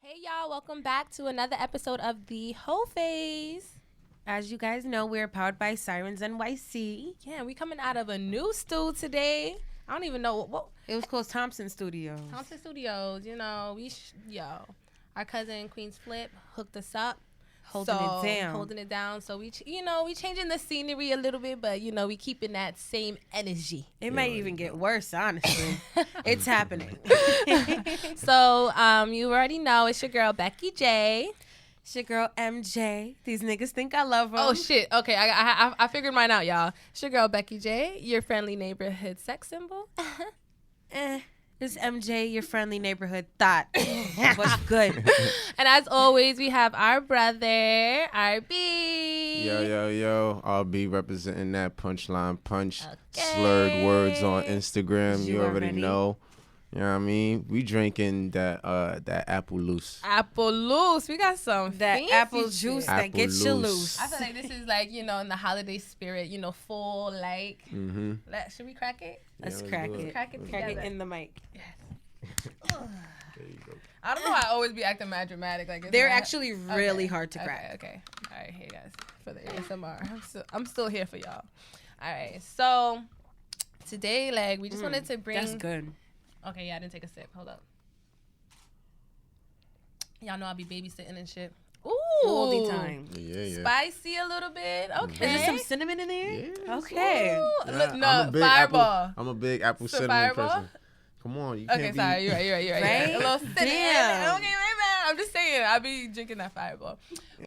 Hey y'all, welcome back to another episode of the Hoe Phase. As you guys know, we're powered by SIRENS NYC. Yeah, we coming out of a new stew today. I don't even know what It was called Thompson Studios. Thompson Studios. You know, our cousin Queenzflip hooked us up, Holding it down. So we changing the scenery a little bit, but we keeping that same energy. It might even get worse, honestly. It's happening. So you already know it's your girl Becky J. It's your girl MJ. These niggas think I love them. Oh shit! Okay, I figured mine out, y'all. It's your girl Becky J, your friendly neighborhood sex symbol. It's MJ, your friendly neighborhood thought. What's good? And as always, we have our brother RB. Yo. I'll be representing that punchline punch. Slurred words on Instagram. You already know. You know what I mean? We drinking that apple loose. Apple loose. We got some That fancy apple shit. juice that gets you loose. I feel like this is like, in the holiday spirit, full like. Mm-hmm. Should we crack it? Let's crack it. Crack it Crack together. it in the mic. Yes. There you go. I don't know why I always be acting mad dramatic. Like They're actually really hard to crack. Okay. All right, hey guys, for the ASMR. I'm still here for y'all. All right, so today, we just wanted to bring. That's good. Okay, yeah, I didn't take a sip. Hold up. Y'all know I'll be babysitting and shit. Ooh. All the time. Yeah. Spicy a little bit. Okay. Is there some cinnamon in there? Yeah. Okay. Ooh. Look, no, I'm a big fireball. I'm a big apple So cinnamon fireball? person. Come on, you Okay, can't sorry. You're right. Right? A little cinnamon. Damn. Okay, my bad. I'm just saying, I'll be drinking that fireball.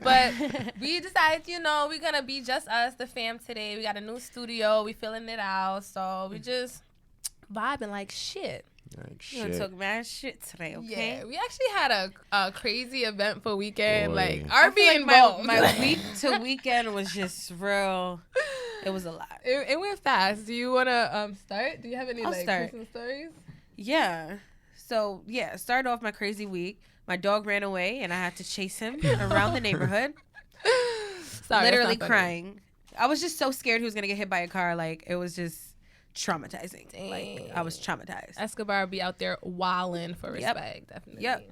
But we decided, we're going to be just us, the fam today. We got a new studio. We filling it out. So we just vibing like shit. Like We're gonna shit. talk mad shit today, okay? Yeah, we actually had a crazy event for weekend. Boy. Like, I RB feel like involved. my week to weekend was just real. It was a lot. It went fast. Do you want to start? Do you have any I'll start. Christmas stories? Yeah. So, start off my crazy week. My dog ran away, and I had to chase him around the neighborhood. Sorry, literally that's not funny. crying. I was just so scared he was going to get hit by a car. Like, it was just traumatizing. Dang. Like, I was traumatized. Escobar be out there wilding for Yep. respect, definitely. Yep.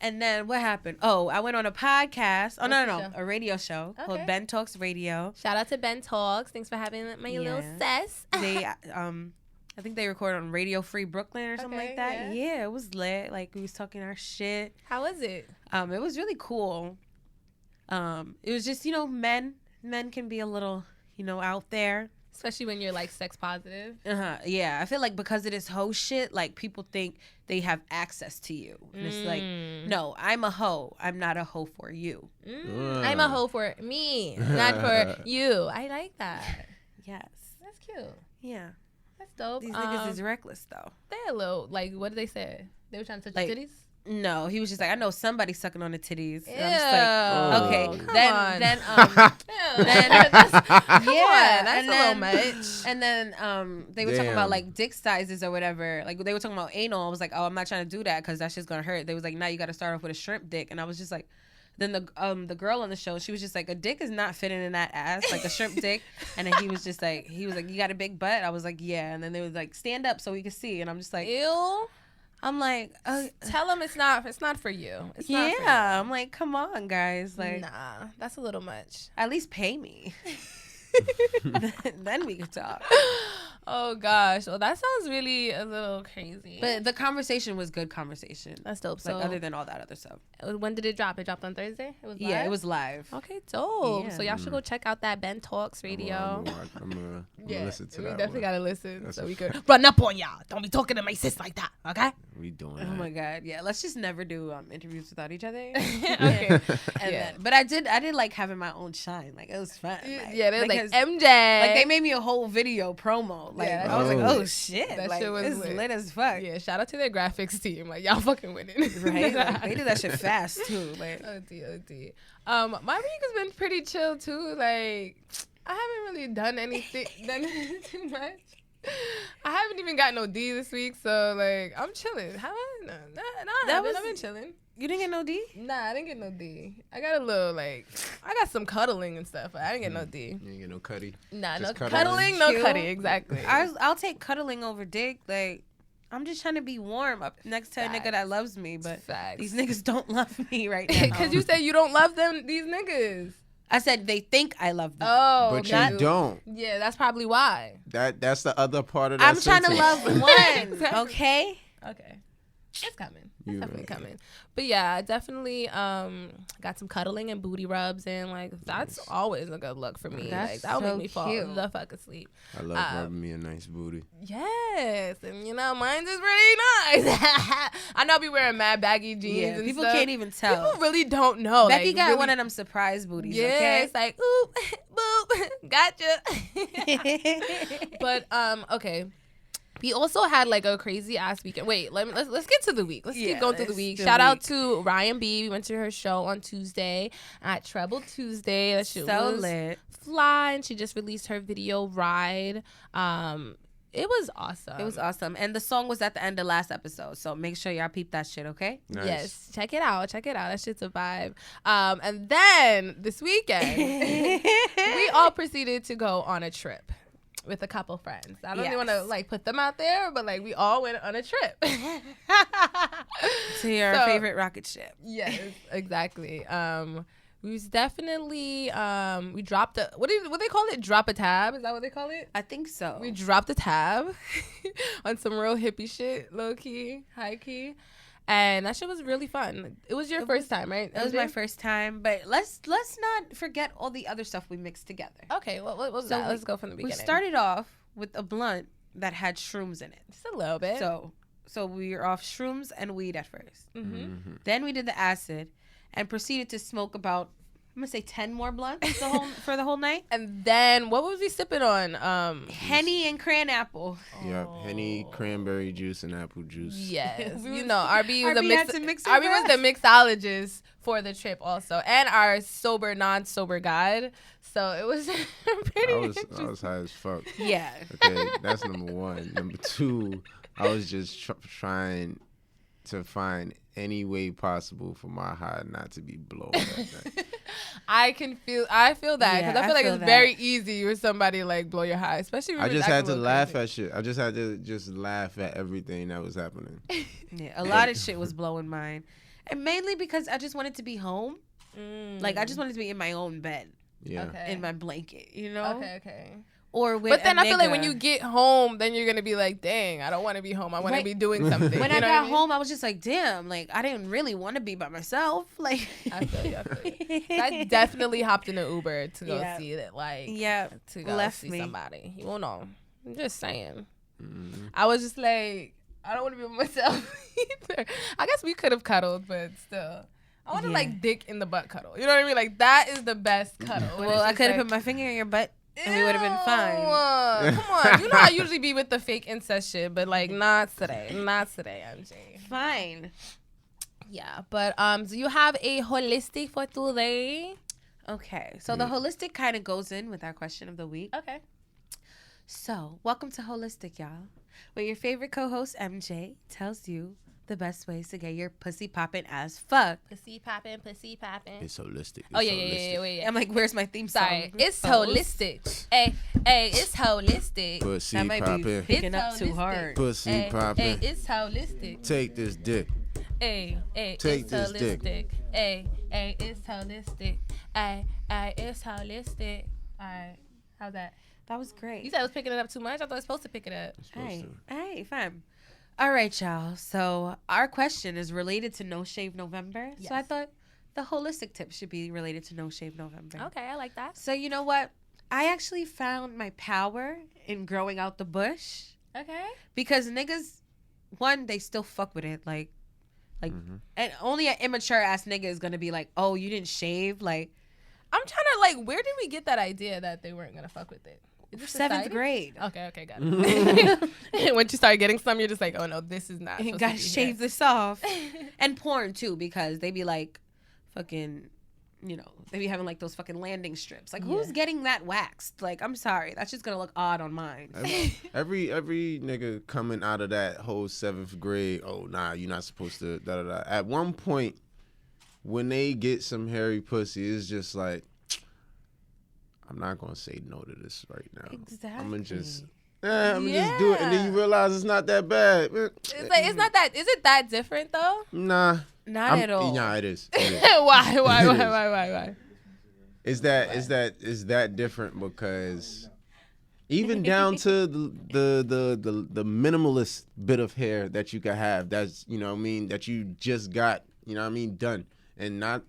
And then what happened? Oh, I went on a podcast. Oh, What's the no, show? a radio show Okay. called Ben Talks Radio. Shout out to Ben Talks. Thanks for having my little sis. They, I think they recorded on Radio Free Brooklyn or something Okay, like that. Yeah, it was lit. Like, we was talking our shit. How was it? It was really cool. It was just, men can be a little, out there. Especially when you're like sex positive. Yeah, I feel like because it is hoe shit, like people think they have access to you. And it's like, no, I'm a hoe. I'm not a hoe for you. I'm a hoe for me, not for you. I like that. Yes. That's cute. Yeah. That's dope. These niggas is reckless though. They're a little, what did they say? They were trying to touch Like, your titties? No, he was just like, I know somebody sucking on the titties. Ew. And I'm just like, okay. Come then on. then Come yeah, on, that's and a then, little much. And then they were talking about Damn. like dick sizes or whatever. Like they were talking about anal. I was like, oh, I'm not trying to do that because that shit's gonna hurt. They was like, now you got to start off with a shrimp dick. And I was just like, then the girl on the show, she was just like, a dick is not fitting in that ass, like a shrimp dick. And then he was like, you got a big butt? I was like, yeah. And then they was like, stand up so we could see. And I'm just like, Ew. I'm like, Tell them it's not for you. It's not for you. yeah. I'm like, come on, guys. Like, Nah, that's a little much. at least pay me. Then we could talk. Oh gosh, well that sounds really a little crazy. But the conversation was good conversation. that's dope. Like So other than all that other stuff. when did it drop? It dropped on Thursday. It was live? Yeah, it was live. Okay, dope. Yeah. So y'all should go check out that Ben Talks Radio. I'm gonna listen to we that. definitely one. gotta listen That's so a we could run up on y'all. Don't be talking to my sis like that, okay? We doing Oh that. my god, yeah. Let's just never do interviews without each other. Okay. And Yeah. then, but I did like having my own shine. Like it was fun. Yeah, they're like because, MJ. like they made me a whole video promo. Like Yeah, I was like, oh. oh shit, That like shit was it's lit. lit as fuck. Yeah, shout out to their graphics team. Like y'all fucking winning. Right? Like, they do that shit fast too. Like OD. My week has been pretty chill too. Like I haven't really done anything too much. I haven't even got no D this week, so like I'm chilling. How I? No, I've been chilling. you didn't get no D? Nah, I didn't get no D. I got a little I got some cuddling and stuff, but I didn't get no D. You ain't get no cutty. Nah, Just no cuddling. cuddling, no Cute. cutting. Exactly. I'll take cuddling over dick. Like I'm just trying to be warm up next to a nigga that loves me, but Facts. these niggas don't love me right now. Because you said you don't love them, these niggas. I said they think I love them. Oh, But okay. you don't. Yeah, that's probably why. That's the other part of that I'm trying to sentence. love one, okay? Okay. It's coming. It's You definitely right. coming. But yeah, I definitely got some cuddling and booty rubs, and like that's always a good look for me. That's like that would so make me fall cute. the fuck asleep. I love rubbing me a nice booty. Yes, and you know mine's is really nice. I know I be wearing mad baggy jeans. Yeah, and people stuff. can't even tell. People really don't know. Becky like, got really, one of them surprise booties, Yeah, okay? it's like oop, boop, gotcha. But okay. We also had like a crazy ass weekend. Wait, let's get to the week. Let's keep going through the week. Shout out to Ryan B. We went to her show on Tuesday at Treble Tuesday. That shit So was lit. fly, and she just released her video Ride. It was awesome. It was awesome. And the song was at the end of last episode. So make sure y'all peep that shit, okay? Nice. Yes, check it out. Check it out. That shit's a vibe. And then this weekend, we all proceeded to go on a trip with a couple friends. I don't even want to like put them out there, but like we all went on a trip. To your favorite rocket ship. Yes, exactly. We was definitely we dropped a what they call it? Drop a tab? Is that what they call it? I think so. We dropped a tab on some real hippie shit, low key, high key. And that shit was really fun. It was your first time, right? It was my first time, but let's not forget all the other stuff we mixed together. Okay, what was that? Let's go from the beginning. We started off with a blunt that had shrooms in it. Just a little bit. So we were off shrooms and weed at first. Mm-hmm. Then we did the acid and proceeded to smoke about, I'm gonna say 10 more blunts for the whole night. And then what was we sipping on? Henny and cran apple. Yep, Henny, cranberry juice, and apple juice. Yes, you know, RB was RB had to mix it RB was up. the mixologist for the trip also, and our sober, non-sober guide. So it was pretty. I was high as fuck. Yeah. Okay, that's number one. Number two, I was just trying to find any way possible for my high not to be blown that night. I feel that because Yeah, I feel like I it's feel very easy for somebody to, like blow your high, especially. When I you're just acting had a to little laugh crazy. at shit. I just had to just laugh at everything that was happening. Yeah, a lot of shit was blowing mine. And mainly because I just wanted to be home. Like, I just wanted to be in my own bed. Yeah. Okay. In my blanket, you know? Okay. Or with But then a I feel like when nigga. you get home, then you're gonna be like, "Dang, I don't want to be home. I want to Right. be doing something." When You I know got what mean? home, I was just like, damn, like, I didn't really want to be by myself. Like, I feel you. I definitely hopped in an Uber to go Yeah. see it. Like, yeah, to go left see me. somebody. You won't know. I'm just saying. Mm-hmm. I was just like, I don't want to be with myself either. I guess we could have cuddled, but still. I want to Yeah. like dick in the butt cuddle. You know what I mean? Like that is the best cuddle. When Well, it's I just could have like, put my finger in your butt and we would have been fine. Come on. You know I usually be with the fake incest shit, but like not today. Not today, MJ. Fine. Yeah, but so you have a holistic for today. Okay, so the holistic kind of goes in with our question of the week. Okay. So, welcome to Holistic, y'all, where your favorite co-host, MJ, tells you the best ways to get your pussy popping as fuck. Pussy popping, pussy popping. It's holistic. It's Oh yeah, holistic. wait. I'm like, where's my theme song? Sorry, it's Host. holistic. Hey, it's holistic. Pussy That might be popping. picking up It's too holistic. hard. Pussy Hey, popping. it's holistic. Take this dick. Hey, Take it's this dick. holistic. Hey, it's holistic. Hey, it's holistic. All right, how's that? That was great. You said I was picking it up too much. I thought I was supposed to pick it up. Hey, fam. All right, y'all. So our question is related to No Shave November. Yes. So I thought the holistic tip should be related to No Shave November. Okay, I like that. So you know what? I actually found my power in growing out the bush Okay. because niggas, one, they still fuck with it. Like, Mhm. and only an immature ass nigga is gonna be like, oh, you didn't shave? Like, I'm trying to like, where did we get that idea that they weren't gonna fuck with it? Is this 7th society? grade. Okay, got it. Once you start getting some, you're just like, oh no, this is not. You supposed gotta to be shave here. this off. And porn too, because they be like, fucking, you know, they be having like those fucking landing strips. Like, who's getting that waxed? Like, I'm sorry, that's just gonna look odd on mine. Every nigga coming out of that whole 7th grade, oh nah, you're not supposed to da da da. At one point, when they get some hairy pussy, it's just like, I'm not gonna say no to this right now. Exactly. I'm gonna just Let me just do it, and then you realize it's not that bad. It's like it's not that. Is it that different though? Nah, Not at all. Nah, it is. Why? Is that different because even down to the minimalist bit of hair that you can have, that's that you just got done, and not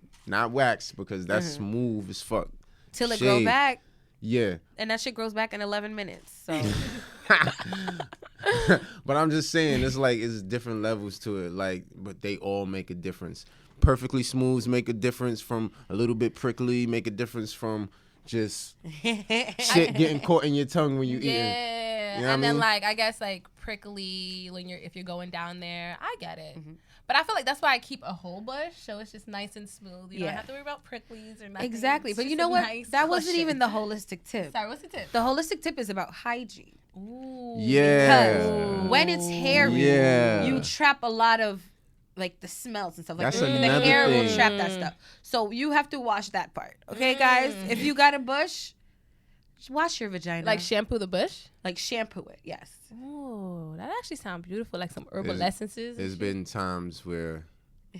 wax, because that's smooth as fuck till it grow back. Yeah, and that shit grows back in 11 minutes. So, but I'm just saying, it's different levels to it. Like, but they all make a difference. Perfectly smooths make a difference from a little bit prickly, make a difference from just shit getting caught in your tongue when you eating. Yeah, and then I guess prickly if you're going down there. I get it, but I feel like that's why I keep a whole bush, so it's just nice and smooth. You don't have to worry about pricklies or nothing. Exactly, but you know what? That wasn't even the holistic tip. Sorry, what's the tip? The holistic tip is about hygiene. Ooh. Yeah. Because when it's hairy, you trap a lot of the smells and stuff. That's the another hair thing. will trap that stuff. So you have to wash that part. Okay, guys? If you got a bush, just wash your vagina. Shampoo the bush? Shampoo it, yes. Oh, that actually sounds beautiful. Like some herbal essences. There's been times where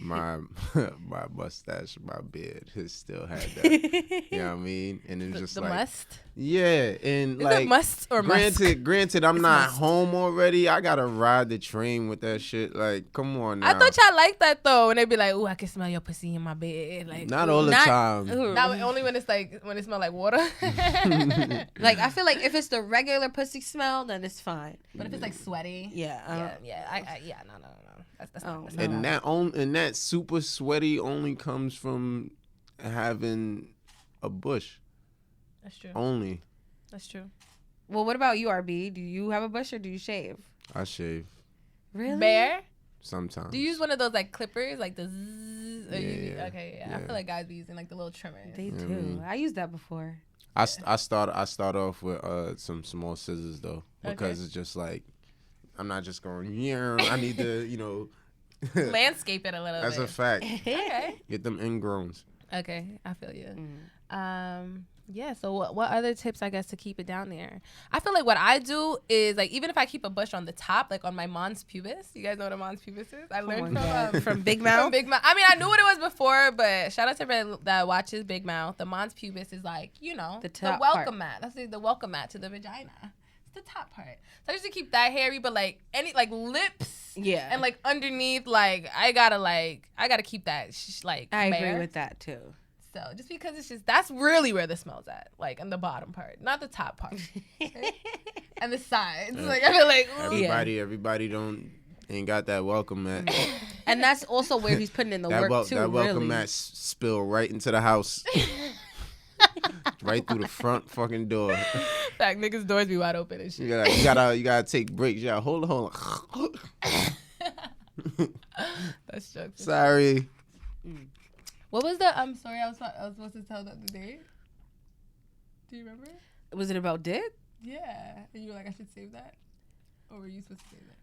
my mustache, my beard has still had that. You know what I mean? And it's just the must? Yeah, and is it must or granted, I'm not home already. I gotta ride the train with that shit. Like, come on now. I thought y'all liked that though, when they be like, "Ooh, I can smell your pussy in my bed." Not all the time. Not only when it's when it smells like water. I feel like if it's the regular pussy smell, then it's fine. But if it's sweaty, no. That's and that super sweaty only comes from having a bush. That's true. Only. That's true. Well, what about you, RB? Do you have a bush or do you shave? I shave. Really? Bare? Sometimes. Do you use one of those clippers, the zzz? Yeah. Okay, yeah. I feel like guys be using the little trimmer. They do. I used that before. I start off with some small scissors though, because it's just I'm not just going. Yeah, I need to landscape it a little. That's bit. a fact. Okay. Get them ingrowns. Okay, I feel you. Yeah, so what other tips, I guess, to keep it down there? I feel like what I do is, even if I keep a bush on the top, on my mons pubis. You guys know what a mons pubis is? I learned from Big Mouth? From Big Mouth. I mean, I knew what it was before, but shout out to everybody that watches Big Mouth. The mons pubis is the welcome mat. That's the welcome mat to the vagina. It's the top part. So I used to keep that hairy, but any lips, and underneath, I gotta keep that I agree with that too. So just because it's that's really where the smell's at, in the bottom part, not the top part, and the sides. I feel everybody ain't got that welcome mat. And that's also where he's putting in the work too. That welcome mat spill right into the house, right through the front fucking door. Fact, niggas' doors be wide open and shit. You gotta take breaks. Yeah, hold on. That's jokes. Sorry. What was the story I was supposed to tell the other day? Do you remember? Was it about dick? Yeah. And you were like, I should save that? Or were you supposed to save that?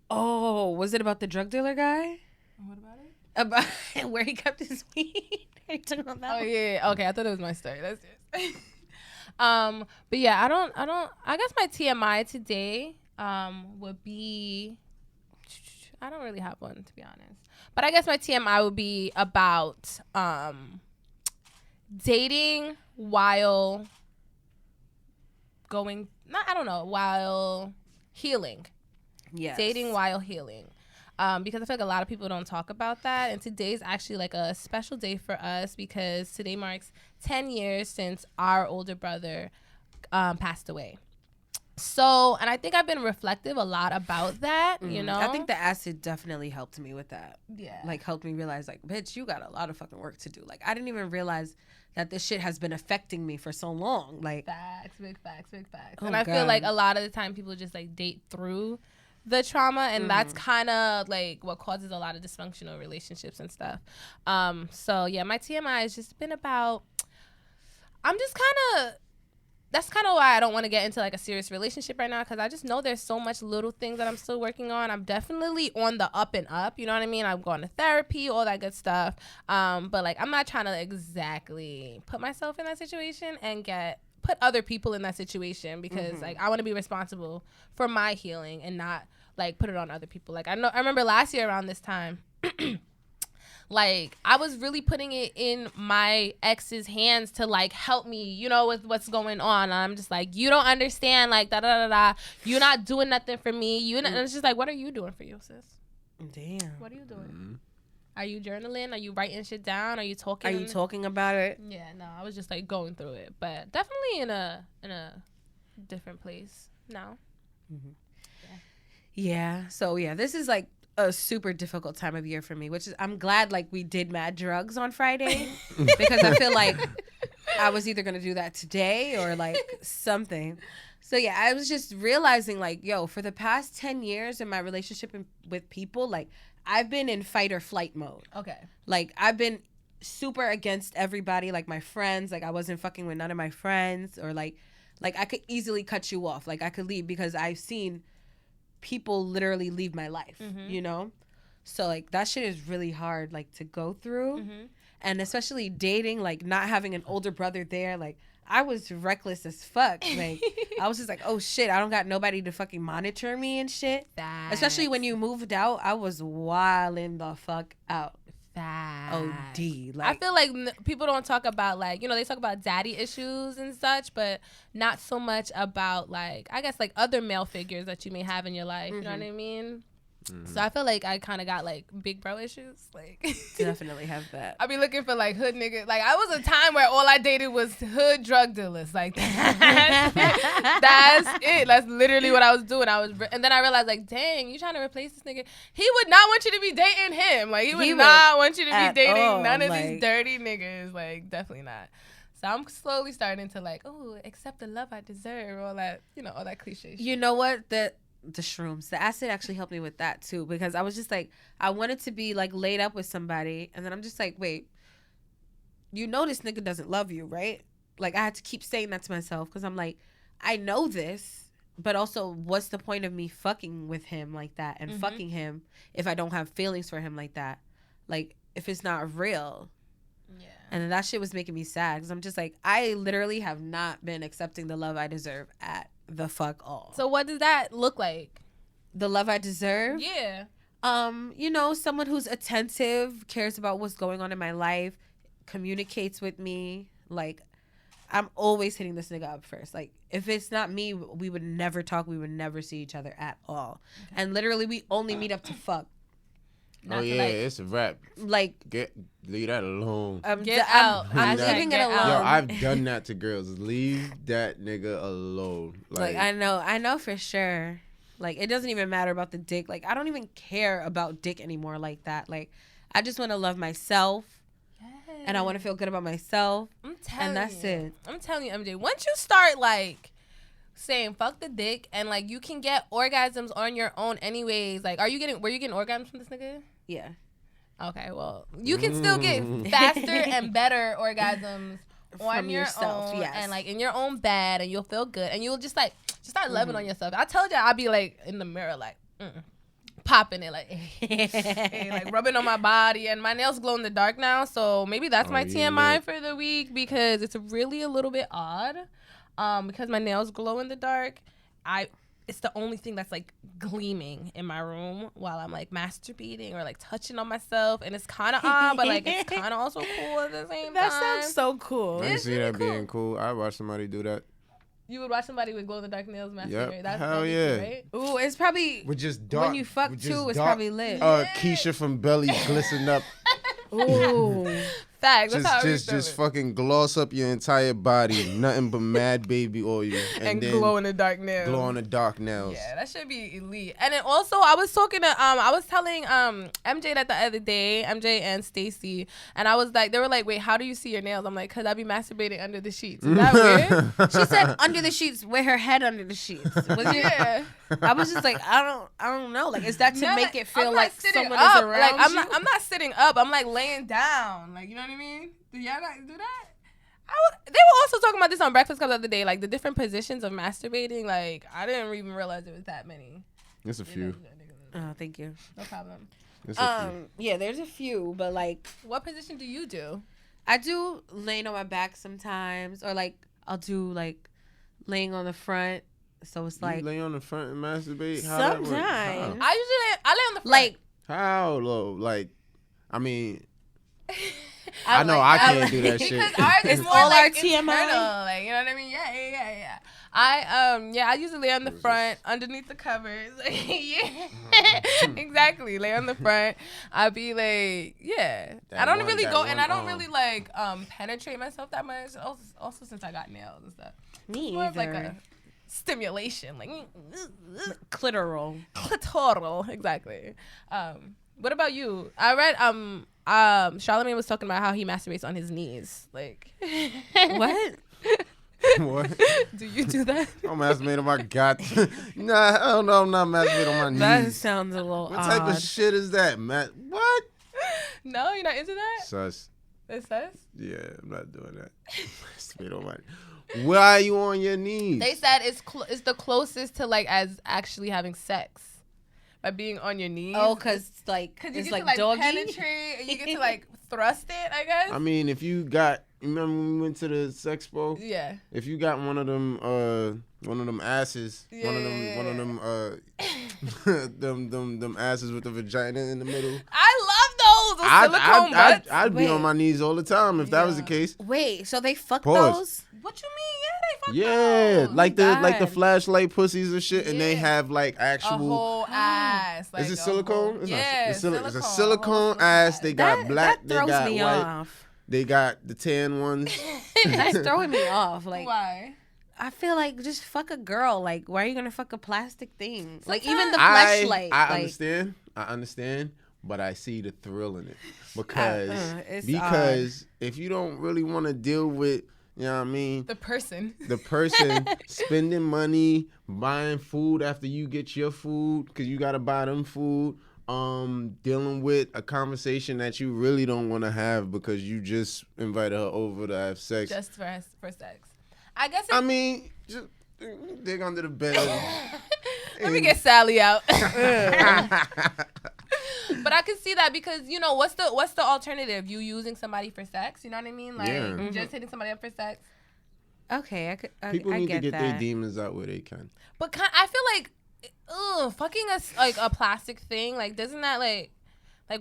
Oh, was it about the drug dealer guy? What about it? About where he kept his weed? Are you talking about that? Oh, yeah. Okay, I thought it was my story. That's it. But yeah, I guess my TMI today would be, I don't really have one, to be honest. But I guess my TMI would be about dating while while healing. Yes. Dating while healing. Because I feel like a lot of people don't talk about that. And today's actually a special day for us because today marks 10 years since our older brother passed away. So, and I think I've been reflective a lot about that, I think the acid definitely helped me with that. Yeah. Helped me realize, bitch, you got a lot of fucking work to do. I didn't even realize that this shit has been affecting me for so long. Facts, big facts. Oh, and I feel like a lot of the time people just date through the trauma, and that's kind of what causes a lot of dysfunctional relationships and stuff. So yeah, my TMI has just been about, that's kind of why I don't want to get into a serious relationship right now, because I just know there's so much little things that I'm still working on. I'm definitely on the up and up, you know what I mean? I'm going to therapy, all that good stuff. But I'm not trying to exactly put myself in that situation and put other people in that situation because like I want to be responsible for my healing and not like put it on other people. Like I remember last year around this time. Like I was really putting it in my ex's hands to like help me, you know, with what's going on. And I'm just like, you don't understand, like da da da da. You're not doing nothing for me. And it's just like, what are you doing for you, sis? Damn. What are you doing? Are you journaling? Are you writing shit down? Are you talking? Are you talking about it? Yeah, no, I was just like going through it, but definitely in a different place now. Yeah. So yeah, this is like a super difficult time of year for me, which is I'm glad like we did mad drugs on Friday because I feel like I was either gonna do that today or like something. So yeah, I was just realizing like, yo, for the past 10 years in my relationship with people, like I've been in fight or flight mode. Okay. Like I've been super against everybody, like my friends, like I wasn't fucking with none of my friends, or like I could easily cut you off. Like I could leave because I've seen people literally leave my life, you know? So like that shit is really hard like to go through. And especially dating, like not having an older brother there, like I was reckless as fuck. Like I was just like, oh shit, I don't got nobody to fucking monitor me and shit. Facts. Especially when you moved out, I was wilding the fuck out. Facts. OD. Like I feel like people don't talk about like, you know, they talk about daddy issues and such, but not so much about like, I guess like other male figures that you may have in your life. You know what I mean? So I feel like I kind of got like big bro issues. Like definitely have that. I be looking for like hood niggas. Like I was a time where all I dated was hood drug dealers. Like that's it. That's literally what I was doing. And then I realized like, dang, you trying to replace this nigga? He would not want you to be dating him. Like he would not want you to be dating none of these dirty niggas. Like definitely not. So I'm slowly starting to like, oh, accept the love I deserve. All that, you know, all that cliche shit. You know what? The shrooms, the acid actually helped me with that too, because I was just like, I wanted to be like laid up with somebody, and then I'm just like, wait, you know this nigga doesn't love you, right? Like I had to keep saying that to myself because I'm like, I know this, but also what's the point of me fucking with him like that and fucking him if I don't have feelings for him like that, like if it's not real. Yeah. And then that shit was making me sad because I'm just like, I literally have not been accepting the love I deserve at the fuck all. So what does that look like? The love I deserve? Yeah. You know, someone who's attentive, cares about what's going on in my life, communicates with me. Like, I'm always hitting this nigga up first. Like, if it's not me, we would never talk. We would never see each other at all. Okay. And literally, we only meet up to fuck. Not yeah, like, it's a wrap. Like, leave that alone. Get out. I'm leaving it alone. Yo, I've done that to girls. Leave that nigga alone. Like I know for sure. Like, it doesn't even matter about the dick. Like, I don't even care about dick anymore like that. Like, I just want to love myself. Yes. And I want to feel good about myself. And that's it. I'm telling you, MJ, once you start, like, saying fuck the dick and, like, you can get orgasms on your own anyways. Like, were you getting orgasms from this nigga? Yeah. Okay, well, you can still get faster and better orgasms on yourself, own, yes. And like in your own bed, and you'll feel good, and you'll just start loving on yourself. I told you I'll be like in the mirror, like popping it, like, like rubbing on my body, and my nails glow in the dark now, so maybe that's my TMI for the week because it's really a little bit odd, because my nails glow in the dark. It's the only thing that's like gleaming in my room while I'm like masturbating or like touching on myself, and it's kind of odd, but like it's kind of also cool at the same time. That sounds so cool. I can see that being cool. I watch somebody do that. You would watch somebody with glow in the dark nails masturbate. Yep. That's hell yeah. Right? Ooh, it's probably with just dark. When you fuck too, it's probably lit. Keisha from Belly glisten up. Ooh. Facts. Just fucking gloss up your entire body. Nothing but mad baby oil. And then glow in the dark nails. Glow in the dark nails. Yeah, that should be elite. And then also I was talking to I was telling MJ that the other day, MJ and Stacy, and I was like, they were like, wait, how do you see your nails? I'm like, cause I be masturbating under the sheets. Is that weird? She said under the sheets, with her head under the sheets. Yeah. I was just like, I don't know. Like, is that to make it feel like someone is around like, you? I'm not sitting up. I'm like laying down. Like, you know what I mean? Do y'all not do that? They were also talking about this on Breakfast Club the other day, like the different positions of masturbating. Like, I didn't even realize there was that many. There's a few. Oh, thank you. No problem. Yeah, there's a few, but like, what position do you do? I do laying on my back sometimes, or like I'll do like laying on the front. So it's like you lay on the front and masturbate. sometimes. I usually I lay on the front. Like How low? Like, I mean, I I know like I that. can't do that shit. Because ours is It's more all like our TMI. internal, like, you know what I mean? Yeah. I usually lay on the front underneath the covers. Yeah, exactly. Lay on the front. I'll be like, yeah. I don't really go, and I don't really like penetrate myself that much. Also since I got nails and stuff. me More of like either. a stimulation, like Clitoral. clitoral, exactly. What about you? I read Charlamagne was talking about how he masturbates on his knees. Like What? What? Do you do that? I'm masturbating on my god. Nah, I don't know. I'm not masturbating on my That knees. sounds a little What odd. type of shit is that, Matt? What? No, you're not into that? Sus. It's sus? Yeah, I'm not doing that. Masturbate on my. Why are you on your knees? They said it's the closest to like as actually having sex. By being on your knees. Oh, cause like you it's get like to like doggy. penetrate and you get to like thrust it, I guess. I mean, if you got, remember when we went to the Sexpo? Yeah. If you got one of them asses, one of them them asses with the vagina in the middle. I love those. The silicone butts. I'd be on my knees all the time if that was the case. Wait, so they fuck Pause. those? What you mean? Yeah, they fuck Yeah, those. like the God. flashlight pussies and shit, and they Yeah. have like A actual. whole ass. Like Is it a silicone? whole- It's yeah, not. It's a a whole silicone ass. They got black. That They throws got me white. off. They got the tan ones. That's throwing me off. Like Why? I feel like just fuck a girl. Like why are you gonna fuck a plastic thing? Like even the I fleshlight. I understand, but I see the thrill in it because it's if you don't really want to deal with, you know what I mean, The person. the person spending money buying food after you get your food because you gotta buy them food, dealing with a conversation that you really don't want to have because you just invited her over to have sex. Just for sex. I guess. I mean, just dig under the bed. Let me get Sally out. But I can see that because you know what's the alternative? You using somebody for sex? You know what I mean? Like Yeah. just hitting somebody up for sex. Okay, People I need to get that. their demons out where they can. But I feel like, fucking like a plastic thing. Like doesn't that like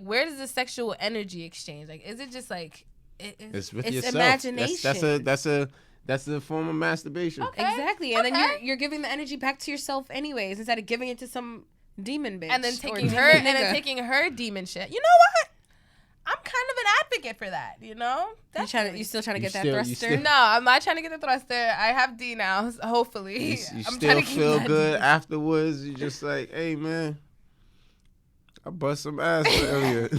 where does the sexual energy exchange? Like is it just like It's with it's yourself. imagination. That's a form of masturbation. Okay. Exactly, and then Okay. you're giving the energy back to yourself anyways instead of giving it to some demon bitch and then or taking demon her nigga. demon shit. You know what? I'm kind of an advocate for that. You know? You still trying to You get that still- you thruster? still- No, I'm not trying to get the thruster. I have D now, so hopefully. You I'm still trying to keep feel that good D. afterwards. You just like, hey man, I bust some ass earlier.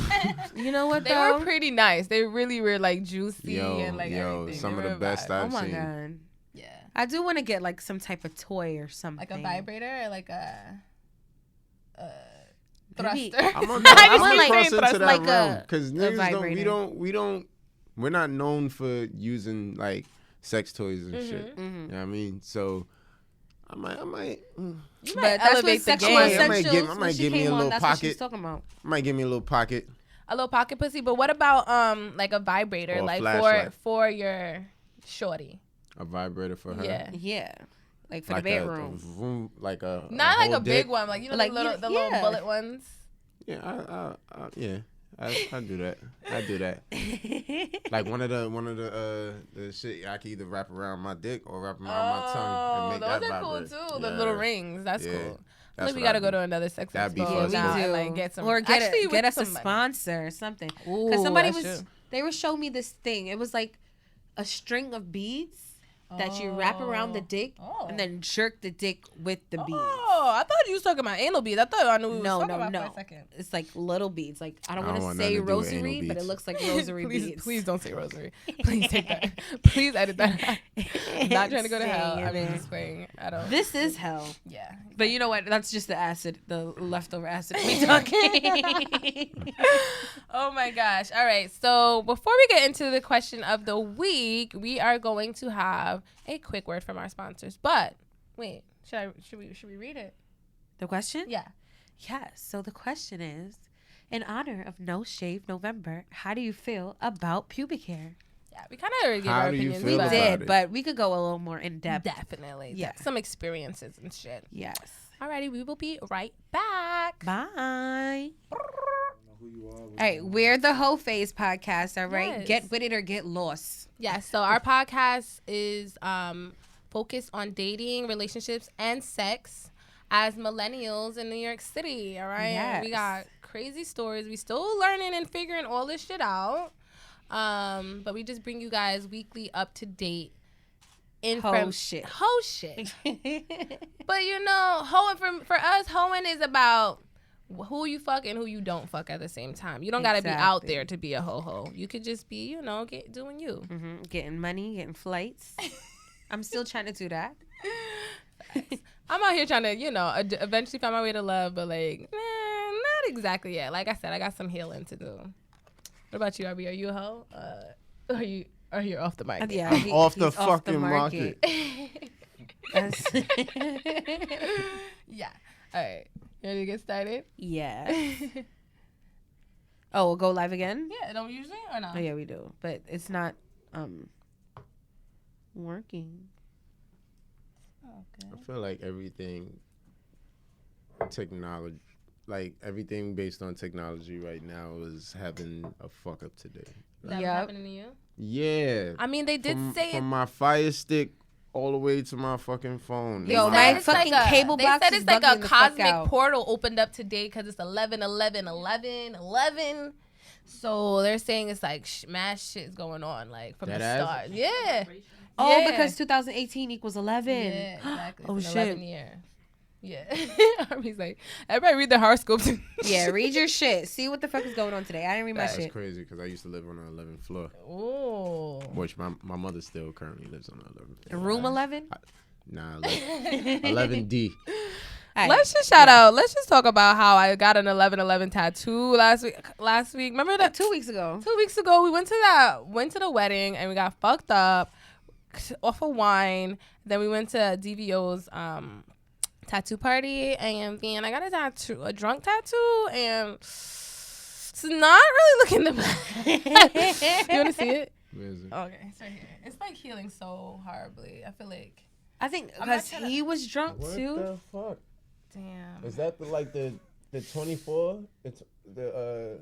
You know what They though? were pretty nice. They really were like juicy and like yo, everything. some They of the were a best vibe. Oh I've my seen. god. Yeah. I do want to get like some type of toy or something. Like a vibrator or like a Maybe- thruster. I'm gonna I I'm want, gonna like, cross into that like realm a because niggas vibrator. we're not known for using like sex toys and shit. Mhm. You know what I mean? So I might You might But that's what elevate the sexual game. I might essentials. give- I when might she give me came a on, little that's what she was pocket. talking about. might give me a little pocket. A little pocket pussy. But what about like a vibrator, Or a like flashlight. for your shorty? A vibrator for her. Yeah. Yeah, like for Like the bedroom. vroom, like a Not like whole a big dick. one, like you know, Like, the yeah. little bullet ones. Yeah, I do that. I do that. Like one of the shit I can either wrap around my dick or wrap around my tongue and make those that are cool vibrate. too. The Yeah. little rings. That's Yeah. cool. I That's think we what gotta I go do. to another sex That'd be expo fun. now We and do. like get some Or get actually, get with us a some money. sponsor or something. Ooh, Because somebody that's was true. they were showing me this thing. It was like a string of beads that you wrap around the dick Oh. and then jerk the dick with the beads. Oh, I thought you was talking about anal beads. I thought I knew what you was No, talking no, about no. for a second. It's like little beads. Like I don't I don't want to want say nothing to do with rosary, anal but it beads. looks like rosary please, beads. please don't say rosary. Please take that. Please edit that out. I'm not trying to go to hell. Saying I'm it. just playing. I don't. This is hell. Yeah. But you know what? That's just the acid, the leftover acid we talking. Oh my gosh. All right. So before we get into the question of the week, we are going to have a quick word from our sponsors. But wait, should we read it? The question? Yeah. Yes. So the question is, in honor of No Shave November, how do you feel about pubic hair? Yeah, we kind of already gave How our do you opinions. feel We about did, it? but we could go a little more in depth. Definitely. Yeah. Some experiences and shit. Yes. Alrighty, we will be right back. Bye. All right, we're the Hoe Phase podcast. All right, Yes. get with it or get lost. Yeah, so our podcast is focused on dating, relationships, and sex as millennials in New York City. All right, Yes. We got crazy stories. We still learning and figuring all this shit out. But we just bring you guys weekly up to date Hoe shit. Hoe shit. But you know, hoeing for us, hoeing is about who you fuck and who you don't fuck at the same time. You don't gotta be out Exactly. there to be a ho. You could just be, you know, doing you. Getting money, getting flights. I'm still trying to do that. I'm out here trying to, you know, eventually find my way to love, but like, not exactly yet. Like I said, I got some healing to do. What about you, RB? Are you a hoe? Are you off the mic? Yeah, I'm off the he's fucking market. That's- Yeah. All right. You ready to get started? yeah. Oh, we'll go live again? Yeah. Don't we usually or not? Oh, yeah, we do. But it's not working. Okay. I feel like everything technology, like everything based on technology right now is having a fuck up today. Is that Yep. happening to you? Yeah. I mean, they did say from it. my Fire Stick all the way to my fucking phone. Yo, They my said it's fucking like cable box They said is it's like bugging a the fuck cosmic out. portal opened up today because it's 11/11/11. So they're saying it's like mad shit's going on, like from That the ass? start. Yeah. Oh, Yeah. because 2018 equals 11. Yeah, exactly. Oh, It's been shit. 11 years. Yeah. Army's like, everybody read the horoscopes. Yeah, read your shit. See what the fuck is going on today. I didn't read my That's shit. crazy because I used to live on the 11th floor, Ooh. which my mother still currently lives on the 11th floor. Room 11? Nah, 11D. Alright. Let's just shout out. Let's just talk about how I got an 11/11 tattoo last week. Remember that 2 weeks ago. 2 weeks ago we went to the wedding and we got fucked up off of wine. Then we went to DVO's tattoo party and I got a drunk tattoo, and it's not really looking the best. You want to see it? Where is it? Okay, it's right here. It's like healing so horribly. I feel like, I think I'm not because trying to- he was drunk What too. the fuck? damn. Is that the 24? It's the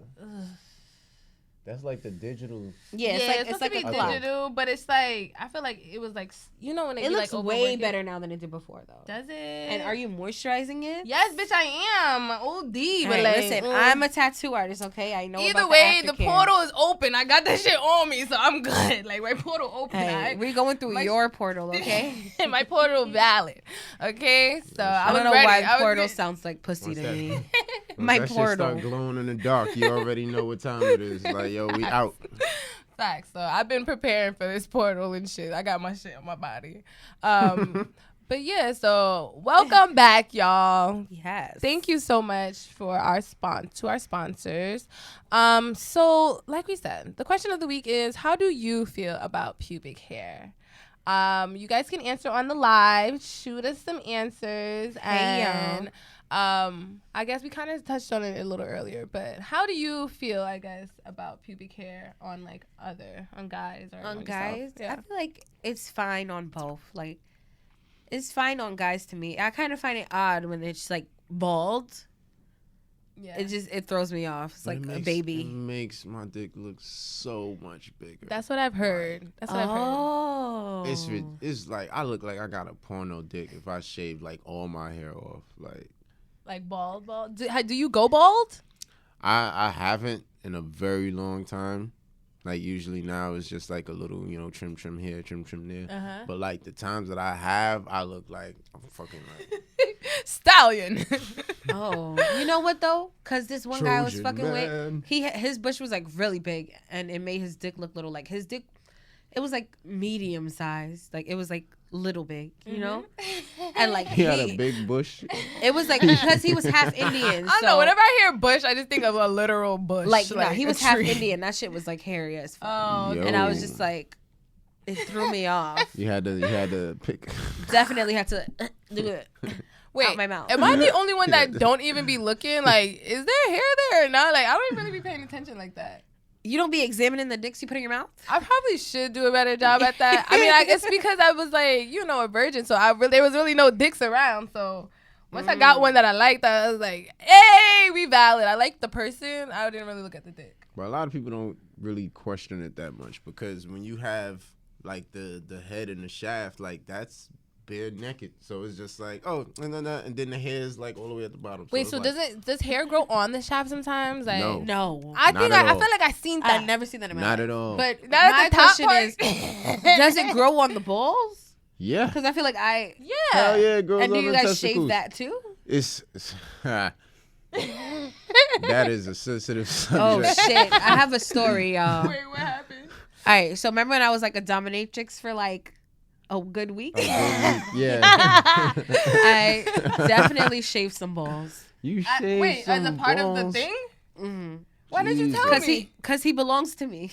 that's like the digital. Yeah, it's it's like supposed to be a clock. digital, but it's like I feel like it was like, you know, when they It be looks like way overworking? better now than it did before, though. Does it? And are you moisturizing it? Yes, bitch, I am. OD, All but right, like, listen, I'm a tattoo artist, okay? I know. either about way, the aftercare. portal is open. I got that shit on me, so I'm good. Like my portal open. Hey, we're going through my- your portal, okay? My portal valid. Okay, so I I was don't know ready. why I was portal ready. sounds like pussy Once to that- me. Once My that shit portal. start glowing in the dark, you already know what time it is. Like, yo, we out. Facts. So I've been preparing for this portal and shit. I got my shit on my body. But yeah, so welcome back, y'all. Yes. Thank you so much for our sponsors. So like we said, the question of the week is, how do you feel about pubic hair? You guys can answer on the live. Shoot us some answers. Hey, And I guess we kind of touched on it a little earlier, but how do you feel, I guess, about pubic hair on like on guys or On yourself? guys, Yeah. I feel like it's fine on both. Like, it's fine on guys to me. I kind of find it odd when it's like bald. Yeah. It throws me off. It's like a It baby. makes my dick look so much bigger. That's what I've heard. That's what I've heard. Oh. It's like I look like I got a porno dick if I shaved like all my hair off. Like bald. Do you go bald? I haven't in a very long time. Like usually now it's just like a little, you know, trim here, trim there. Uh-huh. But like the times that I have, I look like I'm fucking like Stallion. Oh, you know what though? Cause this one guy I was Trojan fucking man. with, his bush was like really big, and it made his dick look little. Like his dick, it was like medium sized. Like it was like little big, you know. And like he had a big bush. it was like because he was half Indian. I don't know. Whenever I hear bush, I just think of a literal bush. like no, he a was half tree. Indian. That shit was like hairy as fuck. Oh, Yo. And I was just like, it threw me off. You had to pick. Definitely had to do it. wait. out my mouth. Am I the only one that don't even be looking? Like, is there hair there or not? Like, I don't even really be paying attention like that. You don't be examining the dicks you put in your mouth? I probably should do a better job at that. I mean, it's because I was like, a virgin, so there was really no dicks around. So once I got one that I liked, I was like, hey, we valid. I liked the person. I didn't really look at the dick. But a lot of people don't really question it that much because when you have like the head and the shaft, like that's bare naked. So it's just like, oh, and then the hair is like all the way at the bottom. Wait, so does hair grow on the shaft sometimes? Like, no. I feel like I've seen that. I've never seen that in my life. Not at all. But my question is, does it grow on the balls? Yeah. Because I feel like Hell yeah, it grows And do on you the guys testicles. shave that too? It's that is a sensitive Oh subject. shit! I have a story, y'all. Wait, what happened? All right, so remember when I was like a dominatrix for like a good week? Yeah. I definitely shaved some balls. You shaved wait, as a some part balls? of the thing? Mm-hmm. Why did you tell me? Because he belongs to me.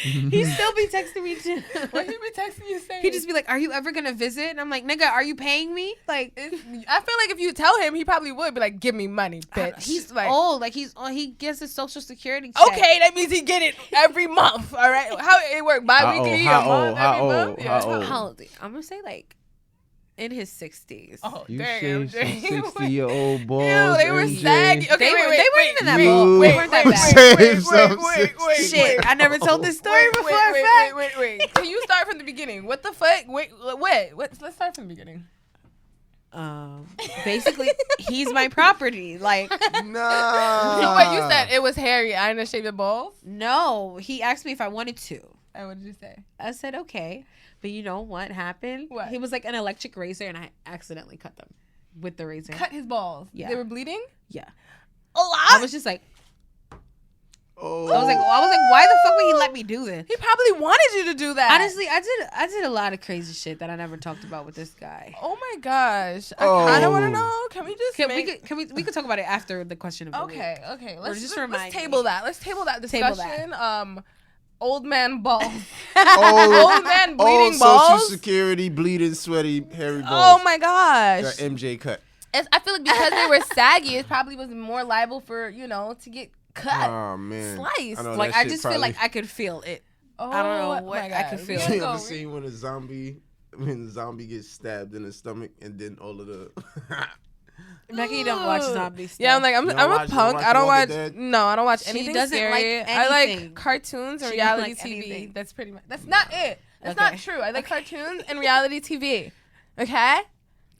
He still be texting me too. What he be texting you saying? He just be like, "Are you ever gonna visit?" And I'm like, "Nigga, are you paying me?" Like, I feel like if you tell him, he probably would be like, "Give me money, bitch." he's like, old. Like he gets his social security check. okay, that means he get it every month. All right, how it work? Bi-weekly, a month, every month. Yeah. How old? I'm gonna say like in his 60s. Oh, You damn, shaved some MJ. 60-year-old balls. Ew, they were MJ. saggy. Okay, They wait, weren't even that You bald. They weren't that bad. wait. Shit, I never told this story before. Wait. Can you start from the beginning? What the fuck? Wait. Let's start from the beginning. Basically, he's my property. Like, Nah. So what you said? It was hairy. I didn't shave the balls. no, he asked me if I wanted to. And what did you say? I said okay, but you know what happened? What? He was like an electric razor, and I accidentally cut them with the razor. Cut his balls. Yeah. They were bleeding. Yeah. A lot. I was just like, Oh. I was like, why the fuck would he let me do this? He probably wanted you to do that. Honestly, I did a lot of crazy shit that I never talked about with this guy. Oh my gosh. I Oh. kind of want to know. Can we just We could talk about it after the question of the week. Okay. Let's just let's remind table me. that. Let's table that Table discussion. that. Old man balls. Oh, Old man oh, bleeding Social balls. Security, bleeding, sweaty, hairy balls. Oh my gosh. Got MJ cut. I feel like because they were saggy, it probably was more liable for, to get cut. Oh man. Sliced. know Like that I shit just probably- feel like I could feel it. Oh, I don't know my what I God. could feel. We You gotta ever go- seen when the zombie gets stabbed in the stomach and then all of the Becky don't watch zombie stuff. Yeah, I'm like, I'm You don't a watch- you don't punk. watch I don't Walking watch. Dead? No, I don't watch She anything doesn't scary. like I like anything. cartoons and She reality doesn't like TV. anything. That's pretty much. That's not it. That's Okay. not true. I like cartoons and reality TV. Okay.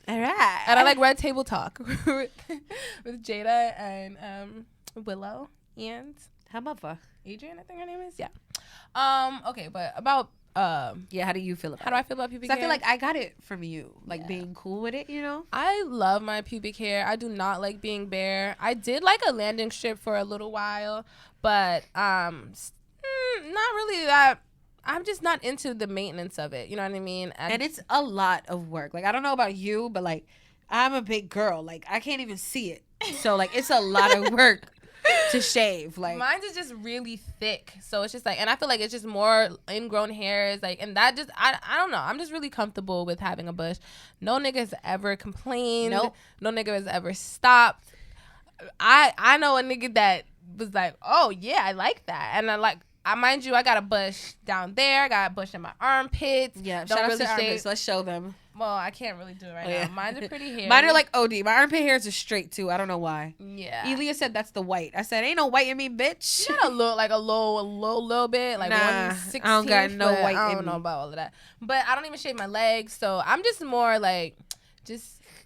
All right. And I like Red Table Talk with Jada and Willow and how about fuck? Adrian. I think her name is. Yeah. Okay, but about Yeah, how do you feel about how do I feel about pubic 'Cause hair? I feel like I got it from you, like being cool with it, you know? I love my pubic hair. I do not like being bare. I did like a landing strip for a little while, but not really that. I'm just not into the maintenance of it. You know what I mean? And it's a lot of work. Like, I don't know about you, but like, I'm a big girl. Like, I can't even see it. So like, it's a lot of work to shave. Like, mine is just really thick, so it's just like, and I feel like it's just more ingrown hairs, like, and that just, I don't know. I'm just really comfortable with having a bush. No nigga has ever complained. Nope. No nigga has ever stopped. I know a nigga that was like, oh yeah, I like that, and mind you, I got a bush down there. I got a bush in my armpits. yeah, Don't shout out really to armpits. shave. Let's show them. Well, I can't really do it right Oh, yeah. now. Mine's are pretty hairy. Mine are like OD. My armpit hairs are straight too. I don't know why. yeah. Elia said that's the white. I said, ain't no white in me, bitch. You gotta look like a little bit, like Nah, 1/16. I don't got no white I in don't know me. about all of that. But I don't even shave my legs, so I'm just more like,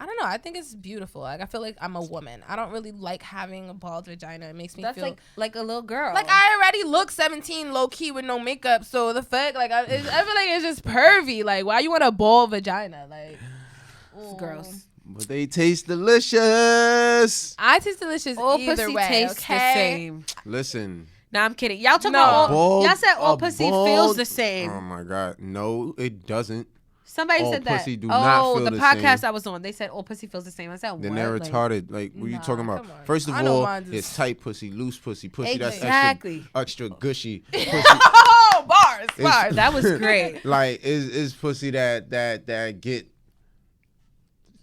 I don't know. I think it's beautiful. Like, I feel like I'm a woman. I don't really like having a bald vagina. It makes me That's feel like a little girl. like I already look 17 low key with no makeup. So the fuck, like I feel like it's just pervy. Like, why you want a bald vagina? Like, It's gross. But they taste delicious. I taste delicious All either pussy way. tastes Okay? the same. Listen. Nah, I'm kidding. Y'all talking No. about Bald- y'all said all a pussy bald- feels the same. Oh my God. No, it doesn't. Somebody all said that. pussy do not feel the the podcast same. I was on, they said all pussy feels the same. I said Then what? they're Like, retarded. Like, what are you Nah, talking about? come on. First of I know all, mine's is- it's tight pussy, loose pussy, that's Exactly. extra gushy. Pussy, Oh, bars. It's- that was great. like, is pussy that get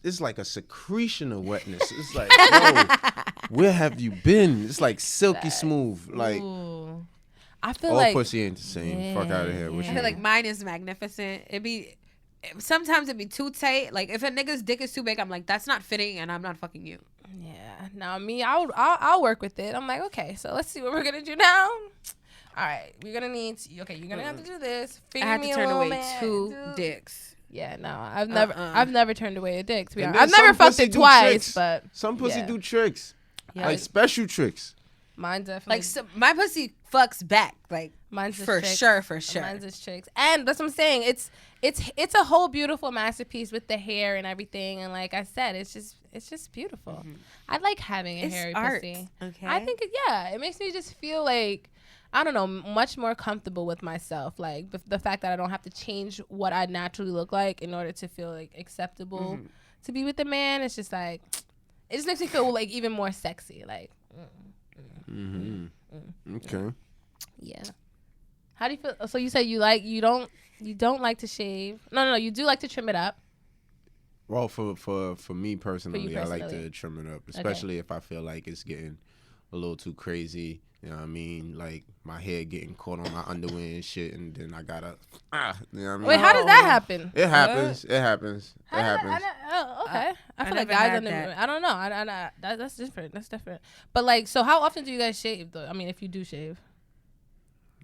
it's like a secretion of wetness. It's like, yo, where have you been? It's like silky smooth. Like, Ooh. I feel all like pussy ain't the same. Fuck out of here. What I you feel like mean? mine is magnificent. Sometimes it'd be too tight. Like if a nigga's dick is too big, I'm like, that's not fitting, and I'm not fucking you. yeah. Now me, I'll work with it. I'm like, okay, so let's see what we're gonna do now. All right, we're gonna need you're gonna have to do this. I had to turn away 2 dicks. Yeah, no, I've never turned away a dick. To be And honest, then I've never some fucked pussy it do twice, tricks. but Some pussy yeah. do tricks, Yeah. like special tricks. Mine definitely. Like so, my pussy fucks back. Like Mine's just for tricks. sure, for sure. Mine's just tricks, and that's what I'm saying. It's a whole beautiful masterpiece with the hair and everything. And like I said, it's just beautiful. Mm-hmm. I like having a It's hairy art. pussy. Okay. I think it makes me just feel like, I don't know, much more comfortable with myself. Like the fact that I don't have to change what I naturally look like in order to feel like acceptable to be with a man. It's just like, it just makes me feel like even more sexy. Like, Okay. yeah. How do you feel? So you said you don't like to shave. No, you do like to trim it up. Well, for me personally, I like personally. to trim it up, especially if I feel like it's getting a little too crazy. You know what I mean? Like my hair getting caught on my underwear and shit, and then I gotta, you know what I mean? Wait, how does that happen? It happens. It happens. It How does happens. oh, okay. I feel like never guys had under. that. I don't know. That's different. That's different. But like, so how often do you guys shave though? I mean, if you do shave,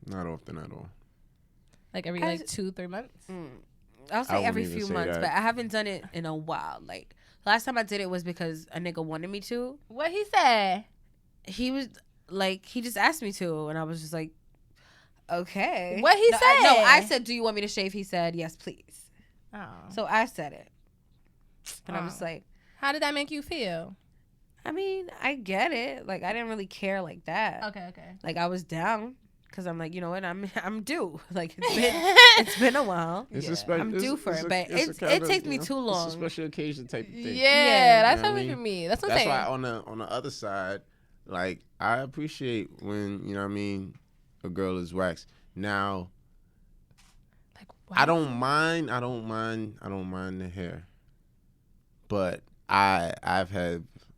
Not often at all. like every I- 2-3 months. I'll I say wouldn't every even few say months, that. but I haven't done it in a while. Like last time I did it was because a nigga wanted me to. What he say? He was like, he just asked me to, and I was just like, okay. What he no, say? I said, do you want me to shave? He said, yes, please. Oh. So I said it, and I was like, How did that make you feel? I mean, I get it. Like I didn't really care like that. Okay. Like I was down. Cause I'm like, you know what, I'm due. Like it's been a while. It's Yeah. a spe- I'm it's- due for it's it, a- but it's a it kind of, takes me you know, too It's long. a special occasion type of thing. Yeah, that's You know what I something mean? for me. That's what I'm That's saying. why on the other side, like I appreciate when, you know what I mean, a girl is waxed. Now Like, I don't mind the hair. But I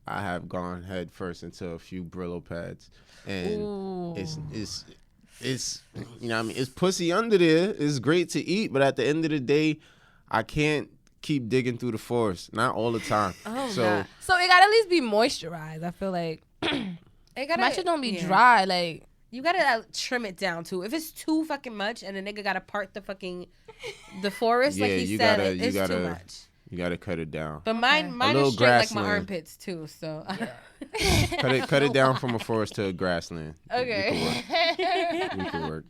have gone head first into a few Brillo pads, and Ooh. it's you know what I mean, it's pussy under there. It's great to eat, but at the end of the day, I can't keep digging through the forest. Not all the time. Oh, so nah. So it gotta at least be moisturized. I feel like my shit don't be dry. Like You gotta trim it down too. If it's too fucking much and a nigga gotta part the forest, like Yeah, he you said, gotta- it's you too gotta- much. you gotta cut it down. But mine little is straight like my grassland. armpits too. So Cut it down from a forest to a grassland. okay. We could work.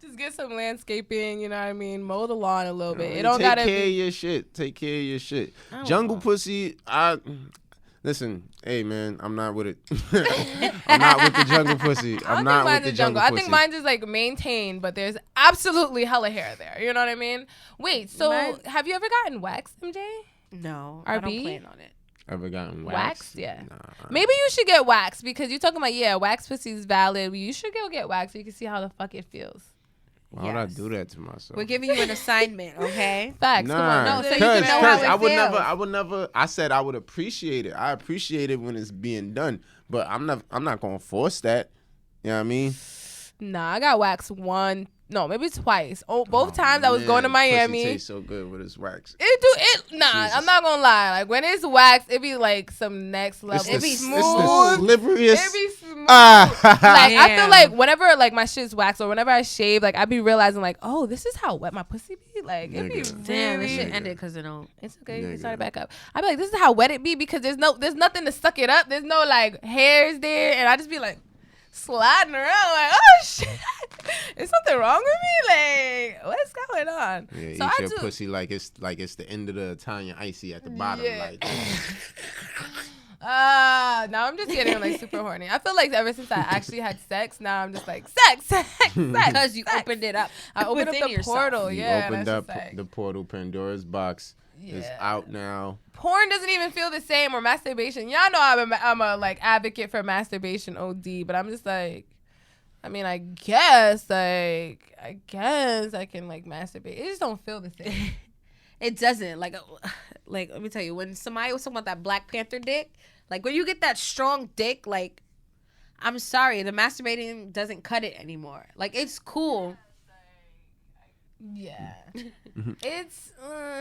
Just get some landscaping, you know what I mean? Mow the lawn a little bit. It Take don't gotta care of be. your shit. Take care of your shit. Oh, Jungle wow. pussy. Listen. Hey man, I'm not with it. I'm not with the jungle pussy. I'm not with the jungle I pussy. think mine's is like maintained, but there's absolutely hella hair there. You know what I mean? Wait, so Mine- have you ever gotten waxed, MJ? no, I don't RB? plan on it. Ever gotten waxed? Waxed? Yeah. Nah. Maybe you should get waxed because you're talking about, wax pussy is valid. You should go get waxed so you can see how the fuck it feels. Why would I Yes. do that to myself? We're giving you an assignment, okay? Facts. Come on. Nah, No, so you can know how it feels. I would never. I said I would appreciate it. I appreciate it when it's being done, but I'm not gonna force that. You know what I mean? Nah, I got waxed maybe twice. Both times I was Man, going to Miami. Pussy tastes so good with its wax. Nah, Jesus. I'm not gonna lie. Like when it's waxed, it be like some next level. It's It be the smooth. sliveriest. It be smooth. Ah. Like I feel Damn. like whenever like my shit's waxed or whenever I shave, like I be realizing like, oh, this is how wet my pussy be. Like it be Nigga. Damn, this really. shit ended because it don't. It's okay. You can Nigga. start it back up. I be like, this is how wet it be because there's nothing to suck it up. There's no like hairs there, and I just be like sliding around like, oh shit, is something wrong with me? Like what's going on? Yeah, So eat I your do. pussy like it's the end of the Italian icy at the bottom. Yeah. Like Now I'm just getting like super horny. I feel like ever since I actually had sex, now I'm just like sex. Because you opened it up. I opened up within the yourself. portal. you Yeah, opened and I up was just like, the portal. Pandora's box is Yeah. out now. porn doesn't even feel the same, or masturbation. Y'all know I'm a like advocate for masturbation OD, but I'm just like, I mean, I guess I can like masturbate. It just don't feel the same. It doesn't. Like let me tell you, when somebody was talking about that Black Panther dick, like when you get that strong dick, like I'm sorry, the masturbating doesn't cut it anymore. Like it's cool. Yeah. It's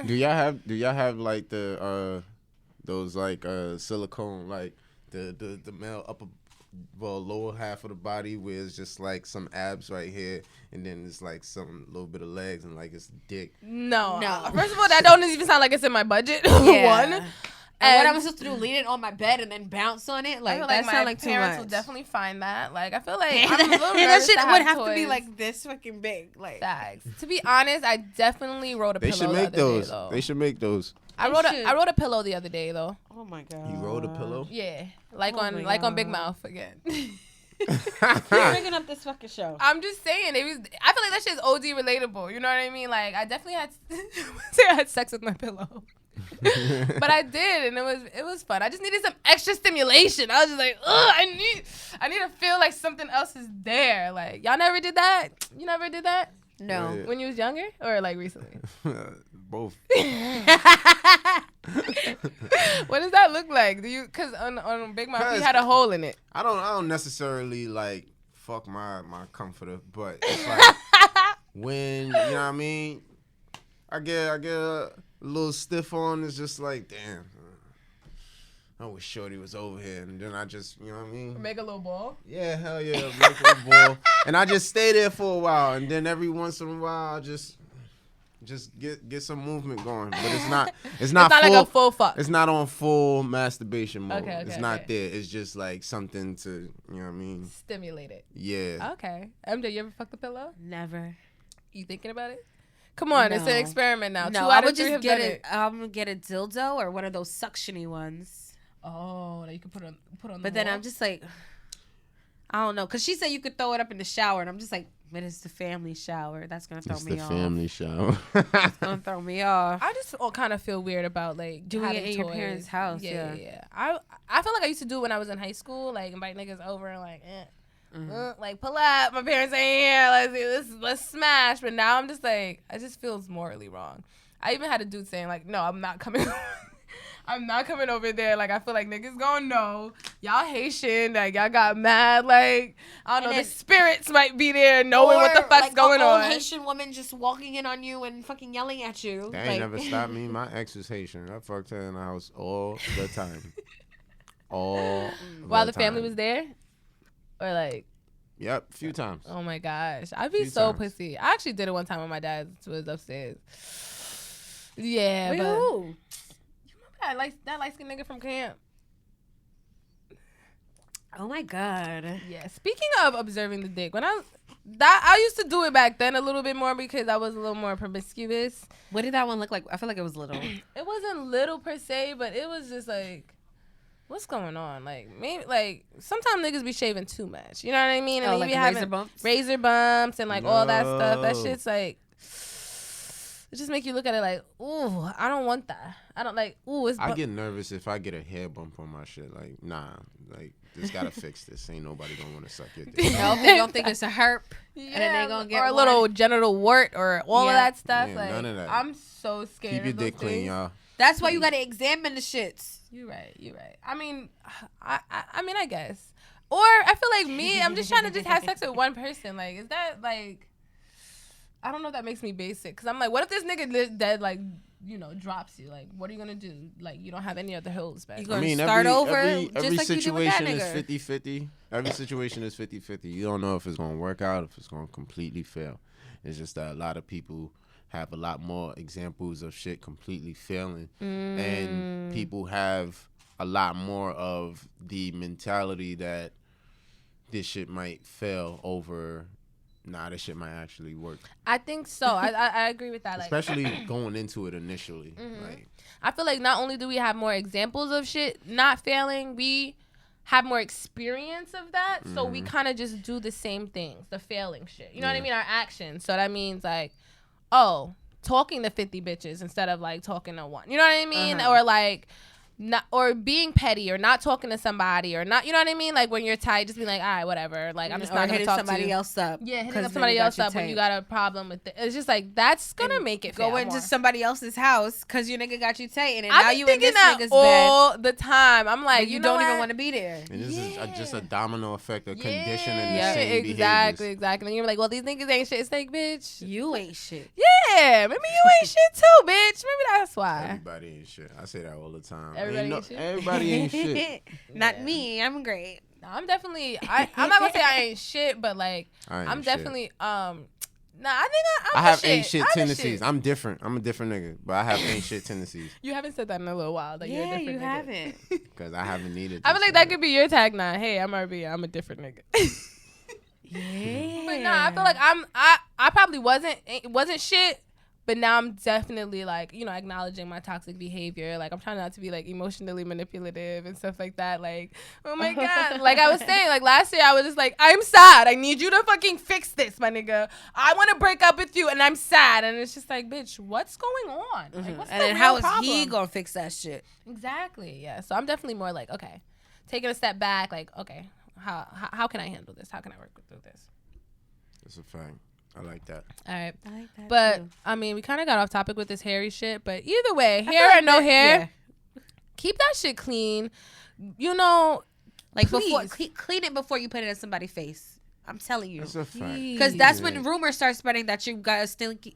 Do y'all have like the those like silicone like the male upper lower half of the body where it's just like some abs right here and then it's like some little bit of legs and like it's dick. no. First of all, that don't even sound like it's in my budget. Yeah. One. And what I'm supposed to do? Lean it on my bed and then bounce on it? Like, that sounds like too much. My parents will definitely find that. Like, I feel like I'm a little nervous that shit to would have to be toys. like this fucking big. Like, Facts. To be honest, I definitely wrote a They pillow should make the other those. day, though. They should make those. I wrote a pillow the other day though. oh my god. You rolled a pillow? Yeah, like Oh my on Big God. Mouth again. You're bringing up this fucking show. I'm just saying, I feel like that shit's OD relatable. You know what I mean? Like I definitely had I had sex with my pillow. But I did, and it was fun. I just needed some extra stimulation. I was just like, ugh, I need to feel like something else is there. Like y'all never did that? You never did that? No. Yeah. When you was younger or like recently? Both. What does that look like? Do you? Cause on Big Mouth you had a hole in it. I don't necessarily like fuck my comforter, but it's like when you know what I mean. I get a little stiff on. It's just like damn. I wish Shorty was over here, and then I just, you know what I mean? Make a little ball. Yeah, hell yeah, make a little ball, and I just stay there for a while, and then every once in a while, I just get some movement going. But it's not full, like a full fuck. It's not on full masturbation mode. Okay, it's not there. It's just like something to, you know what I mean? Stimulate it. Yeah. Okay. MJ, you ever fuck the pillow? Never. You thinking about it? Come on, it's an No. experiment now. No, 2 I out of would 3 just have get done it. I'm gonna get a dildo or one of those suctiony ones. Oh, that you could put on. But then I'm just like, I don't know, cause she said you could throw it up in the shower, and I'm just like, but it's the family shower. That's gonna throw It's me the off. family show. It's gonna throw me off. I just kind of feel weird about like Doing it having in your toys. parents' house, Yeah. yeah. I feel like I used to do it when I was in high school, like invite niggas over and like, like pull up. My parents ain't here. Let's smash. But now I'm just like, it just feels morally wrong. I even had a dude saying like, no, I'm not coming. I'm not coming over there. Like, I feel like niggas gonna know. Y'all Haitian. Like, y'all got mad. Like, I don't know. The spirits might be there knowing what the fuck's like going an old on. Haitian woman just walking in on you and fucking yelling at you. That ain't never stopped me. My ex was Haitian. I fucked her in the house all the time. All While the time. family was there? Or like... Yep, a few times. Oh my gosh. I'd be Few so times. pussy. I actually did it one time when my dad was upstairs. Yeah, Wait, but... who? That light-skinned nigga from camp. Oh my god. Yeah. Speaking of observing the dick, I used to do it back then a little bit more because I was a little more promiscuous. What did that one look like? I feel like it was little. It wasn't little per se, but it was just like, what's going on? Like maybe like sometimes niggas be shaving too much. You know what I mean? And Oh, they like be razor having bumps? razor bumps and like all that stuff. That No. shit's like. It just make you look at it like, ooh, I don't want that. I don't like, ooh, it's. I get nervous if I get a hair bump on my shit. Like, nah, like, just gotta fix this. Ain't nobody gonna want to suck your dick. No, they don't think it's a herp. Yeah, and then they gonna get or a one. little genital wart or all of Yeah. that stuff. Yeah, like, none of that. I'm so scared. Keep your of those dick clean, things. y'all. That's why you gotta examine the shits. You're right. I mean, I guess. Or I feel like me, I'm just trying to just have sex with one person. Like, is that like? I don't know if that makes me basic. Cause I'm like, what if this nigga dead like, you know, drops you? Like, what are you gonna do? Like, you don't have any other holes back. You there. gonna I mean, start over every just like you did with that situation is nigga. 50-50. Every situation is 50-50. You don't know if it's gonna work out, if it's gonna completely fail. It's just that a lot of people have a lot more examples of shit completely failing, and people have a lot more of the mentality that this shit might fail over. Nah, this shit might actually work. I think so. I agree with that. Like, Especially going into it initially. Like, I feel like not only do we have more examples of shit not failing, we have more experience of that. So we kind of just do the same things, the failing shit. You know what I mean? Our actions. So that means like, oh, talking to 50 bitches instead of like talking to one. You know what I mean? Or like not or being petty or not talking to somebody or not, you know what I mean? Like when you're tight, just be like, all right, whatever. Like I'm just not gonna talk to somebody else up. Yeah, hitting up somebody else up when you got a problem with it. It's just like that's gonna make it go into somebody else's house because your nigga got you tight, and I now be you in this nigga's all bed the time. I'm like, you don't even want to be there. And this is just a domino effect of conditioning the yeah, same exactly, behaviors. exactly. And you're like, well, these niggas ain't shit. It's like, bitch, You ain't shit. yeah, maybe you ain't shit too, bitch. Maybe that's why. Everybody ain't shit. I say that all the time. Everybody ain't shit? Everybody ain't shit. Not me. I'm great. No, I'm definitely. I'm not gonna say I ain't shit, but like I'm shit. definitely. Nah, I think I I'm have shit. ain't shit I'm tendencies. shit. I'm different. I'm a different nigga, but I have ain't shit tendencies. You haven't said that in a little while. That you're a different you nigga. haven't. Because I haven't needed. I feel like that could be your tag now. Hey, I'm RB. I'm a different nigga. Yeah. But nah, I feel like I probably wasn't shit. But now I'm definitely like, you know, acknowledging my toxic behavior. Like I'm trying not to be like emotionally manipulative and stuff like that. Like, oh my God. Like I was saying, like last year I was just like, I'm sad. I need you to fucking fix this, my nigga. I want to break up with you and I'm sad. And it's just like, bitch, what's going on? Like, what's And the then real how is problem? he gonna fix that shit? Exactly. Yeah. So I'm definitely more like, okay, taking a step back. Like, okay, how can I handle this? How can I work through this? That's a fact. I like that. All right. I like that But too. I mean, we kind of got off topic with this hairy shit. But either way, hair or no hair, keep that shit clean. You know, Like please. before, clean it before you put it in somebody's face. I'm telling you. That's a fact. Because that's when rumors start spreading that you got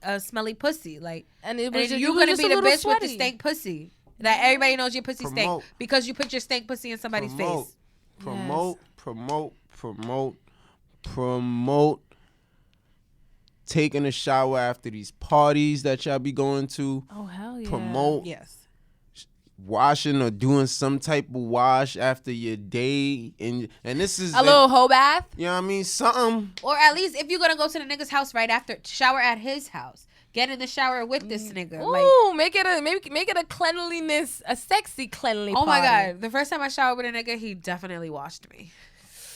a smelly pussy. Like, and it and was you're going gonna to be the bitch with the stank pussy. That everybody knows your pussy Promote. stank because you put your stank pussy in somebody's face. Promote taking a shower after these parties that y'all be going to. Oh hell yeah. Promote Yes. washing or doing some type of wash after your day, and this is a little hoe bath. You know what I mean? Something. Or at least if you're gonna go to the nigga's house right after, shower at his house. Get in the shower with this nigga. Ooh, make it a cleanliness, a sexy cleanly. Oh my party. God! The first time I showered with a nigga, he definitely washed me.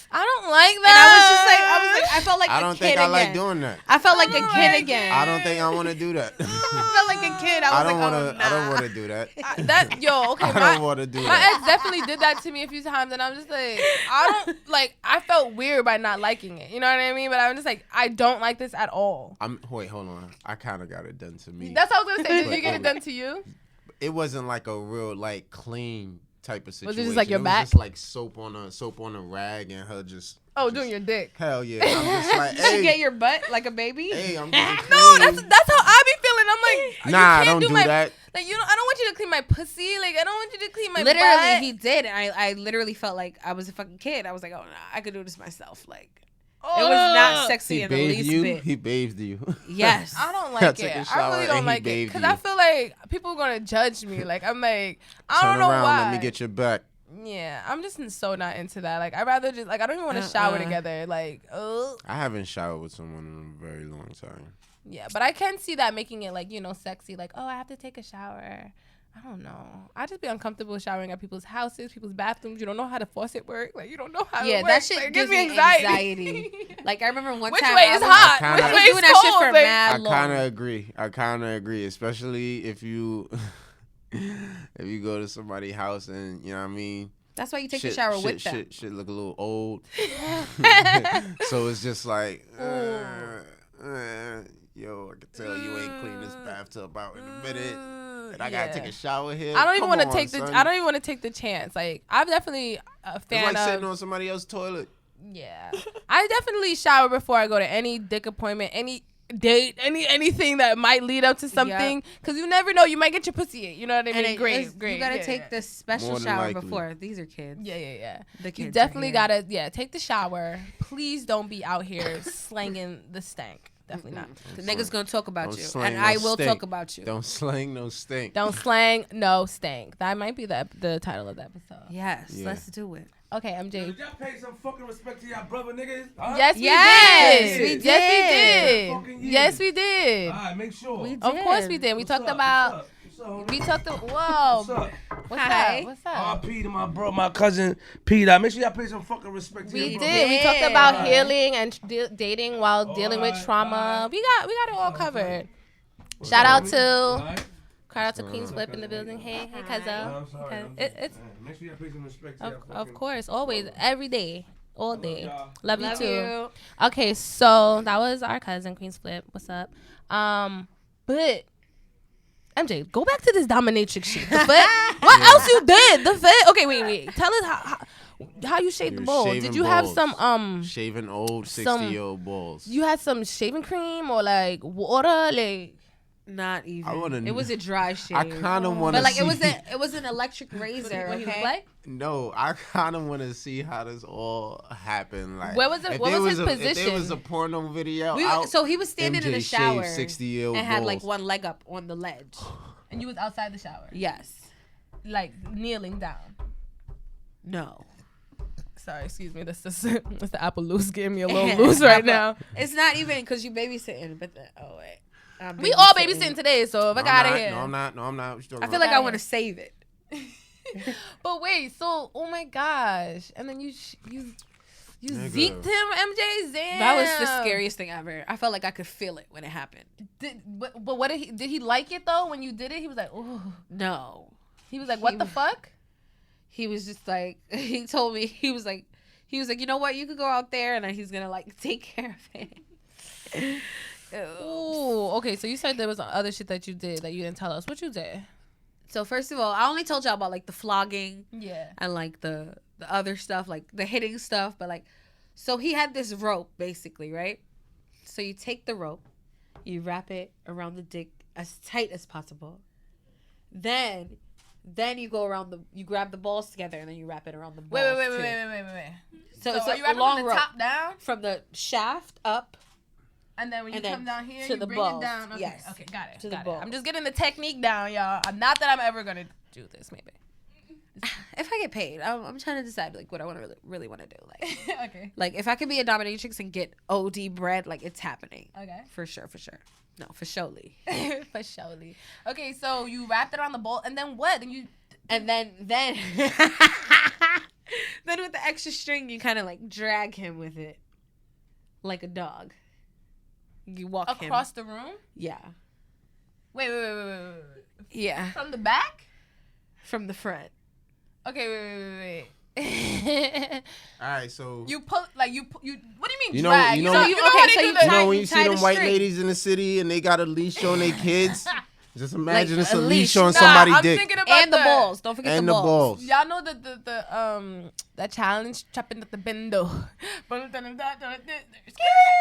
I don't like And I was that. I felt like I a don't kid think I again. like doing that. I felt like a don't kid like again. I don't think I want to do that. I felt like a kid. I don't want to do that. Okay. I don't want to do My that. ex definitely did that to me a few times, and I'm just like, I felt weird by not liking it. You know what I mean? But I'm just like, I don't like this at all. Wait, hold on. I kind of got it done to me. That's what I was gonna say. Did you get it done to you? It wasn't like a real like clean type of situation. Was it just like your back? Just like soap on a rag and her just. Oh, doing your dick. Hell yeah! I'm just like, Did you hey, get your butt like a baby? hey, I'm getting clean. No, that's how I be feeling. I'm like, Nah, you can't don't do my, that. Like I don't want you to clean my pussy. Like I don't want you to clean my Literally, butt. he did. And I literally felt like I was a fucking kid. I was like, oh, nah, I could do this myself. Like, it was not sexy He in the bathed least you. bit. He bathed you. Yes. I don't I like took a it. I shower really don't and he like it bathed because you. I feel like people are gonna judge me. Like I'm like, I Turn don't know around, why. let me get your back. Yeah, I'm just so not into that. Like, I'd rather just, like, I don't even want to shower together. Like, I haven't showered with someone in a very long time. Yeah, but I can see that making it, like, you know, sexy. Like, oh, I have to take a shower. I don't know. I just be uncomfortable showering at people's houses, people's bathrooms. You don't know how the faucet work. Like, you don't know how it works. That shit like, it gives me me anxiety. Like, I remember one Which time. way is hot? I Which was way doing is that shit cold? for Like, mad long. I kind of agree, especially if you go to somebody's house and, you know what I mean? That's why you take the shower with them. Shit look a little old. So it's just like, yo, I can tell you ain't cleaned this bathtub out in a minute. And I gotta take a shower here. I don't even want to I don't even want to take the chance. Like, I'm definitely a fan it's like of sitting on somebody else's toilet. Yeah. I definitely shower before I go to any dick appointment, any date, anything that might lead up to something. Because you never know. You might get your pussy ate. You know what I mean? Great. You got to take the special shower before. These are kids. Yeah. The kids you definitely got to, take the shower. Please don't be out here slanging the stank. Definitely not. The nigga's going to talk about you. And no I will stink. talk about you. Don't slang no stink. Don't slang no stank. That might be the title of the episode. Yes. Yeah. Let's do it. Okay, MJ. Did y'all pay some fucking respect to y'all brother niggas? Huh? Yes, we did. Yes, we did. All right, make sure. We did. Of course we did. We talked about. We talked about. Whoa. What's up? What's up? RP to my cousin Peter. Make sure y'all pay some fucking respect to We your did. brother. We talked about healing and dating while dealing with trauma. We got it all covered. Shout out to Shout out to Queenzflip in the building. Hey, cousin. I'm sorry. It's Make sure you pay some respect. of course, always, every day, all day. y'all. Love you too. Okay, so that was our cousin Queenzflip. What's up? But MJ, go back to this dominatrix shit. The foot. What else you did? The foot. Okay, wait. Tell us how you shaved the balls. Did you have some shaving old 60-year-old balls? You had some shaving cream or like water, like. Not even. I wanna it was a dry shave. I kind of want to. But like see, it was an electric razor. What he was Okay. like? No, I kind of want to see how this all happened. Like, Where was it? What was his position? If there was a porno video, So he was standing in the shower 60-year-old and had like balls. one leg up on the ledge. And you was outside the shower. Yes. Like kneeling down. No. Sorry, excuse me. That's the apple loose getting me a little loose right now. It's not even because you babysitting, but wait. We all babysitting today, so if I got it here. No, I'm not. I feel like I want to save it. But wait, so oh my gosh, and then you Nigga. zeked him, MJ. Damn. That was the scariest thing ever. I felt like I could feel it when it happened. But what did he like it though? When you did it, he was like, oh. No. He was like, what the fuck? He was just like, he told me, he was like, you know what? You could go out there and then he's gonna like take care of it. Oh, okay. So you said there was other shit that you did that you didn't tell us. What you did? So first of all, I only told y'all about like the flogging, Yeah, and like the other stuff, like the hitting stuff. But like, so he had this rope basically, right? So you take the rope, you wrap it around the dick as tight as possible. Then you go around you grab the balls together and then you wrap it around the balls. Wait. So it's are a you wrapping long from the rope top down, from the shaft up. and then when you And then come down here, to you the bring balls. it down. Okay, Yes. okay, got it. To the got it. balls. I'm just getting the technique down, y'all. Not that I'm ever gonna do this, maybe. If I get paid, I'm trying to decide like what I want to really want to do. Like, Okay. like if I could be a dominatrix and get OD bread, like it's happening. Okay. For sure. No, for surely. For surely. Okay, so you wrapped it around the bowl, and then what? And then then with the extra string, you kind of like drag him with it, like a dog. You walk across him. the room? Yeah. Wait. Yeah. From the back? From the front. Okay, wait. All right, so You pull, like you. What do you mean You know- drag? you know- how okay, they so do you the- you know when you you see tie them the white string. ladies in the city and they got a leash on their kids, just imagine Like it's a a leash leash. on Nah, somebody's I'm dick thinking about And the balls. Don't forget and the the balls. Y'all know the challenge chopping at the bendo.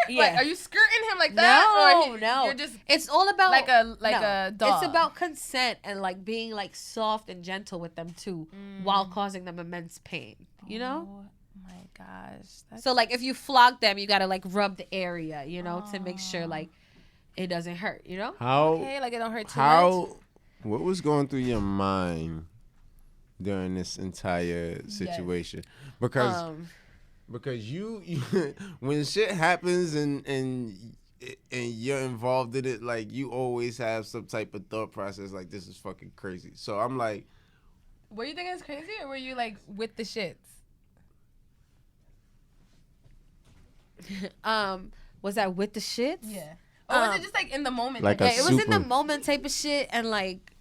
Yeah. Like, are you skirting him like that? Or No. You're just It's all about like a dog. It's about consent and like being like soft and gentle with them too, while causing them immense pain. You know. Oh my gosh. That's So like if you flog them, you gotta like rub the area, you know, to make sure like it doesn't hurt. You know. How okay. Like it don't hurt too much. what was going through your mind during this entire situation? Because you when shit happens and you're involved in it, like you always have some type of thought process like this is fucking crazy. So I'm like, Were you thinking it's crazy, or were you like with the shits? Was that with the shits? Yeah. Or was it just like in the moment? Like Yeah, a it was in the super- moment type of shit, and like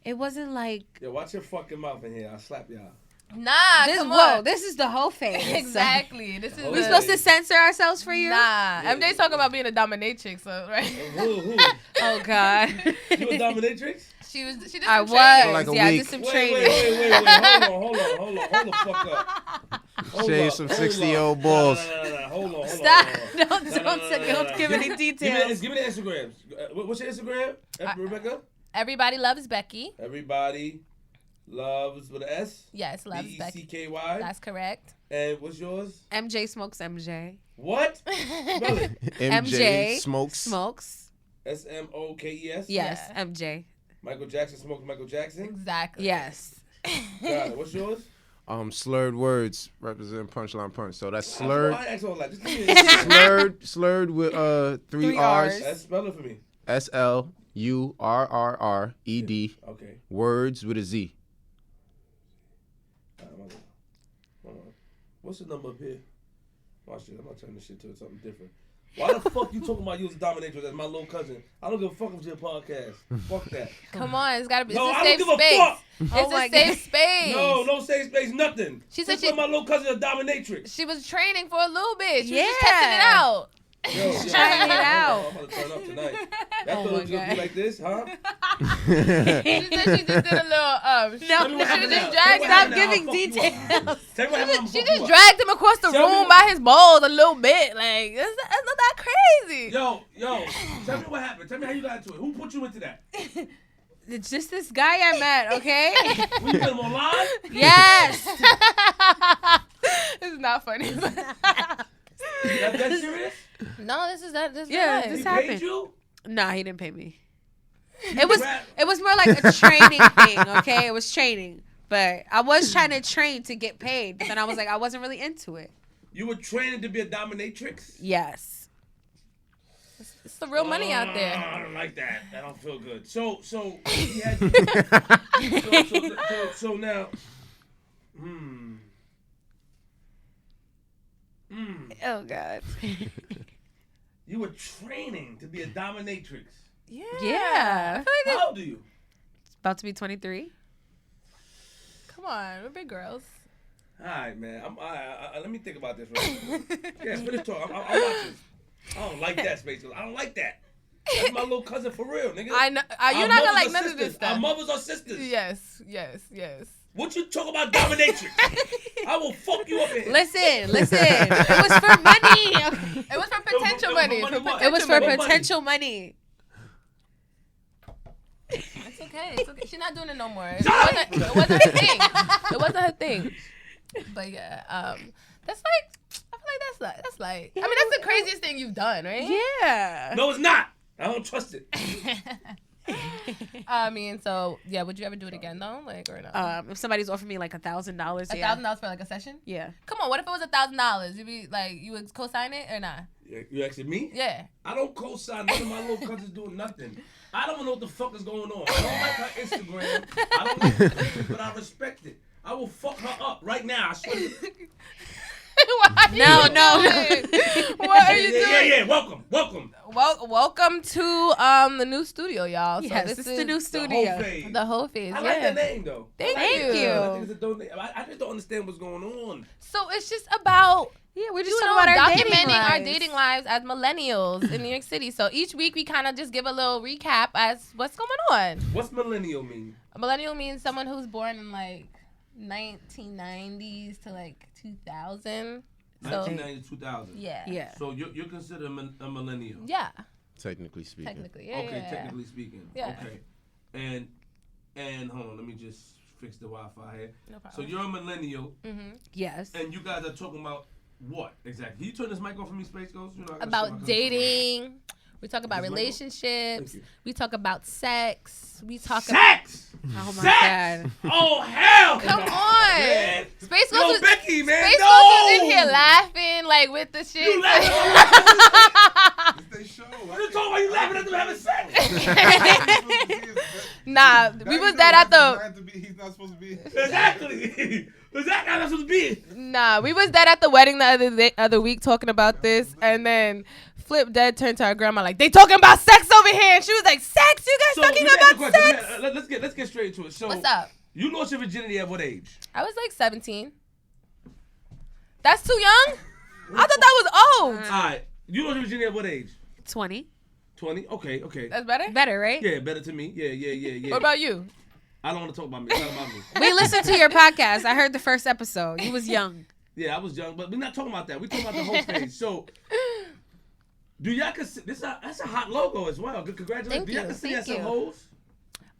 it wasn't like Yo, watch your fucking mouth in here. I'll slap y'all. Nah, this. come Whoa, on. this is the whole phase. Exactly. This is. We We the- supposed to censor ourselves for you? Nah, MJ's talking about being a dominatrix, so right. Who? Oh God. You a dominatrix? She did I some was. training. Like a Yeah, I week. did some Wait, training. hold the fuck up. Shave some 60-year-old balls. Nah, hold on. Stop. No. Don't give any details. Give me the Instagram. What's your Instagram, Rebecca? Everybody loves Becky. Everybody loves with an S? Yes, loves Becky. BECKY. That's correct. And what's yours? MJ smokes MJ. What? Spell it. MJ smokes. Smokes. SMOKES? Yes, MJ. Michael Jackson smokes Michael Jackson? Exactly. Yes. Got it. What's yours? Slurred words represent punchline punch. So that's Why slurred. I ask all that? Just give me an slurred with three Three R's. Rs. Spell it for me. SLURRRED. Okay. Words with a Z. Hold on. What's the number up here? Watch this. I'm gonna turn this shit to something different. Why the fuck you talking about you was a dominatrix as my little cousin? I don't give a fuck with your podcast. Fuck that. Come on, it's gotta be. No, It's I a don't safe give a space. fuck. It's a safe space. No safe space, nothing. She said my little cousin a dominatrix. she was training for a little bit. She was Yeah. just testing it out. Trying it out. I'm gonna turn up tonight. That Oh thought my was gonna be God. like this, huh? She said she just did a little No, she Tell me what just happened now. dragged Tell Stop me what happened now. giving I'll fuck you up. details. Tell me what happened. She just dragged him across the Tell me room what- by his balls a little bit. Like that's not that crazy. Yo, tell me what happened. Tell me how you got into it. Who put you into that? It's just this guy I met, okay? When you put him online? Yes. This is not funny. That serious? No, this is that. This Yeah, is this He happened. paid you? Nah, he didn't pay me. It was more like a training thing, okay? It was training. But I was trying to train to get paid. But then I was like, I wasn't really into it. You were training to be a dominatrix? Yes. It's the real money out there. I don't like that. That don't feel good. So he had so now. Oh, God. You were training to be a dominatrix. Yeah. Yeah. I feel like How old are you? About to be 23. come on, we're big girls. All right, man. Let me think about this. Real quick. Yeah, finish talk. I'm watching. I don't like that, Space Ghost. I don't like that. That's my little cousin for real, nigga. I know you're Our not gonna mothers like are none of this sisters. Our stuff. mothers are sisters. Yes. What you talk about dominatrix? I will fuck you up in here. Listen. It was for money. It was for potential money. money what? It was for Money. potential money. It's okay. She's not doing it no more. It wasn't her thing. It wasn't her thing. But yeah, that's like I feel like that's like I mean that's the craziest thing you've done, right? Yeah. No, it's not. I don't trust it. I mean, so yeah, would you ever do it again though, like or no? If somebody's offered me like $1,000, yeah. $1,000 for like a session? Yeah. Come on, what if it was $1,000? You'd be like, you would co-sign it or not? You asking me? Yeah. I don't co-sign none of my little cousins doing nothing. I don't know what the fuck is going on. I don't like her Instagram. I don't like her pictures, but I respect it. I will fuck her up right now. I swear to you. No. What are you doing? Yeah. Welcome. Welcome to the new studio, y'all. So Yes, this it's the new The studio. Hoe Phase. the Hoe Phase. I Yeah. like that name though. Thank I like you. it. you. I think it's a donate. I just don't understand what's going on. So it's just about Yeah, we're just you talking know about our documenting dating our lives. dating lives as millennials in New York City. So each week we kind of just give a little recap as what's going on. What's millennial mean? A millennial means someone who's born in like 1990s to like 2000. So 1990 2000. yeah. Yeah. So you're considered a millennial. Yeah. Technically speaking. Technically. Yeah. Okay, yeah. technically speaking. Yeah. Okay. And hold on, let me just fix the Wi-Fi here. No So problem. you're a millennial, Yes. and you guys are talking about what exactly? Can you turn this mic off for me, Space Ghost? You know, I gotta show About my dating. We talk about Is this Michael? relationships. Thank you. We talk about sex. We talk sex. Oh my Sex! God. Oh hell! Come no, on. man. Space Yo, Ghost was, Becky, man, Space no! Ghost was in here laughing like with the shit. You laughing? It's they show. What are you talking about? You laughing at them having sex? Nah, we was that at the He's not supposed to be. Exactly. Exactly how that's supposed to be. Nah, we was that at the wedding the other week talking about this, and then Flip dead turned to our grandma like, they talking about sex over here, and she was like, sex? You guys talking let me ask you a about question. sex? Let's get straight to it. So What's up? You lost your virginity at what age? I was like 17. That's too young? I thought that was old. All right. You lost your virginity at what age? 20. 20? Okay. That's better? Better, right? Yeah, better to me. Yeah. What about you? I don't want to talk about me. It's not about me. We listened to your podcast. I heard the first episode. You was young. Yeah, I was young, but we're not talking about that. We're talking about the whole phase. So, do y'all consider that's a hot logo as well? Congratulations. Thank Do y'all you, consider thank that some you. hoes?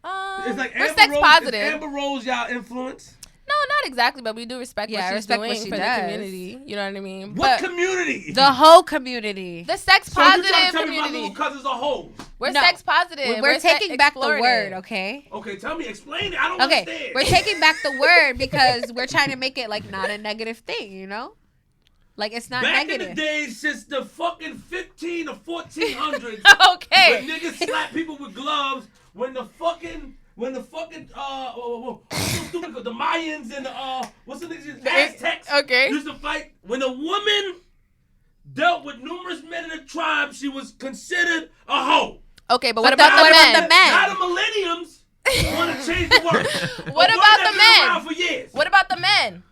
We're Like sex Amber Rose, positive. Is Amber Rose y'all influence? No, not exactly, but we do respect Yeah, I what she's respect what doing she for does. the community. You know what I mean? What But community? The whole community. the sex So you positive trying to tell me my community. little cousins are hoes? We're No. sex positive. We're taking back the explorative. word, okay? Okay, tell me, explain it. I don't Okay, understand. we're taking back the word because we're trying to make it like not a negative thing, you know? Like it's not Back negative. in the days, since the fucking 15 or 1400s, Okay. when niggas slap people with gloves, when the fucking what's so stupid, the Mayans and the what's the niggas, Aztecs Okay. used to fight, when a woman dealt with numerous men in the tribe, she was considered a hoe. Okay, but what about the men? Now the millenniums want to change the word. What about the men? Around for years. What about the men?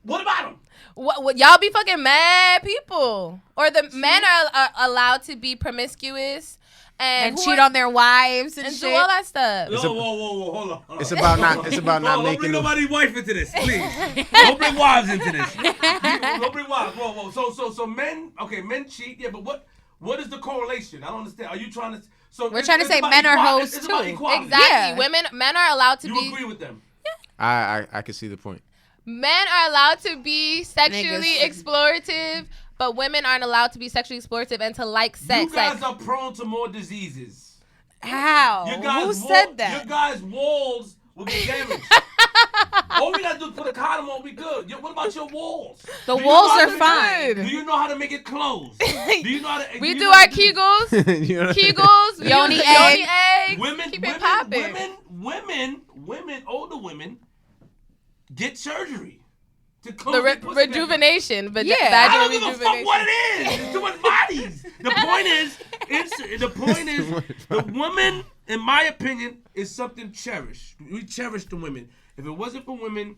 What about them? What y'all be fucking mad people? Or the men are allowed to be promiscuous and cheat on their wives and do shit. all that stuff. Whoa, hold on. It's about not Don't making bring no. nobody's wife into this, please. Don't bring wives into this. Don't bring wives. Whoa. So men cheat. Yeah, but what is the correlation? I don't understand. Are you trying to? So We're trying to say men are hoes it's too. about equality. Exactly. Yeah. Men are allowed to You be. agree with them? I can see the point. Men are allowed to be sexually Niggas. explorative, but women aren't allowed to be sexually explorative and to like sex. You guys are prone to more diseases. How? Who said that? Your guys' walls will get damaged. All we gotta do is put a condom on, we good. What about your walls? The Do you walls know how are to- fine. Do you know how to make it close? Do you know how to? We you do know our how to Kegels. You know? Kegels. We Yoni use the egg. Yoni egg. Women, Keep it popping. women, older women get surgery to close The their pussy back. rejuvenation. But Yeah. I vaginal don't give a fuck rejuvenation. what it is. It's too much bodies. The point is, the woman, in my opinion, is something cherished. We cherish the women. If it wasn't for women,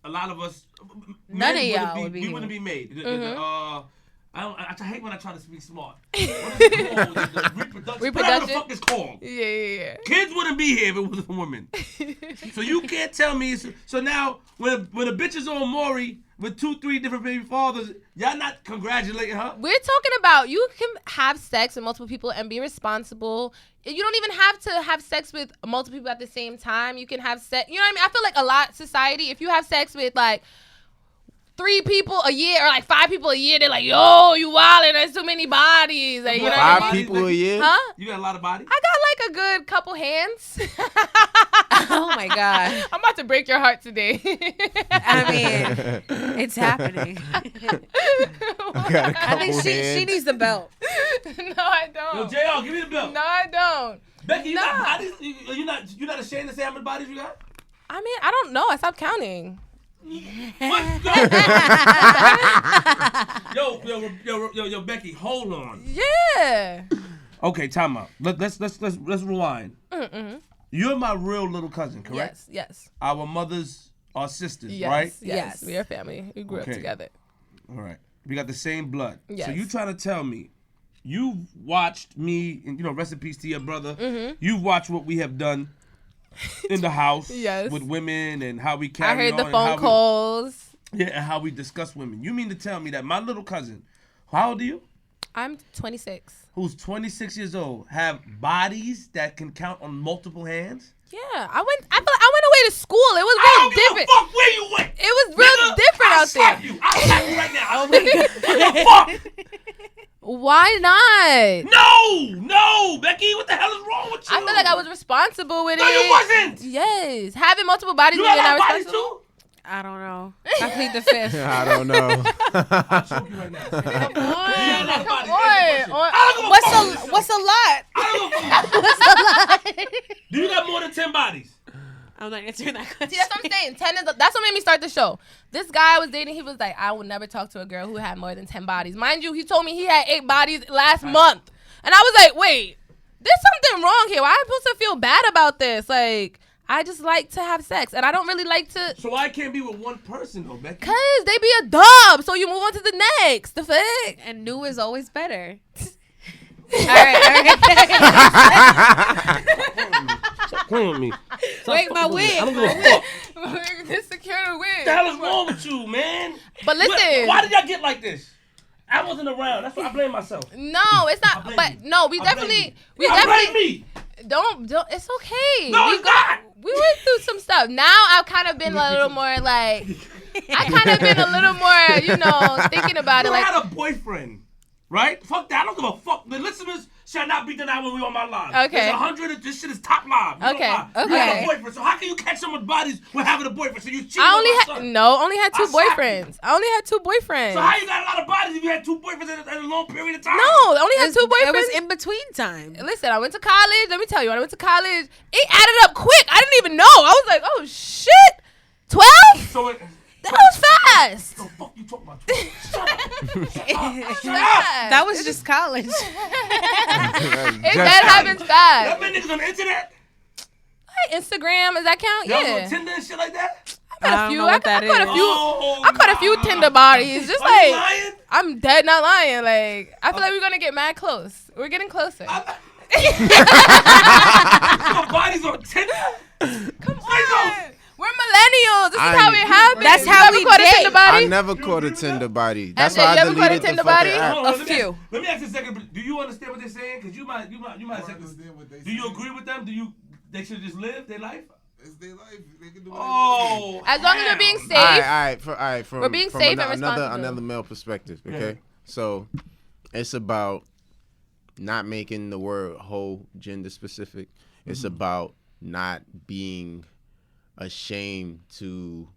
a lot of us, None men of y'all wouldn't would be we here. wouldn't be made. I hate when I try to speak smart. What is it called? The reproduction. Whatever the Reproduction? fuck it's called. Yeah. Kids wouldn't be here if it wasn't for women. So you can't tell me. So now, when a bitch is on Maury with 2-3 different baby fathers, y'all not congratulating her? We're talking about you can have sex with multiple people and be responsible. You don't even have to have sex with multiple people at the same time. You can have sex. You know what I mean? I feel like a lot society, if you have sex with like 3 people a year or like 5 people a year, they're like, yo, you wildin', there's too many bodies. Like, you know what I 5 mean? people a year? Huh? You got a lot of bodies? I got like a good couple hands. Oh my God. I'm about to break your heart today. I mean, it's happening. I think she needs the belt. No, I Yo, don't. JR, give me the bill. No, I don't. Becky, you No. got bodies? You're not ashamed to say how many bodies you got? I mean, I don't know. I stopped counting. What? Yo, Becky, hold on. Yeah. Okay, time out. Let's rewind. You're my real little cousin, correct? Yes. Our mothers are sisters, Yes. right? Yes. We are family. We grew up Okay. together. All right. We got the same blood. Yes. So you trying to tell me you watched me, and rest in peace to your brother. Mm-hmm. You watched what we have done in the house Yes. with women and how we I carry heard on the and phone calls. and how we discuss women. You mean to tell me that my little cousin, how old are you? I'm 26. Who's 26 years old, have bodies that can count on multiple hands? Yeah, I feel like I went away to school. It was I real don't give different. a fuck where you went. It was real different I'll out slap there. you. I'll slap you right now. Oh my God. What the fuck? Why not? No, Becky, what the hell is wrong with you? I feel like I was responsible with No, it. you wasn't. Yes, having multiple bodies You when got you're a lot not of bodies responsible. too? I don't know. I plead the fifth. I don't know. I'll choke you right now. Come You got a lot of bodies. on. I don't give a fuck. What's a lot? I don't give a fuck. Do you got more than 10 bodies? I'm not answering that question. See, that's what I'm saying. 10 is that's what made me start the show. This guy I was dating, he was like, I would never talk to a girl who had more than 10 bodies. Mind you, he told me he had 8 bodies last month. And I was like, wait, there's something wrong here. Why am I supposed to feel bad about this? Like, I just like to have sex. And I don't really like to... So I can't be with one person though, Becky. Because they be a dub. So you move on to the next. The fuck? And new is always better. All right. Stop playing with me. Wait, my wig. I don't give a fuck. This security wig. What the hell is wrong with you, man? But listen. Why did y'all get like this? I wasn't around. That's why I blame myself. No, it's not. blame But you. no, we I blame definitely... you. I blame me. Don't. It's okay. No, it's not. We went through some stuff. Now I've kind of been a little more like... I kind of been a little more, thinking about it. You Like, had a boyfriend, right? Fuck that. I don't give a fuck. The listeners shall not be denied when we on my live. Okay. There's 100. This shit is top live. You Okay. don't lie. You have a boyfriend. So how can you catch someone's bodies with having a boyfriend? So you cheated I on only my son. only had 2 I slapped you. boyfriends. I only had 2 boyfriends. So how you got a lot of bodies if you had 2 boyfriends in a long period of time? No, I only had 2 boyfriends. It was in between time. Listen, I went to college. Let me tell you, when I went to college, it added up quick. I didn't even know. I was like, oh shit, 12. So That was fast. The fuck you talking about? Shut up. That was just college. That happens fast. That been niggas on the internet? Instagram, does that count? Y'all Yeah. on Tinder and shit like that? I caught a few. I caught a few. Oh, I caught a few Tinder bodies. Just Are you like lying? I'm dead not lying. Like I feel like we're gonna get mad close. We're getting closer. Your body's on Tinder? Come on. We're millennials. This is how it happens. That's You how never we caught a date. Tinder body? I never caught a Tinder body. That's MJ, why you I ever caught a deleted the Tinder fucking body? app. Hold on, A few. Let me ask you a second. Do you understand what they're saying? Because you might understand what they Do you saying. agree with them? They should just live their life? It's their life. They can do whatever. Oh. As long as we're being safe. All right. From, We're being from safe and another responsible. male perspective. Okay, Yeah. so it's about not making the word whole gender specific. It's about not being ashamed to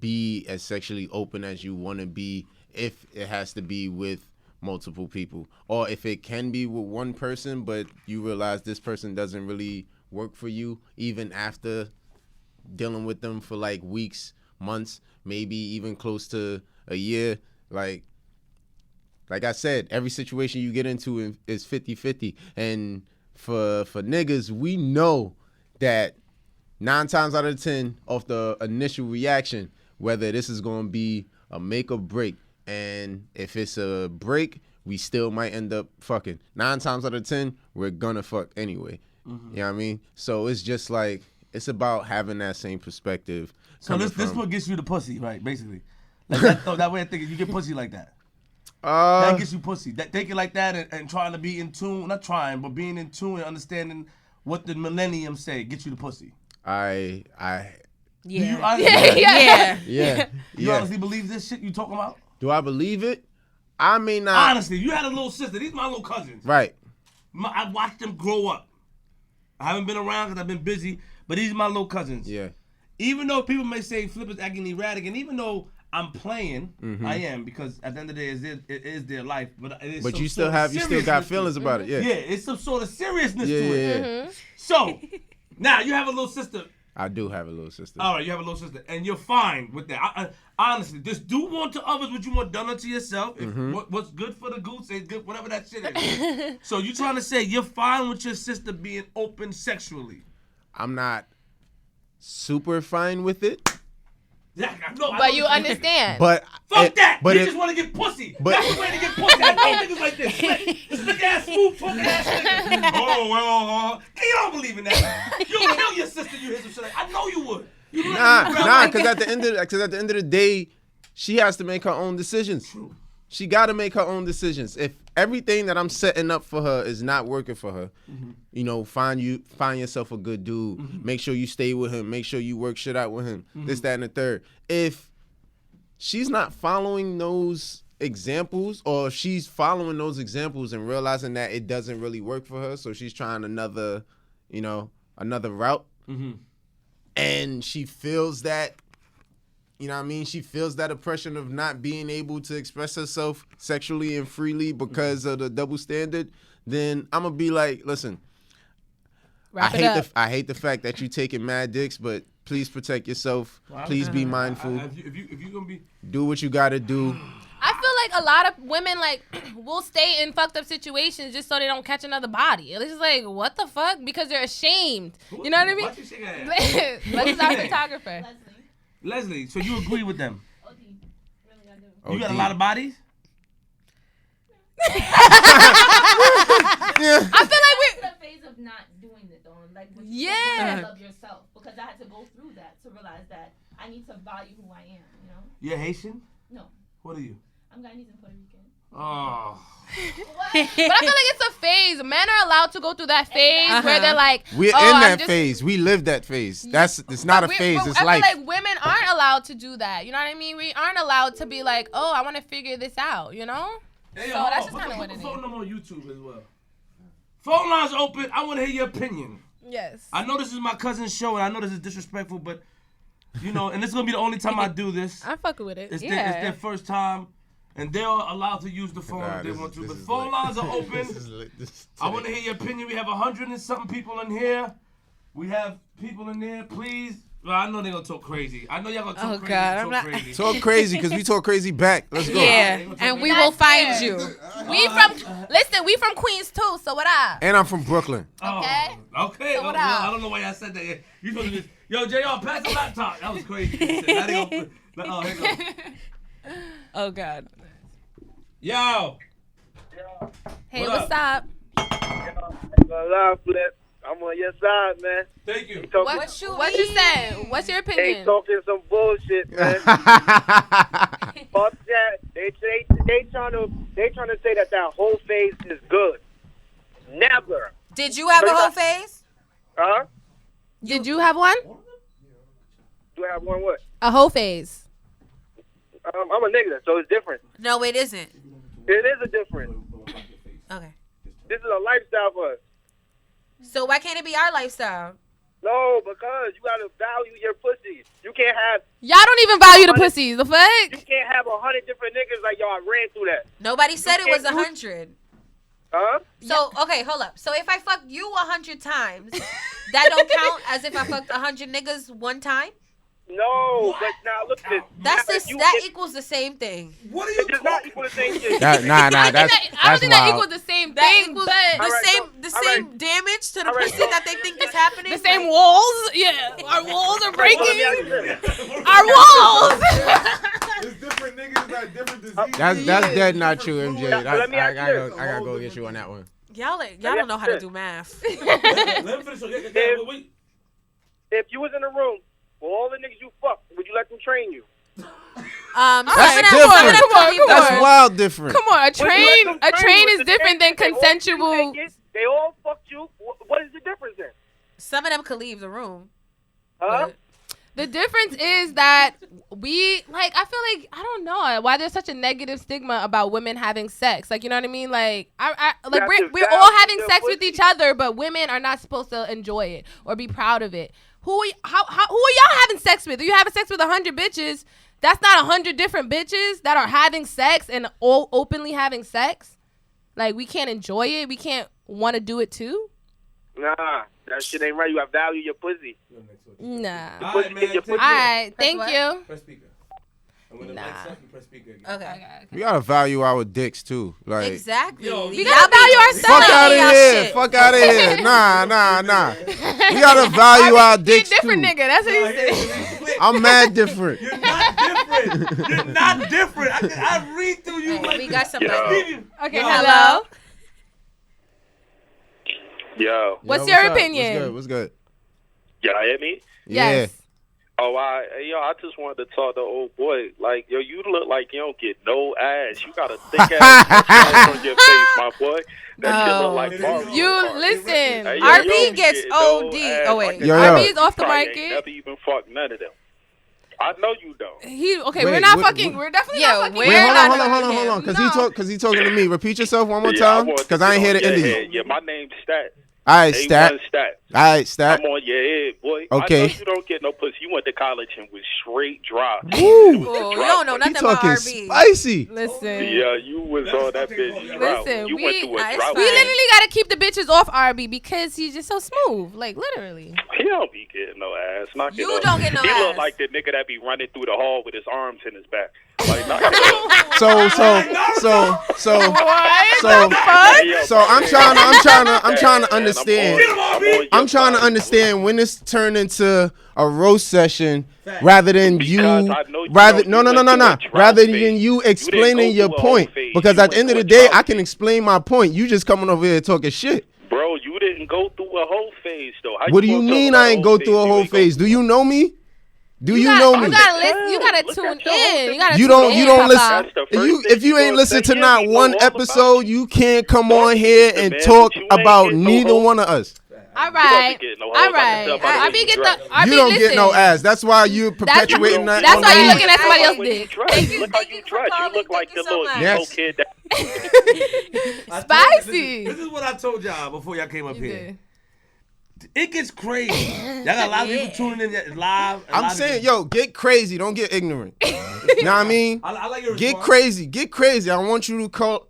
be as sexually open as you want to be if it has to be with multiple people, or if it can be with one person but you realize this person doesn't really work for you even after dealing with them for like weeks, months, maybe even close to a year. Like I said, every situation you get into is 50-50. And for niggas, we know that 9 times out of 10 off the initial reaction, whether this is going to be a make or break. And if it's a break, we still might end up fucking. 9 times out of 10, we're gonna fuck anyway. You know what I mean? So it's just like, it's about having that same perspective. So this what gets you the pussy, right? Basically. Like that way of thinking, you get pussy like that. That gets you pussy. That thinking like that and trying to be in tune, not trying, but being in tune and understanding what the millennium say gets you the pussy. Yeah. Do you honestly, Yeah. you honestly believe this shit you talking about? Do I believe it? I may not. Honestly, you had a little sister. These my little cousins. Right. I watched them grow up. I haven't been around because I've been busy, but these are my little cousins. Yeah. Even though people may say Flip is acting erratic, and even though I'm playing, I am, because at the end of the day, it is their life. But it is But some you still sort of you still got seriousness feelings to it. about it. Yeah. Yeah, it's some sort of seriousness Yeah, to it. yeah. So, now you have a little sister. I do have a little sister. All right, you have a little sister, and you're fine with that. I, honestly, just do unto others what you want done unto yourself. If what's good for the goose is good, whatever that shit is. So you trying to say you're fine with your sister being open sexually? I'm not super fine with it. Yeah, I know. But you understand. But Fuck that! But You it, just want to get pussy. but- That's the way to get pussy. I know niggas like this. Slick ass, smooth talking ass nigga. Oh, well, you don't believe in that. You'll kill your sister. You hear some shit like I know you would. You nah, because at the end of the day, she has to make her own decisions. True. She got to make her own decisions. If everything that I'm setting up for her is not working for her, you know, find yourself a good dude. Make sure you stay with him. Make sure you work shit out with him. This, that, and the third. If she's not following those examples, or if she's following those examples and realizing that it doesn't really work for her, so she's trying another route, and she feels that, you know what I mean? She feels that oppression of not being able to express herself sexually and freely because of the double standard, then I'm going to be like, listen, I hate the fact that you taking mad dicks, but please protect yourself. Please be mindful. If you gonna be, Do what you got to do. I feel like a lot of women will stay in fucked up situations just so they don't catch another body. It's just like, what the fuck? Because they're ashamed. You know what I mean? Watch your shit ass. Leslie's our photographer. Leslie, so you agree with them? Really, I do. You got a lot of bodies? Yeah. I feel like It's the phase of not doing it though. Like when you Yeah. love yourself, because I had to go through that to realize that I need to value who I am. You know? You're Haitian? No, What are you? I'm Guyanese and Puerto Rican. Oh. But I feel like it's a phase. Men are allowed to go through that phase where they're like, We're oh, in I'm that just- phase. We live that phase. It's not a phase. It's I life. feel like women aren't allowed to do that. You know what I mean? We aren't allowed to be like, oh, I want to figure this out. You know? Hey, So that's just kinda what it Put the phone is. number on YouTube as well. Phone lines open. I want to hear your opinion. Yes. I know this is my cousin's show, and I know this is disrespectful, but you know, and this is gonna be the only time I do this. I'm fucking with it. It's Yeah. their first time, and they're allowed to use the phone Nah, if they this want is- to. this But is phone lit. lines are open. This is lit. I want to hear your opinion. We have 100 and something people in here. We have people in there. Please Well, I know they gonna talk crazy. I know y'all gonna talk Oh, crazy. God, talk I'm not- crazy. Talk crazy because we talk crazy back. Let's go. Yeah, and we will find you. We we from Queens too, so what up? And I'm from Brooklyn. Okay. Okay. So what Well, up? I don't know why y'all said that. You supposed to just, yo, JR, pass the laptop. That was crazy. Now they gonna put, oh, here you go. Oh God. Yo. Hey, What what's up? Love Flip. I'm on your side, man. Thank you. What you say? What's your They opinion? talking some bullshit, man. Fuck that. They trying to say that whole phase is good. Never. Did you have a whole phase? Huh? Did you have one? Do I have one what? A whole phase. I'm a nigga, so it's different. No, it isn't. It is a different. Okay. This is a lifestyle for us. So why can't it be our lifestyle? No, because you gotta value your pussy. You can't have Y'all don't even value the pussies. The you fuck? can't have 100 different niggas like y'all ran through that. Nobody said it was can't- 100. Huh? So okay, hold up. So if I fucked you 100 times, that don't count as if I fucked 100 niggas one time. No, but now look at this. That's Now, the, if you- that if- equals the same thing. What are you It does not talking equal the same shit. Nah, I don't that's think that wild. equals the same That thing, equals but the Alright, same so- the alright. same damage to the Alright, pussy so- that they think is happening. the same Like, walls. Yeah, our walls are Let me ask breaking. you this. Our walls. It's different niggas got different diseases. That's dead not true, MJ. Now, let me ask you this. I gotta go get you on that one. y'all don't know how to do math. Let him finish. Wait. If you was in a room with all the niggas you fucked, would you let them train you? Some That's of them- different. some of them Come on, could be come That's on. wild different. Come on, a Would you let train. them A train you is with the different same- than consensual. They all fucked you. What is the difference then? Some of them could leave the room. Huh? But The difference is that I feel like, I don't know why there's such a negative stigma about women having sex. Like, you know what I mean? Like, have to we're all value having your sex with pussy. each other, but women are not supposed to enjoy it or be proud of it. Who are y'all having sex with? Are you having sex with 100 bitches? That's not 100 different bitches that are having sex and all openly having sex. Like, we can't enjoy it. We can't want to do it too. Nah, that shit ain't right. You gotta value your pussy. Nah. All right, man. Your Take pussy. All right, thank what? you. Press speaker. And when the Nah. mic's up, you press speaker again. okay. We gotta value our dicks too. Like, Exactly. Yo, We we gotta value ourselves. fuck out of Y'all here. shit. Fuck out of here. Nah. We gotta value our You're a dicks different too. nigga. That's what Nah, he here, said. split. I'm mad different. You're not different. You're not different. I read through you. Hey, like we this. got somebody. Okay, Yo. hello. Yo, What's Yo, your up? opinion? What's good? y'all hear me? Yes. Oh, I just wanted to talk to old boy. Like, yo, you look like you don't get no ass. You got a thick ass on your face, my boy. That shit look like Mario You Kart. listen. Hey, yo, RB you don't gets get OD. ass. Oh, wait. Yo, RB is off the Probably ain't market. never even fucked none of them. I know you don't. Okay, Wait, we're not what- fucking. We're definitely Yo, not fucking. we're Wait, hold not on. fucking him. Cause he talking to me. Repeat yourself one more Yeah, I time. want Cause to I ain't get here to on end your you. head. Yeah, my name's Stat. All right, stat. A1 Stat. All right, stat. I'm on your head, boy. Okay. I know you don't get no pussy. You went to college and was straight dry. Woo. Oh, you don't know He nothing about talking RB. spicy. Listen. Yeah, you was on that bitch drought. Listen, You went through a it's drought. We fine. literally gotta keep the bitches off RB because he's just so smooth. Like, literally. He don't be getting no ass. Knock it You off. don't get no he ass. look like the nigga that be running through the hall with his arms in his back. Like, knock it off. So I'm trying to understand. I'm trying to understand when this turned into a roast session rather than you Because I know you rather don't- no you no no went no through no a drought rather phase. than you You explaining didn't your go through a whole point, phase. because You at the went end of through the a day drought I can explain my point. You just coming over here talking shit. Bro, you didn't go through a whole phase, though. How What do you gonna talk mean about I ain't go through a You whole ain't go phase? Do you know me? Do you know me? You gotta listen. You gotta Look tune at your whole in. You gotta You tune don't in, you don't Papa. listen. That's the first If thing you you ain't gonna listen to say. not Yeah, we one know all about episode, you. you can't come Fuck on here you, and man, talk but you ain't about get no neither hoe. one of us. All right. get no All hoes. I can right. tell by the way RB you get dress. the RB. You don't get no listen. ass. That's why you perpetuating that. That's on why the you media. looking at somebody else's Look how dick. you dress. Thank you, Look how thank you you for dress. You calling. look like Thank the you so little much. Yes. emo kid that Spicy. This is what I told y'all before y'all came up You here. did. It gets crazy. Y'all got a lot of people tuning in live. I'm saying, yo, get crazy. Don't get ignorant. You know what I mean? I like your Get response. crazy. Get crazy. I want you to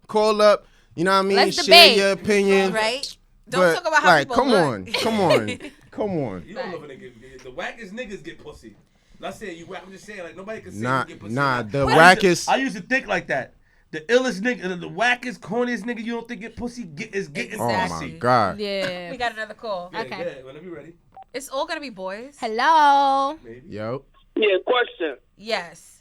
call up. You know what I mean? Let's Share debate. your opinion. Right? Don't But, talk about how like, people come look. on. Come on. Come on. You don't love a nigga. The wackest niggas get pussy. Not saying you whack. I'm just saying like nobody can say you get pussy. The wackest. I used to think like that. The illest nigga, the wackest, corniest nigga you don't think get pussy is getting Oh Exactly. my god. Yeah. We got another call. Yeah, Okay. Yeah, whenever you're ready. It's all gonna be boys. Hello. Maybe. Yo. Yeah, question. Yes.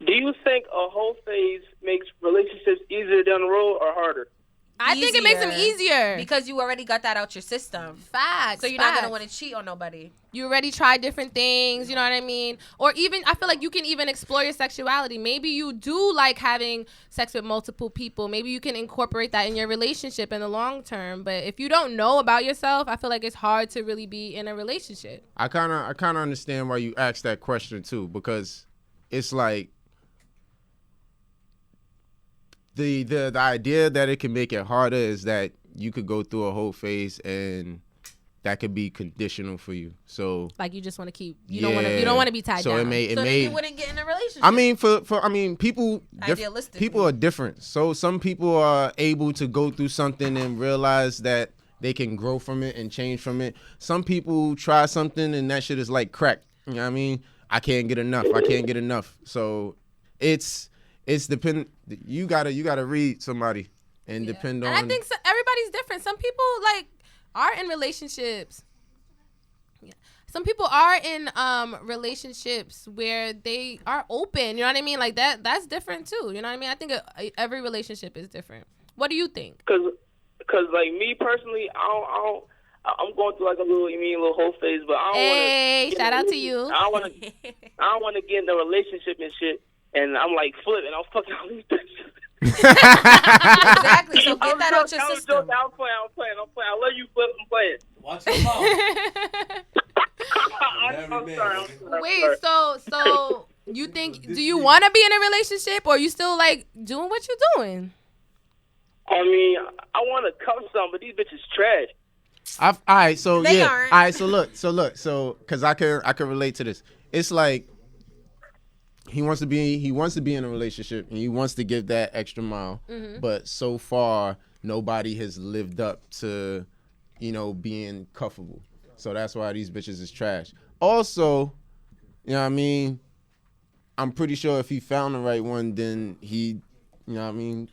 Do you think a whole phase makes relationships easier down the road or harder? I think it makes them easier. because you already got that out your system. Facts. So you're not facts. gonna want to cheat on nobody. You already tried different things, you know what I mean? Or even, I feel like you can even explore your sexuality. Maybe you do like having sex with multiple people. Maybe you can incorporate that in your relationship in the long term. But if you don't know about yourself, I feel like it's hard to really be in a relationship. I kind of understand why you asked that question too, because it's like the idea that it can make it harder is that you could go through a whole phase and that could be conditional for you. So Like you just want to keep, you don't want to be tied so down. it may So then you wouldn't get in a relationship. I mean, people Idealistically. people are different. So some people are able to go through something and realize that they can grow from it and change from it. Some people try something and that shit is like crack. You know what I mean? I can't get enough. So it's depend. You gotta read somebody and depend on. And I think everybody's different. Some people like are in relationships. Yeah. Some people are in relationships where they are open. You know what I mean? Like that's different too. You know what I mean? I think every relationship is different. What do you think? Cause like me personally, I'm going through like a little whole phase, but I don't Hey, want to. shout out to you. I don't want to get in a relationship and shit, and I'm like flipping. I'm fucking all these bitches. Exactly. So get that out your system. I'm playing. I love you, Flip. I'm playing. Watch your mouth. I'm sorry. Wait, so you think, do you want to be in a relationship or you still like doing what you're doing? I mean, I want to come some, but these bitches trash. all right, so They yeah. aren't. All right, so look, because I can relate to this. It's like he wants to be in a relationship and he wants to give that extra mile, but so far nobody has lived up to, being cuffable. So that's why these bitches is trash. Also, you know what I mean? I'm pretty sure if he found the right one, then he,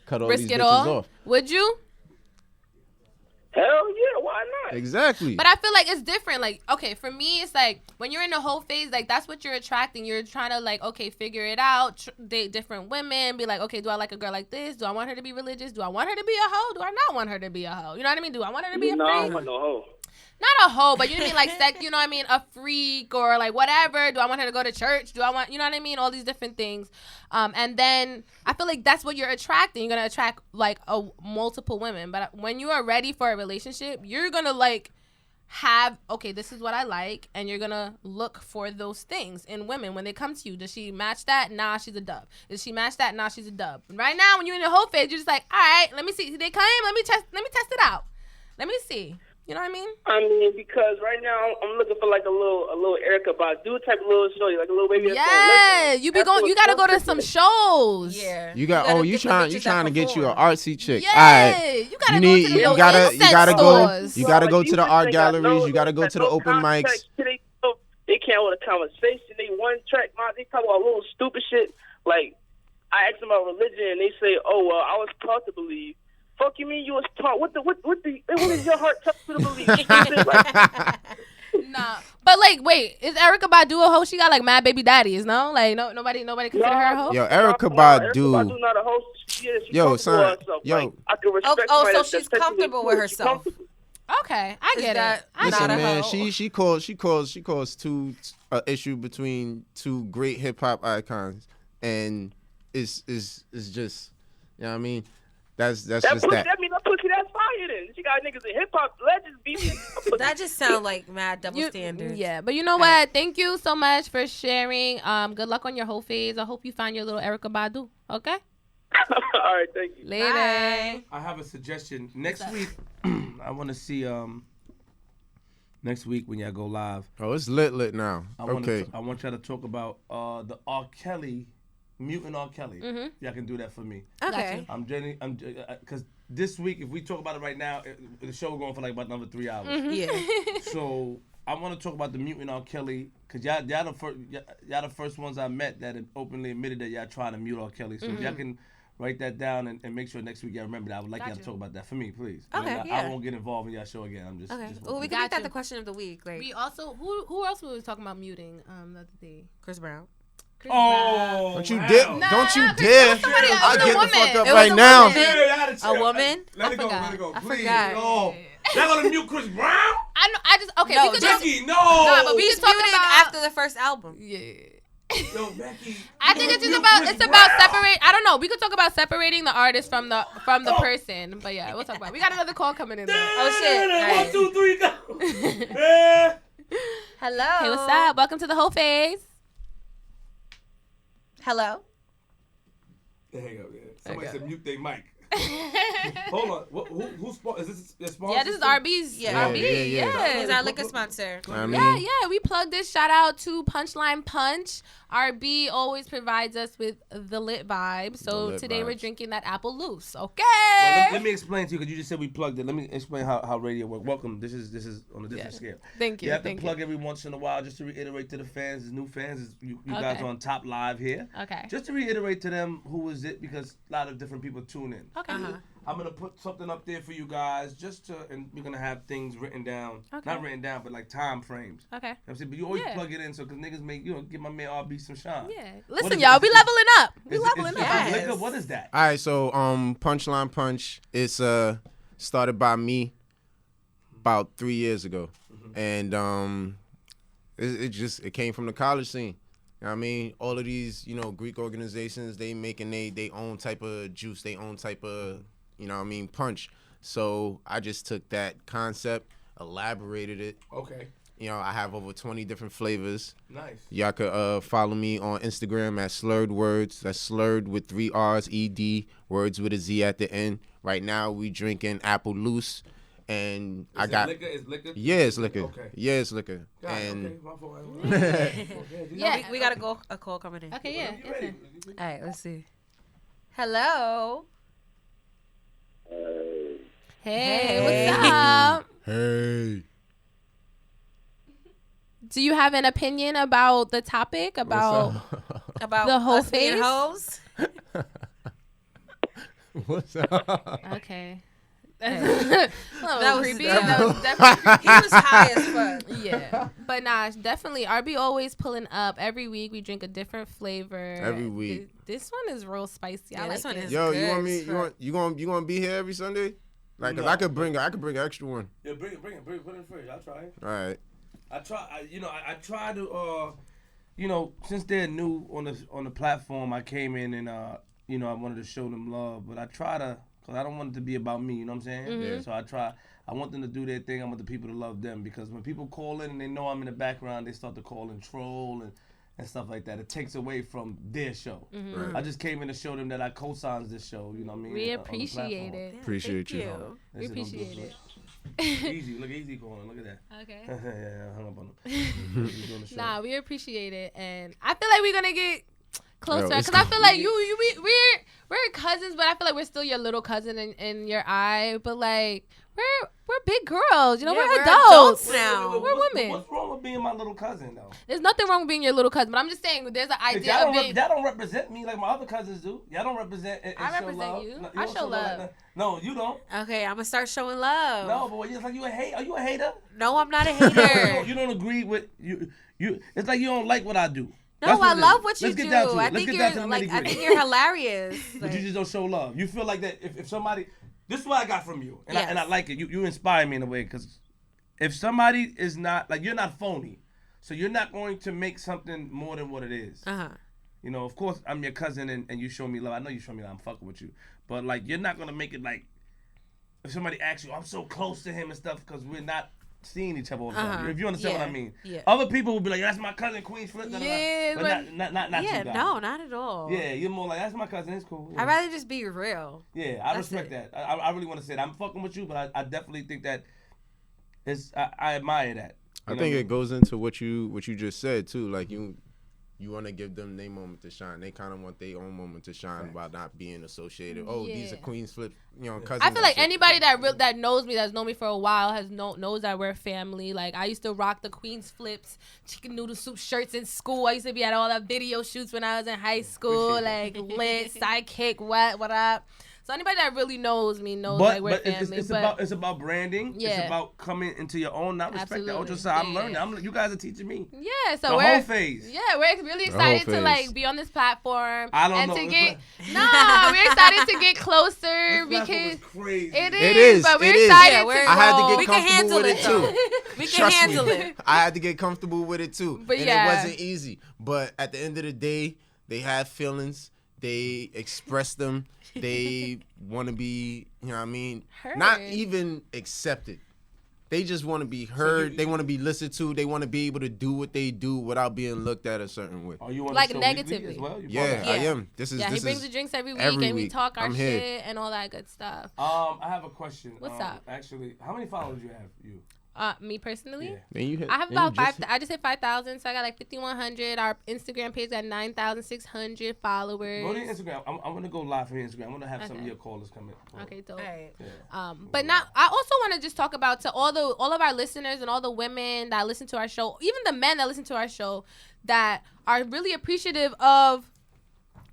cut all Risk these it bitches all? off. Would you? Hell yeah, why not? Exactly. But I feel like it's different. Like, okay, for me, it's like when you're in the whole phase, like that's what you're attracting. You're trying to like, okay, figure it out, date different women, be like, okay, do I like a girl like this? Do I want her to be religious? Do I want her to be a hoe? Do I not want her to be a hoe? You know what I mean? Do I want her to be a No, I freak? don't want no hoe. Not a hoe, but you know what I mean? Like sex, you know what I mean? A freak or like whatever. Do I want her to go to church? Do I want, you know what I mean? All these different things. And then I feel like that's what you're attracting. You're going to attract like multiple women. But when you are ready for a relationship, you're going to like have, okay, this is what I like. And you're going to look for those things in women when they come to you. Does she match that? Nah, she's a dub. Does she match that? Nah, she's a dub. Right now, when you're in the whole phase, you're just like, all right, let me see. They come, let me test it out. Let me see. You know what I mean? I mean, because right now I'm looking for like a little Erica Badu type of little show, like a little baby. Yeah, you gotta go to some shows. Yeah. You trying to get you an artsy chick. Yeah, All right. you gotta go to the you gotta stores. You gotta go to the art They got galleries. You gotta go to the open mics. They can't hold a conversation. They one track, man. They talk about little stupid shit. Like I asked them about religion, and they say, "Oh well, I was taught to believe." Fuck you mean you was taught? What is your heart taught to believe? Nah, but like, wait, is Erykah Badu a hoe? She got like mad baby daddies, no? Like nobody consider her a hoe. Yo, Erykah Badu. Erykah Badu not a host. She Yo, son. Herself. Yo. Like, I can respect Oh, somebody so that's she's sexually comfortable with cool. She's herself. comfortable. Okay, I Is get that it. I Listen, get it. man, hoe. she calls two issue between two great hip hop icons, and it's just, you know what I mean? That's just That that. means that pussy that's fire then. She got niggas in hip hop legends beefing. That just sound like mad double standards. Yeah, but you know what? Thank you so much for sharing. Good luck on your whole phase. I hope you find your little Erykah Badu. Okay. All right, thank you. Later. Bye. I have a suggestion. Next week, I want to see next week when y'all go live. Oh, it's lit now. I Okay. want y'all to talk about the R. Kelly, mutant R. Kelly. Y'all can do that for me. Okay. Because this week, if we talk about it right now, the show going for like about another 3 hours. Yeah. So I want to talk about the mutant R. Kelly because y'all the first ones I met that had openly admitted that y'all trying to mute R. Kelly. So if y'all can write that down and make sure next week y'all remember that. I would like y'all to talk about that for me, please. Okay, I won't get involved in y'all show again. I'm just. Okay. Just Well, we can make that the question of the week. Like We also who else were we talking about muting the other day? Chris Brown. Chris Brown. Don't you dare! Nah, don't you Chris dare! Brown, somebody else. I'll It was get a the fuck woman. up It was right a now. woman. A woman? Let it go. forgot. Let it go. I Please. forgot. Oh, y'all gonna mute Chris Brown? I just okay. No, we could just Becky, no. Nah, but we He's can talk muted about after the first album. yeah. Yo, Becky. I think it's just mute about Chris it's about Brown. separate. I don't know. We could talk about separating the artist from the person. But yeah, we'll talk about it. We got another call coming in there. Oh, shit. All right. 1, 2, 3, go. Yeah. Hello. Hey, what's up? Welcome to the Hoe Phase. Hello. Hang up, yeah. Somebody Okay. said mute their mic. Hold on. Who's is this your sponsor? Yeah, this is RB's. Yeah. RB. Yeah, yeah. Yeah. He's our liquor sponsor. I mean, Yeah, we plugged this. Shout out to Punchline Punch. RB always provides us with the lit vibe. So The lit today we're vibes. drinking that apple loose. Okay. Well, let me explain to you because you just said we plugged it. Let me explain how radio works. Welcome. This is on a different scale. Thank you. You have to Thank plug every once in a while just to reiterate to the fans, the new fans. You guys Okay. are on top live here. Okay. Just to reiterate to them who is it because a lot of different people tune in. Okay. I'm gonna put something up there for you guys and we're gonna have things written down. Okay. Not written down, but like time frames. Okay. You know what I'm saying? But you always Yeah. plug it in so because niggas make give my man RB some shine. Yeah. What Listen, is y'all, it? we leveling up. We Is leveling it up. Yes. liquor? What is that? all right. So Punchline Punch. It's started by me about 3 years ago, and it came from the college scene. You know what I mean, all of these Greek organizations, they making they own type of juice, they own type of punch. So I just took that concept, elaborated it. Okay. I have over 20 different flavors. Nice. Y'all could follow me on Instagram at Slurred Words. That's slurred with 3 R's, ED, words with a Z at the end. Right now we drinking apple loose, and I got liquor. Is liquor? yeah, it's liquor. Okay. Yeah, it's liquor. Got it. And Okay, my fault. Yeah. We got a call coming in. Okay, yeah. You ready? All right, let's see. Hello. Hey, what's up? hey, Do you have an opinion about the topic? About About The Hoe us being Phase? hoes. what's up? okay. That That was creepy. dumb. That was definitely He was high as fuck. yeah, but nah, definitely. RB always pulling up every week. We drink a different flavor Every week. This one is real spicy. I Yeah, like this one it. is- Yo, good you want as me? fuck. You gonna be here every Sunday? Like, 'cause No. I could bring an extra one. Yeah, bring it. Put it in the fridge. I'll try it. All right. I try to since they're new on the platform, I came in and I wanted to show them love, but I try to, cause I don't want it to be about me, you know what I'm saying? Yeah. So I want them to do their thing. I want the people to love them because when people call in and they know I'm in the background, they start to call and troll and stuff like that. It takes away from their show. Right. I just came in to show them that I co-signs this show, you know what I mean? We on the appreciate platform. it. Appreciate Thank you. you. We That's appreciate I'm it. Easy, look easy going. Look at that. Okay. Yeah, I hung up on him. He's doing the show. Nah, we appreciate it, and I feel like we're gonna get closer Yo, it's because I feel like we're cousins, but I feel like we're still your little cousin in your eye. But like we're big girls, Yeah, we're we're adults adults now. We're women. What's wrong with being my little cousin though? There's nothing wrong with being your little cousin, but I'm just saying there's an idea of being. Y'all don't represent me like my other cousins do. Y'all don't represent. And I show represent love. you. No, I don't show like love. that. No, you don't. Okay, I'm gonna start showing love. No, but it's like you a hate. Are you a hater? No, I'm not a You hater. don't agree with you. It's like you don't like what I do. No, That's I it love is. what you Let's do. get down to it. I Let's think get down to you're the like, I nitty-gritty. think you're hilarious. But you just don't show love. You feel like that if somebody. This is what I got from you, and Yes. I like it. You inspire me in a way because if somebody is not like you're not phony, so you're not going to make something more than what it is. Uh-huh. You know, of course, I'm your cousin and you show me love. I know you show me love. I'm fucking with you. But, like, you're not going to make it like, if somebody asks you, I'm so close to him and stuff because we're not seeing each other all the time. Uh-huh. If you understand Yeah. what I mean. Yeah. Other people will be like, that's my cousin, Queenzflip. Yeah, but but- not Yeah, you guys. no, not at all. Yeah, you're more like, that's my cousin. It's cool. Yeah, I'd rather just be real. yeah I That's respect it. that. I really want to say that. I'm fucking with you, but I definitely think that I admire that. I You know think what it goes into what you just said too. Like you you want to give them their moment to shine. They kind of want their own moment to shine while not being associated. Oh, these are Queenzflip, cousins. I feel like anybody that knows me, that's known me for a while, knows that we're family. Like, I used to rock the Queenzflips, chicken noodle soup shirts in school. I used to be at all the video shoots when I was in high school. Like, lit, sidekick, what up. So anybody that really knows me knows like we're family. It's about branding. Yeah. It's about coming into your own. Not respect the ultra side. I'm learning. You guys are teaching me. Yeah. So the Hoe Phase. Yeah, we're really excited to like be on this platform. I don't know. We're excited to get closer because crazy. It is. But we're excited. I had to get comfortable with it too. We can handle it. I had to get comfortable with it too. But and it wasn't easy. But at the end of the day, they have feelings. They express them. They want to be, heard. Not even accepted. They just want to be heard. They want to be listened to. They want to be able to do what they do without being looked at a certain way. Oh, you want like to show negatively as well? Yeah, I am. This is he brings the drinks every week and we talk our shit and all that good stuff. I have a question. What's up? Actually, how many followers do you have? You? Me personally, I have about 5. I just hit 5,000, so I got like 5,100. Our Instagram page got 9,600 followers. Go to your Instagram. I'm gonna go live from your Instagram. I'm gonna have some of your callers come in. Okay, dope. Right. Yeah. But now I also want to just talk about to all of our listeners and all the women that listen to our show, even the men that listen to our show, that are really appreciative of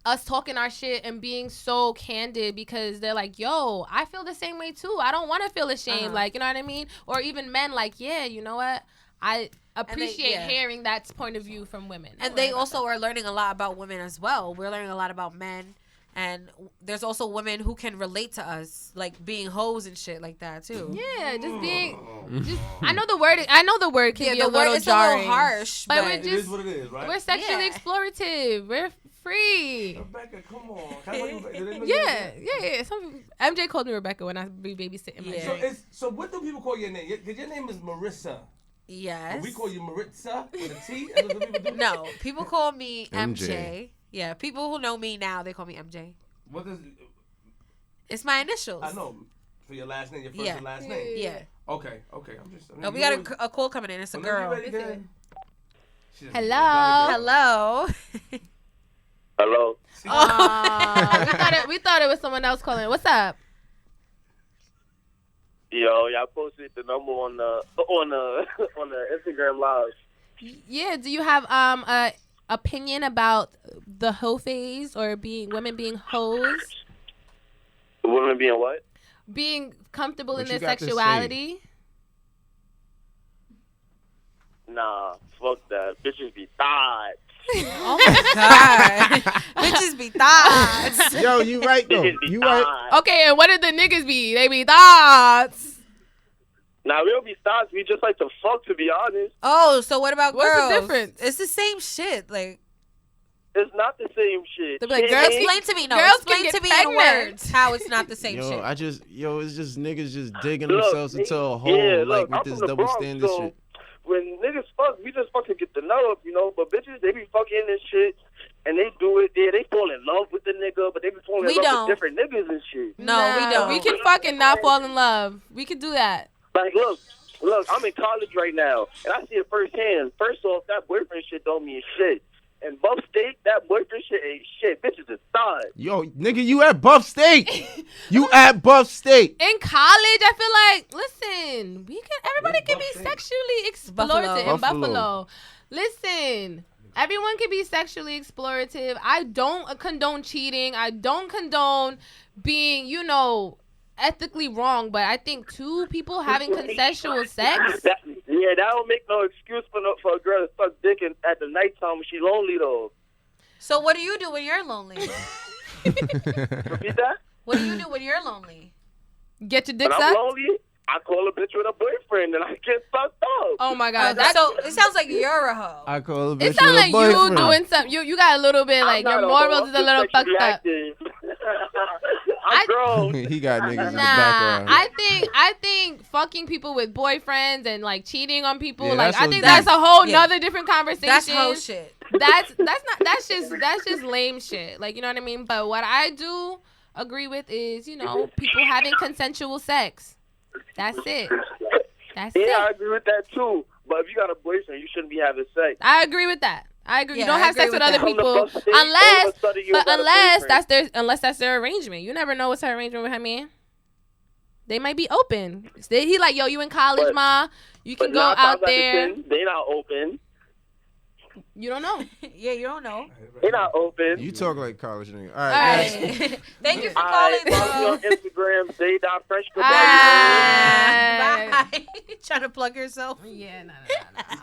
us talking our shit and being so candid because they're like, yo, I feel the same way too. I don't want to feel ashamed. Like, you know what I mean? Or even men like, yeah, you know what? I appreciate hearing that point of view from women. And they also are learning a lot about women as well. We're learning a lot about men. And there's also women who can relate to us, like being hoes and shit like that too. Yeah, just being. I know the word can be a little jarring. It's a little harsh, but we're it is what it is, right? We're sexually explorative. We're free. Rebecca, come on. Can I call you Yeah. Some people, MJ called me Rebecca when I be babysitting. Yeah. So what do people call your name? Because your name is Marissa. Yes. But we call you Maritza with a T. That's what people do? No, people call me MJ. Yeah, people who know me now, they call me MJ. What is? It's my initials. I know. For your last name, your first and last name. Yeah. Okay. We got a call coming in. It's a girl. Hello. Hello. We thought it was someone else calling. What's up? Yo, y'all posted the number on the Instagram live. Yeah. Do you have a opinion about the hoe phase or women being hoes? Women being what? Being comfortable What in you their got to sexuality. Nah, fuck that. Bitches be thoughts. Oh my god. Bitches be thoughts. Yo, you right though. You right. Okay, and what did the niggas be? They be thoughts. Nah, we don't be thoughts. We just like to fuck, to be honest. Oh, so what about What's girls? the difference? It's the same shit. Like, it's not the same shit. They'll be like, girls, explain to me. No, girls explain can to get me in pregnant. words how it's not the same shit. It's just niggas just digging Look, themselves into a hole look, with I'm this from the double Bronx, standard so shit. when niggas fuck, we just fucking get the nut up, But bitches, they be fucking and shit, and they do it. They fall in love with the nigga, but they be falling in love with different niggas and shit. No, we don't. We can fucking not fall in love. We can do that. Like, look, I'm in college right now, and I see it firsthand. First off, that boyfriend shit don't mean shit. And Buff State, that boyfriend shit ain't shit. Bitches is thought. Yo, nigga, you at Buff State. You at Buff State. In college, I feel like, listen, everybody can be sexually explorative in Buffalo. Listen, everyone can be sexually explorative. I don't condone cheating. I don't condone being, ethically wrong, but I think two people having consensual sex. That don't make no excuse for a girl to suck dick at the nighttime when she's lonely, though. So what do you do when you're lonely? Repeat that? What do you do when you're lonely? Get your dick when sucked? I'm lonely, I call a bitch with a boyfriend and I get fucked up. Oh my god! So it sounds like you're a hoe. I call a bitch It sounds with like a boyfriend. you doing something. You got a little bit like your morals is a little fucked up. I'm grown. He got niggas in the background. I think fucking people with boyfriends and like cheating on people, Yeah, I think that's a whole nother different conversation. That's hoe shit. That's just lame shit. Like, you know what I mean? But what I do agree with is, people having consensual sex. That's it. That's it. Yeah, I agree with that too. But if you got a boyfriend, you shouldn't be having sex. I agree with that. I agree. Yeah, You don't I have sex agree with with other that. people From the first date, all of a sudden you unless that's their arrangement. You never know what's her arrangement with her man. They might be open. He like, yo, you in college, But- ma? You can But go 9 out times out of there. 10, they not open. You don't know. Yeah, you don't know. They not open. You talk like college nigga. All All right. right. next. Thank you for All calling. right, follow me on Instagram. They not fresh. Ah. Bye. Trying to plug yourself. Yeah, no.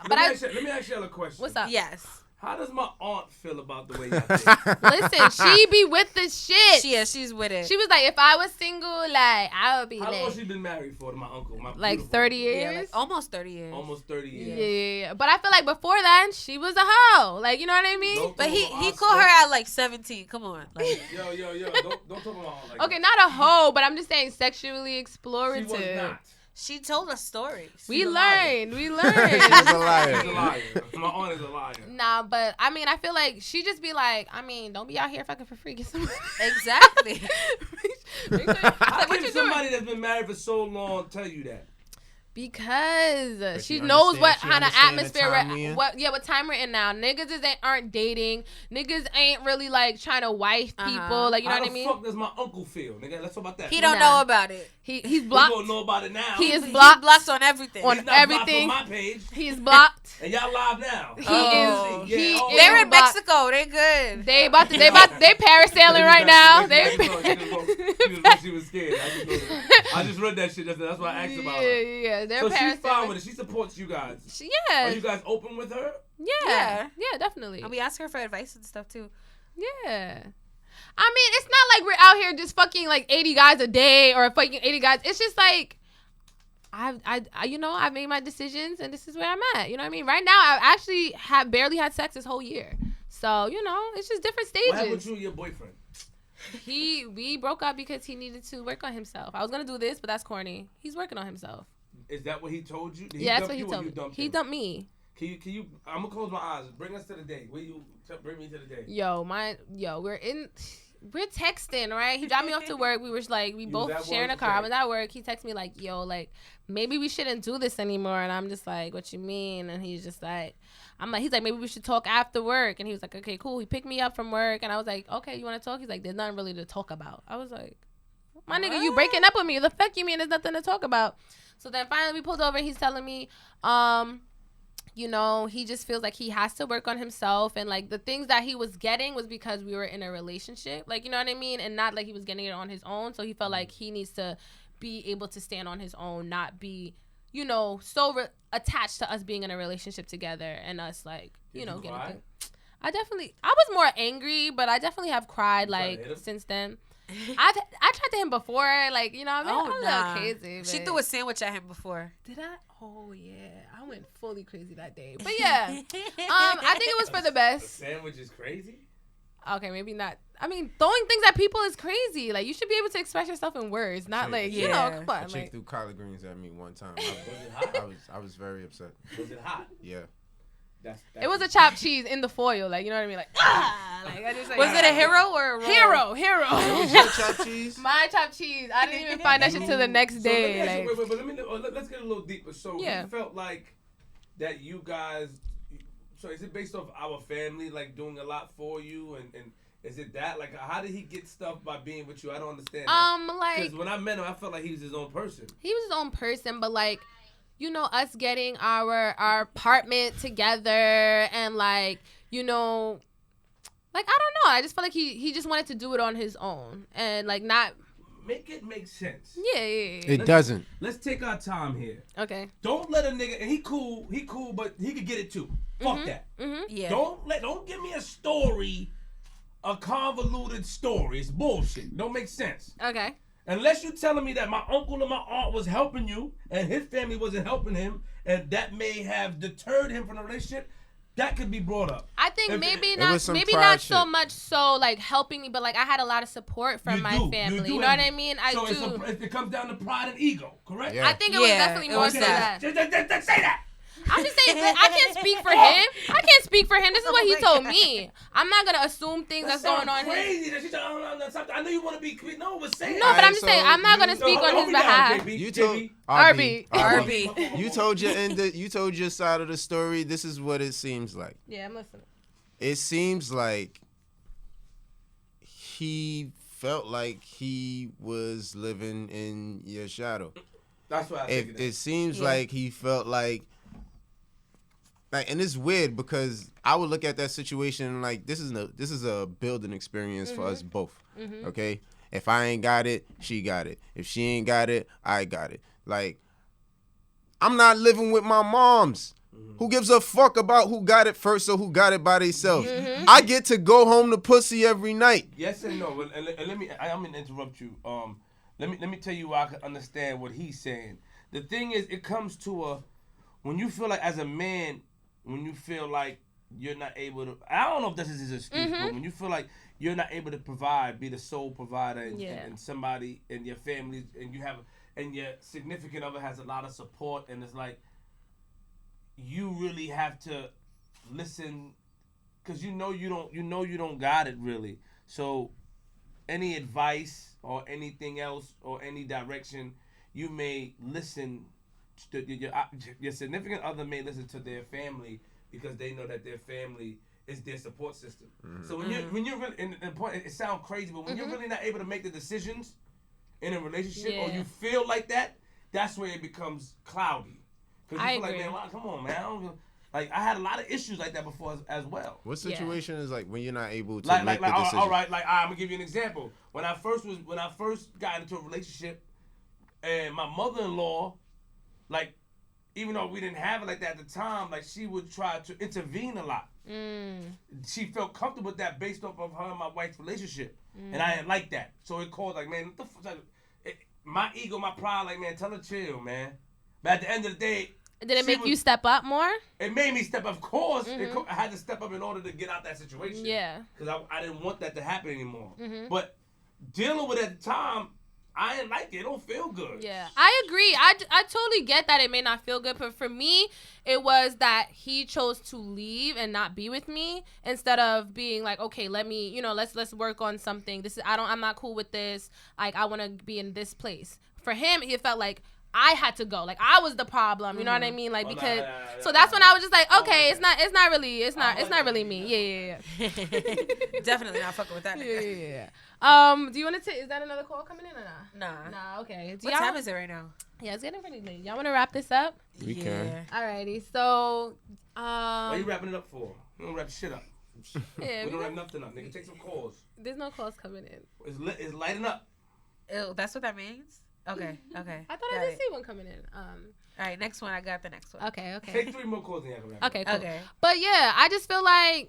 But let me ask y'all a question. What's up? Yes. How does my aunt feel about the way y'all think? Listen, she be with the shit. She's with it. She was like, if I was single, like, I would be How long lit. she been married for to my uncle? My Like beautiful 30 uncle? years? Yeah, like almost 30 years. Almost 30 years. Yeah. But I feel like before then, she was a hoe. Like, you know what I mean? Don't But talk he about caught her our at like 17. Come on. Like, Yo, don't talk about her like Okay, that. not a hoe, but I'm just saying sexually She was explorative. not. she told us stories. We She's a liar. learned. We She's a learned. liar. She's a liar. My aunt is a liar. Nah, but I mean, I feel like she just be like, I mean, don't be out here fucking for free. Get some money. Exactly. Make sure- How like, what can you somebody doing? that's been married for so long tell you that? Because she she knows what understand- she kind of understand the atmosphere time we we're in? what time we're in now. Niggas aren't dating. Niggas ain't really like trying to wife people. Like, you know How what I the mean? fuck does my uncle feel, nigga? Let's talk about that. He don't Nah. know about it. He's He blocked. gonna know about it now. He is He's blocked. blocked on everything. On He's not everything. blocked on my page. He's blocked. And y'all live now. He Oh. is. Yeah, He oh, is They're in blocked. Mexico. They good. They parasailing right now. She was scared. I just read that shit. That's why I asked about her. Yeah. They're So she's fine parasailing. with it. She supports you guys. Yeah. Are you guys open with her? Yeah, definitely. And we ask her for advice and stuff too. Yeah. I mean, it's not like we're out here just fucking like 80 guys a day or fucking 80 guys. It's just like I've made my decisions and this is where I'm at. You know what I mean? Right now, I actually have barely had sex this whole year. So, it's just different What happened with stages. you and your boyfriend? We broke up because he needed to work on himself. I was gonna do this, but that's corny. He's working on himself. Is that what he told you? Did he Yeah, that's dump what he you or told you me. dumped He him? dumped me. Can you? I'm gonna close my eyes. Bring us to the day. Will you bring me to the day? We're texting, right? He dropped me off to work. We were like, we You both was at sharing a work? car. I Okay. was at work. He texted me like, yo, like, maybe we shouldn't do this anymore. And I'm just like, what you mean? And he's just like, he's like, maybe we should talk after work. And he was like, okay, cool. He picked me up from work. And I was like, okay, you want to talk? He's like, there's nothing really to talk about. I was like, my nigga, you breaking up with me. The fuck you mean there's nothing to talk about? So then finally we pulled over and he's telling me, he just feels like he has to work on himself. And like the things that he was getting was because we were in a relationship. Like, you know what I mean? And not like he was getting it on his own. So he felt like he needs to be able to stand on his own, not be, so attached to us being in a relationship together and us like, Did you getting cry? things. I was more angry, but I definitely have cried You tried to like hit him? since then. I tried to him before, like, I'm a little crazy. She but- threw a sandwich at him before. Did I? Oh yeah, I went fully crazy that day. But yeah, I think it was for the The best. sandwich is crazy. Okay, maybe not. I mean, throwing things at people is crazy. Like, you should be able to express yourself in words, not like Yeah. come A on. chick Like, threw collard greens at me one time. Was it hot? I was very upset. Was it hot? Yeah. it was a chopped cheese in the foil. Like, you know what I mean? Like, like I just like. Was it a hero or a roll? Hero. Was your chopped cheese? My chopped cheese. I didn't even find that shit till the next So let me day. ask you- Like, but let's get a little deeper. So Yeah. you felt like that you guys. So is it based off our family like doing a lot for you and is it that like how did he get stuff by being with you? I don't understand. like. Because when I met him, I felt like he was his own person. He was his own person, but like, us getting our apartment together and like, like, I don't know. I just felt like he just wanted to do it on his own and like not. Make it make sense. Yeah. It doesn't. Let's take our time here. Okay. Don't let a nigga and he cool, but he could get it too. Fuck that. Yeah. Don't give me a story, a convoluted story. It's bullshit. Don't make sense. Okay. Unless you telling me that my uncle and my aunt was helping you and his family wasn't helping him and that may have deterred him from the relationship, that could be brought up. I think If- maybe it not was some maybe pride not so shit. much so like helping me, but like I had a lot of support from my family. You know what I mean? I so do. it comes down to pride and ego, correct? Yeah. I think it was Yeah, definitely it more was so that. that. Say that. I'm just saying, I can't speak for him. I can't speak for him. This is what he told me. I'm not gonna assume things that's going on here. Crazy that she said, I know you want to be no, but say No, it. but I'm Alright, just so saying I'm not gonna you- speak on hold his me down, behalf. JB. You told JB. RB. You told your end. You told your side of the story. This is what it seems like. Yeah, I'm listening. it seems like he felt like he was living in your shadow. That's what I think. It seems like he felt like, and it's weird because I would look at that situation like this is a building experience for us both. Okay, if I ain't got it, she got it. If she ain't got it, I got it. Like, I'm not living with my moms. Who gives a fuck about who got it first or who got it by themselves? I get to go home to pussy every night. Yes and no. And let me. I'm gonna interrupt you. Let me tell you why I can understand what he's saying. The thing is, it comes to when you feel like as a man, when you feel like you're not able to. I don't know if this is his excuse, but when you feel like you're not able to provide, be the sole provider, and somebody in your family, and your significant other has a lot of support, and it's like, you really have to listen, because you know you don't got it really. So any advice or anything else or any direction, you may listen to your significant other may listen to their family because they know that their family is their support system. So when you're really, and the point, it sounds crazy, but when you're really not able to make the decisions in a relationship, or you feel like that, that's where it becomes cloudy. Because you feel like, man, well, come on, man. I had a lot of issues like that before as well. What situation is like when you're not able to make the decision? All right, I'm gonna give you an example. When I first got into a relationship, and my mother-in-law, like, even though we didn't have it like that at the time, like, she would try to intervene a lot. She felt comfortable with that based off of her and my wife's relationship, and I didn't like that. So it caused, like, man, what the fuck? My ego, my pride, like, man, tell her chill, man. But at the end of the day, did it make you step up more? It made me step up. Of course, I had to step up in order to get out that situation. Yeah. Because I didn't want that to happen anymore. But dealing with it at the time, I didn't like it. It don't feel good. Yeah, I agree. I totally get that it may not feel good, but for me, it was that he chose to leave and not be with me instead of being like, okay, let me, let's work on something. I'm not cool with this. Like, I want to be in this place. For him, he felt like I had to go. Like, I was the problem. You know what I mean? Like, because so that's when I was just like, okay, it's not really me. Yeah. Definitely not fucking with that nigga. Yeah. Do you want to take? Is that another call coming in or not? Nah. Okay. What time is it right now? Yeah, it's getting pretty late. Y'all want to wrap this up? We can. Alrighty. So. What are you wrapping it up for? We don't wrap shit up. Yeah, we don't wrap nothing up, nigga. Take some calls. There's no calls coming in. It's lighting up. Ew, that's what that means? Okay. I thought I did see one coming in. All right, next one. I got the next one. Okay. Take 3 more calls and you have to wrap Okay, cool. Okay. But yeah, I just feel like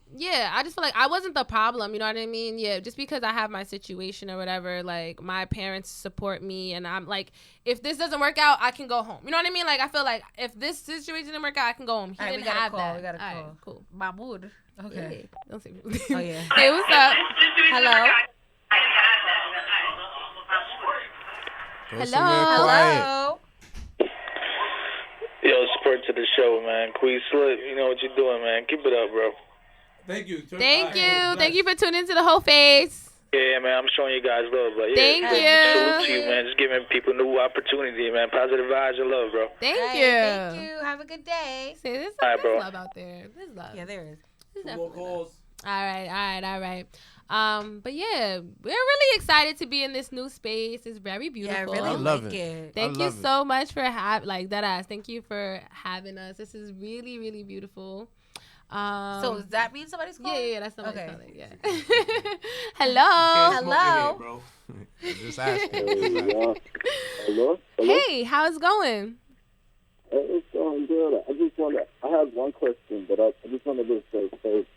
I wasn't the problem, you know what I mean? Yeah, just because I have my situation or whatever, like, my parents support me, and I'm like, if this doesn't work out, I can go home. You know what I mean? Like, I feel like if this situation didn't work out, I can go home. He didn't have that. We got a call. All right, cool. Mahmoud. Okay. Hey, don't say Oh, yeah. Hey, what's up? Hello? Hello. Yo, support to the show, man. Queenzflip, you know what you're doing, man. Keep it up, bro. Thank you. Thank you for tuning into the Hoe Phase. Yeah, man, I'm showing you guys love, but yeah. Thank you. Salute to you, man. Just giving people new opportunity, man. Positive vibes and love, bro. Thank Right, you. Thank you. Have a good day. See, there's All right, bro. love out there. There's love. Yeah, there is. There's 2 more definitely love. calls. All right. But yeah, we're really excited to be in this new space. It's very beautiful. Yeah, I really love like it. Thank you so much for Thank you for having us. This is really, really beautiful. So does that mean somebody's calling? Yeah, that's somebody's Okay. calling. Yeah. Hello. Hello. Bro. Just asking. Hello? Hey, how's it going? It's going good. I have one question, but I just wanted to say first,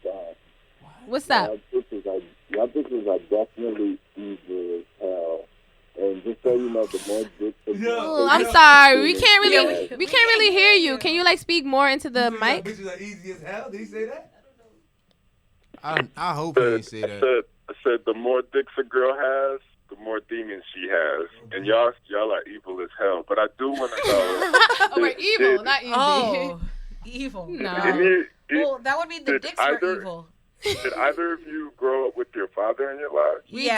What's up? y'all bitches are definitely evil as hell. And just so you know, the more dicks Oh, I'm sorry. We can't really hear you. Can you speak more into the mic? Bitches are easy as hell. Did he say that? I hope he didn't say that. I said the more dicks a girl has, the more demons she has. And y'all are evil as hell. But I do want to know. Oh, we're evil, not easy. Oh, evil. No. Well, that would mean the dicks were evil. Did either of you grow up with your father in your lives? We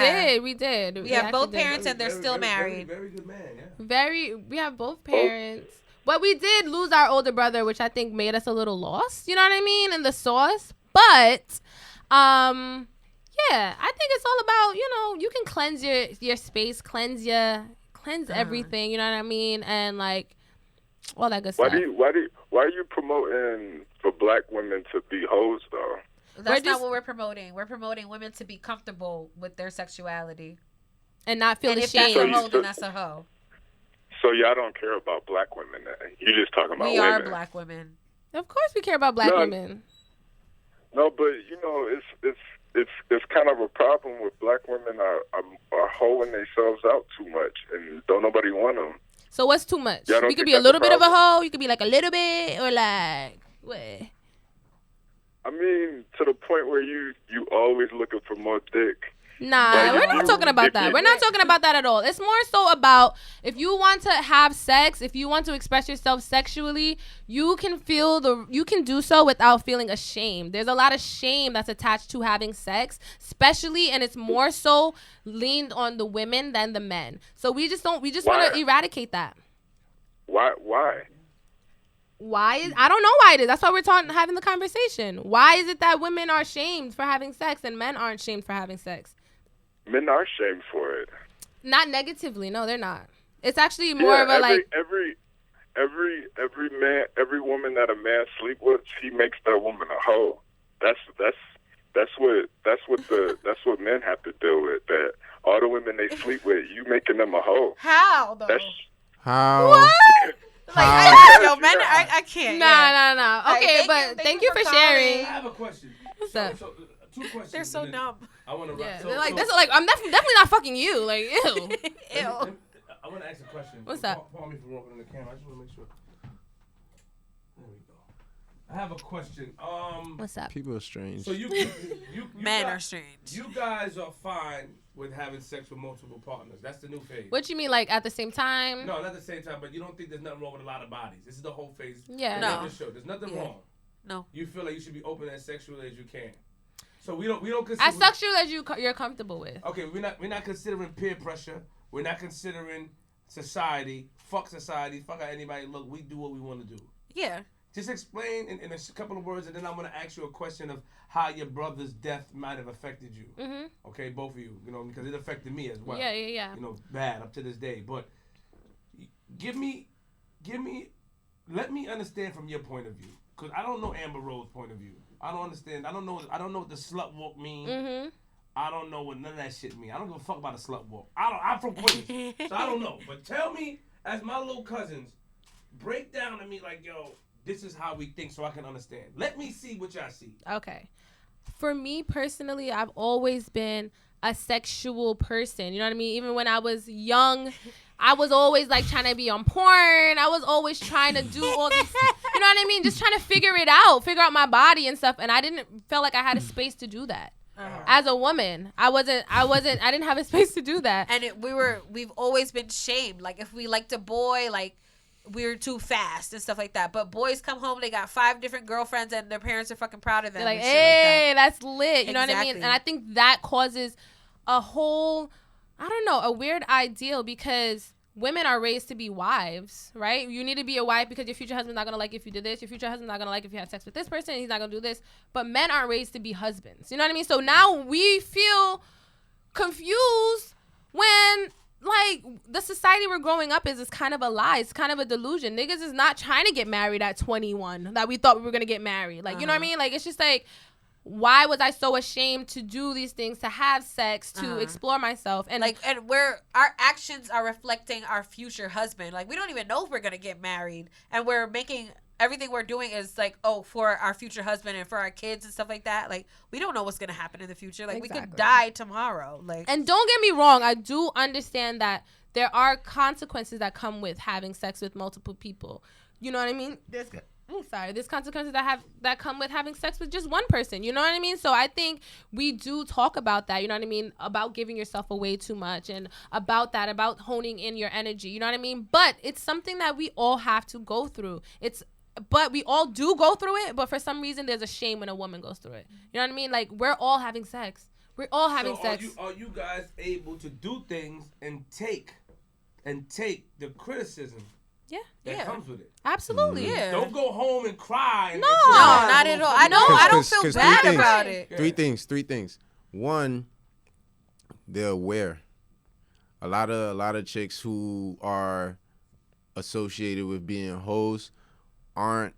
did. We have both actually parents did. and they're still married. Very good man, yeah. We have both parents. But we did lose our older brother, which I think made us a little lost. You know what I mean? In the sauce. But yeah, I think it's all about, you can cleanse your space, cleanse everything, you know what I mean? And like all that good stuff. Why are you promoting for black women to be hoes though? That's not what we're promoting. We're promoting women to be comfortable with their sexuality and not feel ashamed. If that's a hoe, then that's a hoe. So y'all don't care about black women then? You just talking about women. We are black women. Of course we care about black women. No, but it's kind of a problem with black women are hoeing themselves out too much and don't nobody want them. So what's too much? We could be a little bit of a hoe. You could be like a little bit, or like what? I mean, to the point where you always looking for more dick. Nah, we're not talking about that. We're not talking about that at all. It's more so about if you want to have sex, if you want to express yourself sexually, you can do so without feeling ashamed. There's a lot of shame that's attached to having sex, especially, and it's more so leaned on the women than the men. So we just want to eradicate that. Why? Why is I don't know why it is. That's why we're having the conversation. Why is it that women are shamed for having sex and men aren't shamed for having sex? Men are shamed for it. Not negatively. No, they're not. It's actually more of a like every man, every woman that a man sleep with, he makes that woman a hoe. That's what men have to deal with. That all the women they sleep with, you making them a hoe. How though? How? What? Men, I can't. Nah. Okay, thank you for sharing. I have a question. What's up? So, two questions. They're so dumb. I want to. Yeah, I'm definitely not fucking you. Like, ew. I want to ask a question. What's up? Pardon me for walking in the camera. I just want to make sure. There we go. I have a question. What's up? People are strange. So you men are strange. You guys are fine with having sex with multiple partners. That's the new phase. What you mean, like at the same time? No, not at the same time. But you don't think there's nothing wrong with a lot of bodies. This is the whole phase. Yeah. No. There's nothing wrong. No. You feel like you should be open as sexually as you can. So we don't consider as sexual as you're comfortable with. Okay, we're not considering peer pressure. We're not considering society. Fuck society. Fuck how anybody look. We do what we want to do. Yeah. Just explain in a couple of words, and then I'm gonna ask you a question of how your brother's death might have affected you. Mm-hmm. Okay, both of you. Because it affected me as well. Yeah. Bad up to this day. But let me understand from your point of view, because I don't know Amber Rose's point of view. I don't understand. I don't know what the slut walk means. Mm-hmm. I don't know what none of that shit mean. I don't give a fuck about a slut walk. I'm from Queens, so I don't know. But tell me, as my little cousins, break down to me like, yo, this is how we think, so I can understand. Let me see what y'all see. Okay. For me personally, I've always been a sexual person. You know what I mean? Even when I was young, I was always like trying to be on porn. I was always trying to do all this, you know what I mean? Just trying to figure out my body and stuff. And I didn't feel like I had a space to do that. As a woman, I didn't have a space to do that. And we've always been shamed. Like if we liked a boy, like we're too fast and stuff like that. But boys come home, they got 5 different girlfriends and their parents are fucking proud of them. They're like, and shit hey, like that. that's lit. You know what I mean? And I think that causes a whole, a weird ideal, because women are raised to be wives, right? You need to be a wife because your future husband's not going to like if you did this. Your future husband's not going to like if you had sex with this person. He's not going to do this. But men aren't raised to be husbands. You know what I mean? So now we feel confused when, like, the society we're growing up is kind of a lie. It's kind of a delusion. Niggas is not trying to get married at 21 that we thought we were going to get married. Like, you know what I mean? Like, it's just like, why was I so ashamed to do these things, to have sex, to explore myself? And like, and our actions are reflecting our future husband. Like, we don't even know if we're gonna get married, and we're making everything we're doing is like, for our future husband and for our kids and stuff like that. Like, we don't know what's gonna happen in the future. Like, we could die tomorrow. Like, and don't get me wrong, I do understand that there are consequences that come with having sex with multiple people. You know what I mean? There's consequences that come with having sex with just one person. You know what I mean? So I think we do talk about that. You know what I mean? About giving yourself away too much, and about honing in your energy. You know what I mean? But it's something that we all have to go through. But we all do go through it. But for some reason, there's a shame when a woman goes through it. You know what I mean? Like, we're all having sex. We're all having sex. Are you guys able to do things and take the criticism that comes with it. Absolutely. Yeah. Don't go home and cry. And No, not at all. I know. I don't feel 'cause bad three about things, it. Three things. One, they're aware. A lot of chicks who are associated with being hoes aren't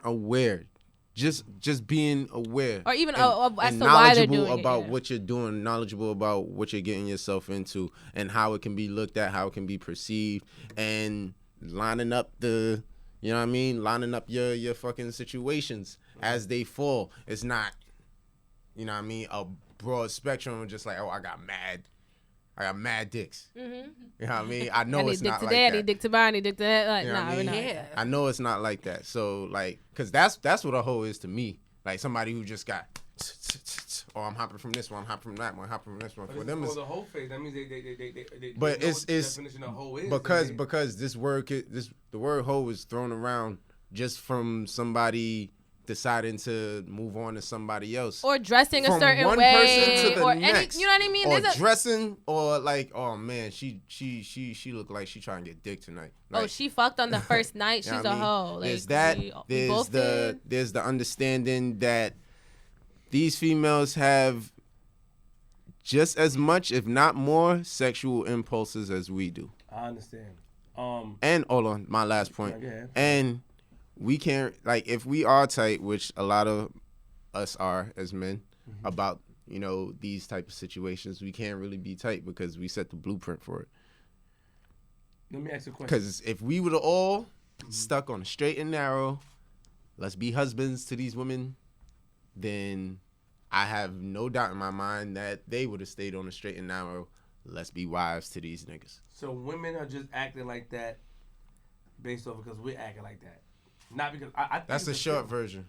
aware. Just being aware, or even and as to why they're doing knowledgeable about it, what you're doing, knowledgeable about what you're getting yourself into, and how it can be looked at, how it can be perceived, and lining up the, you know what I mean, lining up your fucking situations as they fall. It's not, you know what I mean, a broad spectrum of just like, oh, I got mad dicks. Mm-hmm. You know what I mean? I know I need it's dick not today, like I that. need dick tomorrow, I need dick to that. Like, You know what I mean? yeah. I know it's not like that. So like, cause that's what a hoe is to me. Like somebody who just got, oh, I'm hopping from this one, I'm hopping from that one, I'm hopping from this one. But For it's them, called it's the Hoe Phase. That means they but know it's what the definition of hoe is. because this word the word hoe is thrown around just from somebody deciding to move on to somebody else, Or dressing a from certain one way, person to the or next, any, you know what I mean? or There's a, dressing, or like, oh man, she looked like she trying to get dick tonight. Like, she fucked on the first night. you know She's what I a mean? hoe. Like, There's that. we There's both did. there's the understanding that these females have just as much, if not more, sexual impulses as we do. I understand. And hold on, my last point. Go ahead. And we can't, like, if we are tight, which a lot of us are as men, about, you know, these type of situations, we can't really be tight because we set the blueprint for it. Let me ask you a question. Because if we were all stuck on a straight and narrow, let's be husbands to these women, then I have no doubt in my mind that they would have stayed on a straight and narrow, let's be wives to these niggas. So women are just acting like that based off because we're acting like that. Not because I think That's a short version.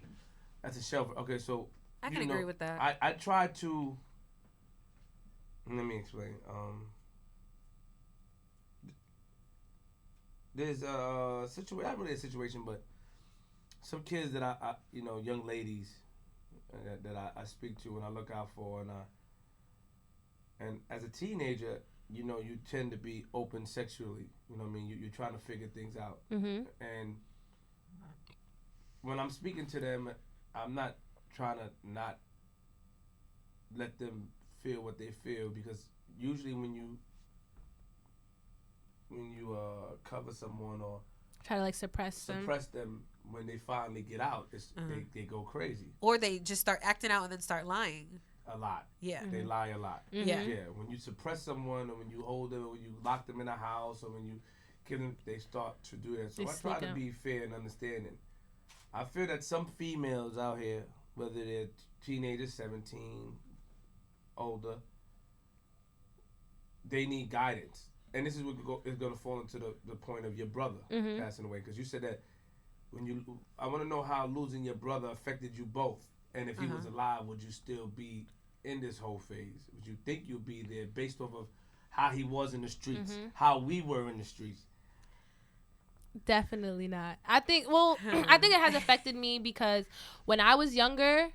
That's a short. Okay, so I can agree with that. I try to. Let me explain. There's a situation. Not really a situation, but some kids that I you know, young ladies that I speak to and I look out for, and as a teenager, you know, you tend to be open sexually. You know what I mean? You're trying to figure things out. Mm-hmm. And when I'm speaking to them, I'm not trying to not let them feel what they feel, because usually when you cover someone or Try to like suppress them. when they finally get out, they go crazy. Or they just start acting out and then start lying. A lot. Yeah. They lie a lot. Mm-hmm. Yeah. Yeah. When you suppress someone, or when you hold them, or when you lock them in a house, or when you give them, they start to do that. So They I try sneak to out. be fair and understanding. I feel that some females out here, whether they're teenagers, 17, older, they need guidance. And this is what is going to fall into the point of your brother Mm-hmm. passing away. Because you said that I want to know how losing your brother affected you both. And if he was alive, would you still be in this whole phase? Would you think you'd be there based off of how he was in the streets, how we were in the streets? Definitely not. I think it has affected me because when I was younger,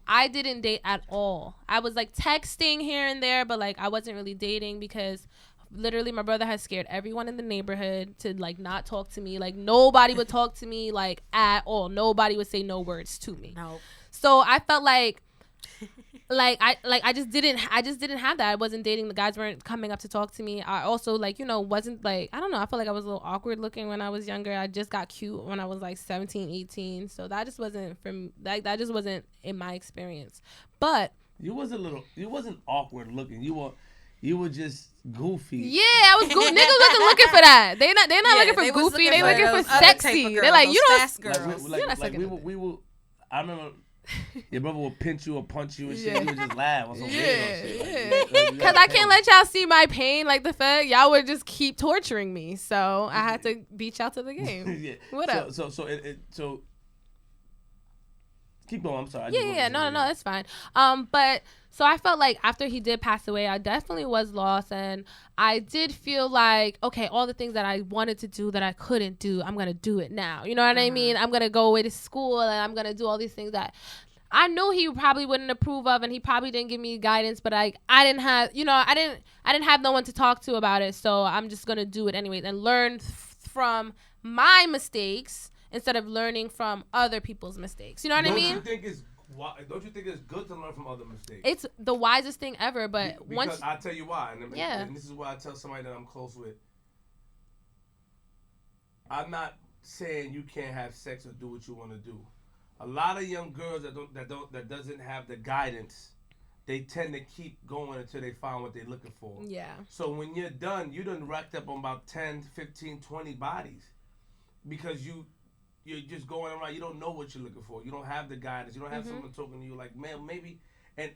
I didn't date at all. I was like texting here and there, but like I wasn't really dating because literally my brother has scared everyone in the neighborhood to like not talk to me. Like nobody would talk to me like at all. Nobody would say no words to me. No. So I felt like I just didn't have that. I wasn't dating. The guys weren't coming up to talk to me. I also like, you know, wasn't like, I don't know, I felt like I was a little awkward looking when I was younger. I just got cute when I was like 17, 18. So that just wasn't that just wasn't in my experience. But You wasn't awkward looking. You were just goofy. yeah, I was niggas looking for that. They're not looking for they was goofy. looking They for looking those for other type of sexy. girls, They're like, those you don't. fast girls. You're not sucking we were. I remember your brother would pinch you or punch you and shit. Yeah. You would just laugh. Or some weirdo shit. Yeah. Because I can't let y'all see my pain like the Fed. Y'all would just keep torturing me. So I had to beat y'all to the game. Yeah. What up? So keep going. I'm sorry. Yeah. No, that's fine. But so I felt like after he did pass away, I definitely was lost, and I did feel like, okay, all the things that I wanted to do that I couldn't do, I'm gonna do it now. You know what I mean? I'm gonna go away to school, and I'm gonna do all these things that I knew he probably wouldn't approve of, and he probably didn't give me guidance, but I didn't have, I didn't have no one to talk to about it, so I'm just gonna do it anyways and learn from my mistakes instead of learning from other people's mistakes. You know what I mean? Don't you think it's good to learn from other mistakes? It's the wisest thing ever, but because I'll tell you why, yeah. And this is why I tell somebody that I'm close with. I'm not saying you can't have sex or do what you want to do. A lot of young girls that doesn't have the guidance, they tend to keep going until they find what they're looking for. Yeah. So when you're done, you done racked up on about 10, 15, 20 bodies because you're just going around. You don't know what you're looking for. You don't have the guidance. You don't have someone talking to you like, man, maybe. And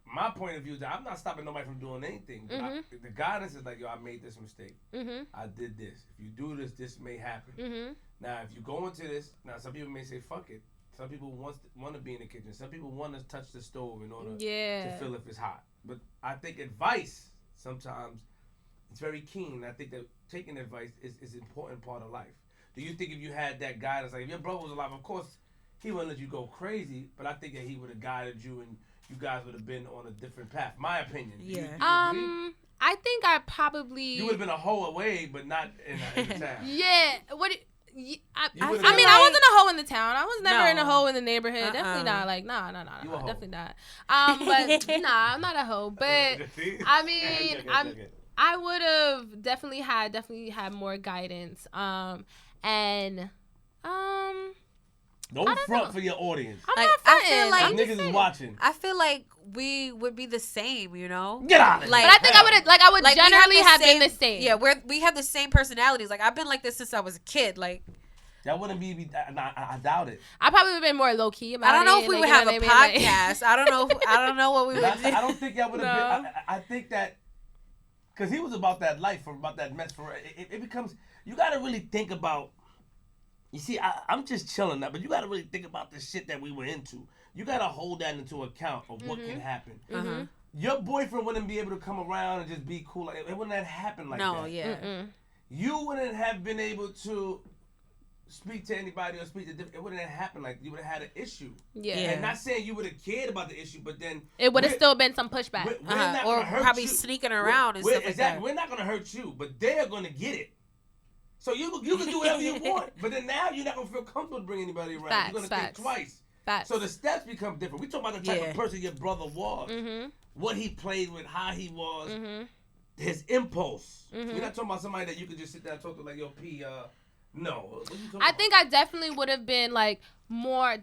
my point of view is that I'm not stopping nobody from doing anything. The guidance is like, yo, I made this mistake. I did this. If you do this, this may happen. Now, if you go into this, now some people may say, fuck it. Some people want to be in the kitchen. Some people want to touch the stove in order to feel if it's hot. But I think advice, sometimes, it's very keen. I think that taking advice is an important part of life. Do you think if you had that guidance, like if your brother was alive, of course, he wouldn't let you go crazy, but I think that he would have guided you and you guys would have been on a different path. My opinion. Yeah. I think I probably... You would have been a hoe away, but not in the town. Yeah. I mean, I wasn't a hoe in the town. I was never in a hoe in the neighborhood. Definitely not. Like, nah, definitely not. But nah, I'm not a hoe. But I mean, I would have definitely had more guidance. And don't front for your audience. I'm not fronting. I feel like niggas is watching. I feel like we would be the same, you know. Get out of here. But I think I would generally have been the same. Yeah, we have the same personalities. Like I've been like this since I was a kid. Like that wouldn't be. I doubt it. I probably would have been more low key about it. I don't know if we would have a podcast. I don't know what we would do. I don't think y'all would have been. I think that because he was about that life or about that mess. It becomes. You got to really think about. You see, I'm just chilling now, but you got to really think about the shit that we were into. You got to hold that into account of what can happen. Your boyfriend wouldn't be able to come around and just be cool. It wouldn't have happened like that. No, yeah. You wouldn't have been able to speak to anybody or speak to different. It wouldn't have happened like you would have had an issue. Yeah. And not saying you would have cared about the issue, but then it would have still been some pushback. We're not or hurt probably you. Sneaking around and stuff like that. We're not going to hurt you, but they're going to get it. So you can do whatever you want, but then now you're not going to feel comfortable to bring anybody around. You're going to think twice. So the steps become different. We talk about the type of person your brother was, what he played with, how he was, his impulse. We're not talking about somebody that you could just sit there and talk to like, yo, P, no. I think I definitely would have been like more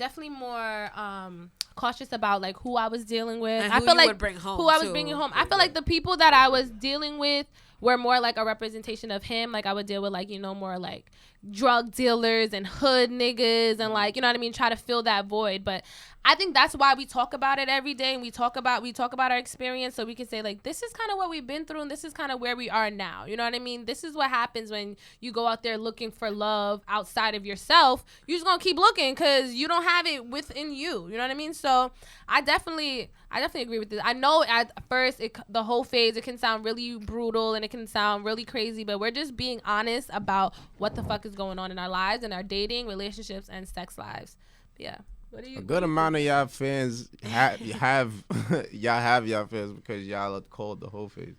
cautious about like who I was dealing with. And I feel like who I was bringing home. I feel like the people that I was dealing with were more like a representation of him. Like I would deal with like, more like drug dealers and hood niggas and like, you know what I mean? Try to fill that void. But I think that's why we talk about it every day and we talk about our experience so we can say like, this is kind of what we've been through and this is kind of where we are now. You know what I mean? This is what happens when you go out there looking for love outside of yourself. You're just going to keep looking because you don't have it within you. You know what I mean? So I definitely agree with this. I know at first the whole phase, it can sound really brutal and it can sound really crazy, but we're just being honest about what the fuck is going on in our lives and our dating, relationships, and sex lives. But yeah. A good amount of y'all fans have y'all fans because y'all are called the Hoe Phase.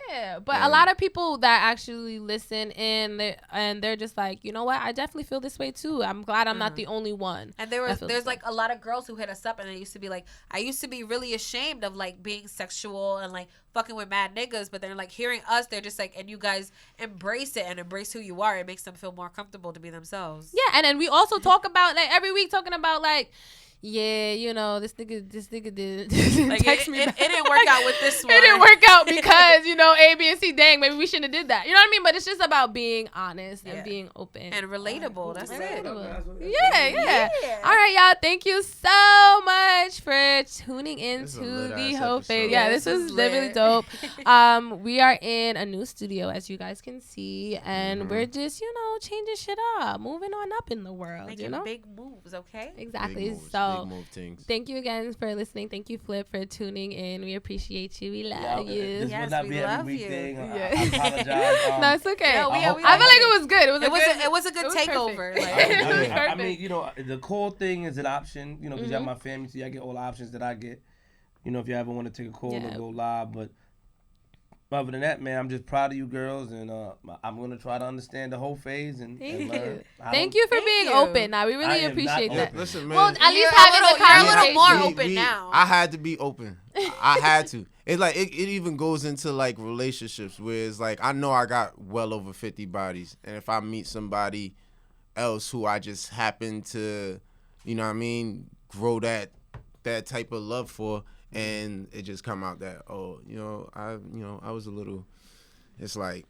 Yeah, but a lot of people that actually listen in and they're just like, you know what? I definitely feel this way too. I'm glad I'm not the only one. And there's like a lot of girls who hit us up and it used to be like, I used to be really ashamed of like being sexual and like fucking with mad niggas, but they're like hearing us, they're just like, and you guys embrace it and embrace who you are. It makes them feel more comfortable to be themselves. Yeah, and then we also talk about like every week talking about like, yeah, this nigga did like text me. It didn't work out with this one. It didn't work out because, A, B, and C, dang, maybe we shouldn't have did that. You know what I mean? But it's just about being honest and being open. And relatable. That's it. Yeah. All right, y'all. Thank you so much for tuning into the Hoe Phase. Yeah, this was really dope. We are in a new studio, as you guys can see, and we're just, changing shit up, moving on up in the world. Making big moves, okay? Exactly. So So big move things. thank you again for listening. Thank you, Flip, for tuning in. We appreciate you. We love you. This Yes, would not we be every love week you. thing. Yeah. I apologize. No, it's okay. Yeah, I we- feel we- like it was good. It was a good perfect. takeover. Like, It was I perfect. mean, you know, the call thing is an option, you know, because you have my family, so I get all the options that I get. You know, if you ever want to take a call Yeah. or go live, but other than that, man, I'm just proud of you girls, and I'm gonna try to understand the whole phase and Thank learn. you. I Thank don't- you for Thank being you. open. Now we I really am appreciate not that. open. Listen, man. Well, at least You're a having little- the you're a little conversation. more open now. I had to be open. I had to. It's like it even goes into like relationships where it's like I know I got well over 50 bodies, and if I meet somebody else who I just happen to, you know what I mean, grow that type of love for, and it just come out that I was a little. It's like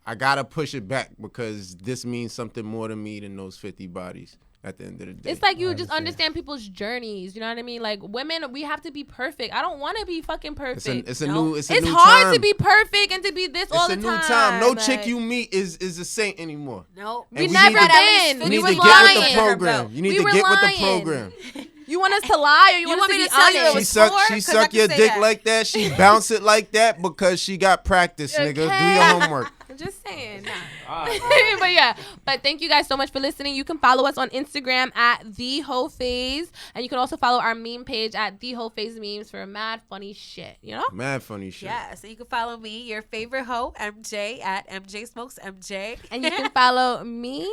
I gotta push it back because this means something more to me than those 50 bodies. At the end of the day, It's like you just understand. understand people's journeys. You know what I mean? Like women, we have to be perfect. I don't want to be fucking perfect. it's a new It's new hard time. to be perfect and to be this all It's the a time. new time. No Like, chick you meet is a saint anymore. nope. And We we never need to- been. You We need was to get with lying. the program. You need We to were get with the lying. program. You want us to lie or you, want us to be tell you it honest? was She four? suck 'Cause I suck can your say dick that. like that. She bounce it like that because she got practice, nigga. Do your Okay. homework. I'm just saying. Nah. All right. But yeah, but thank you guys so much for listening. You can follow us on Instagram at the Hoe Phase, and you can also follow our meme page at the Hoe Phase memes for mad funny shit. You know? Mad funny shit. Yeah, so you can follow me, your favorite hoe, MJ, at MJ Smokes MJ. And you can follow me,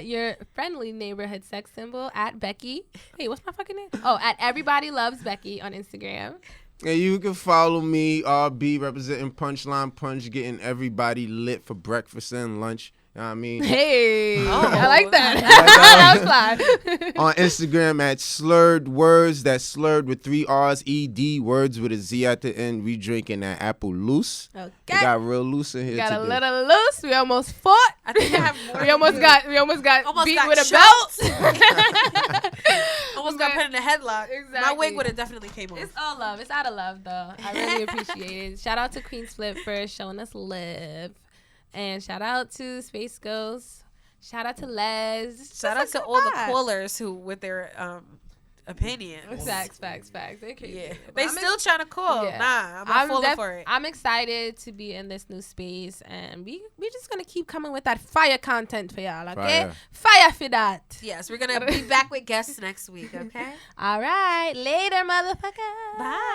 your friendly neighborhood sex symbol at Becky. Hey, what's my fucking name? Oh, at Everybody Loves Becky on Instagram. And you can follow me, RB, representing Punchline Punch, getting everybody lit for breakfast and lunch. You know what I mean? Hey, Oh. I like that. That was fly. On Instagram at Slurred Words. That's slurred with 3 R's, ED, words with a Z at the end. We drinking that apple loose. Okay. We got real loose in here Got today. a little loose. We almost fought. I think I have more. We almost got Almost beat got with a choked. belt. Almost got put in a headlock. My Exactly. wig would have definitely came off. It's all love. It's out of love, though. I really appreciate it. Shout out to Queenzflip for showing us love. And shout out to Space Ghost. Shout out to Les. Shout out to all the callers who, with their opinions. Facts. They're crazy. Yeah, But they I'm still trying to call. yeah. Nah, I'm not falling for it. I'm excited to be in this new space, and we just gonna keep coming with that fire content for y'all, okay? Fire for that. Yes, we're gonna be back with guests next week. Okay. All right, later, motherfucker. Bye.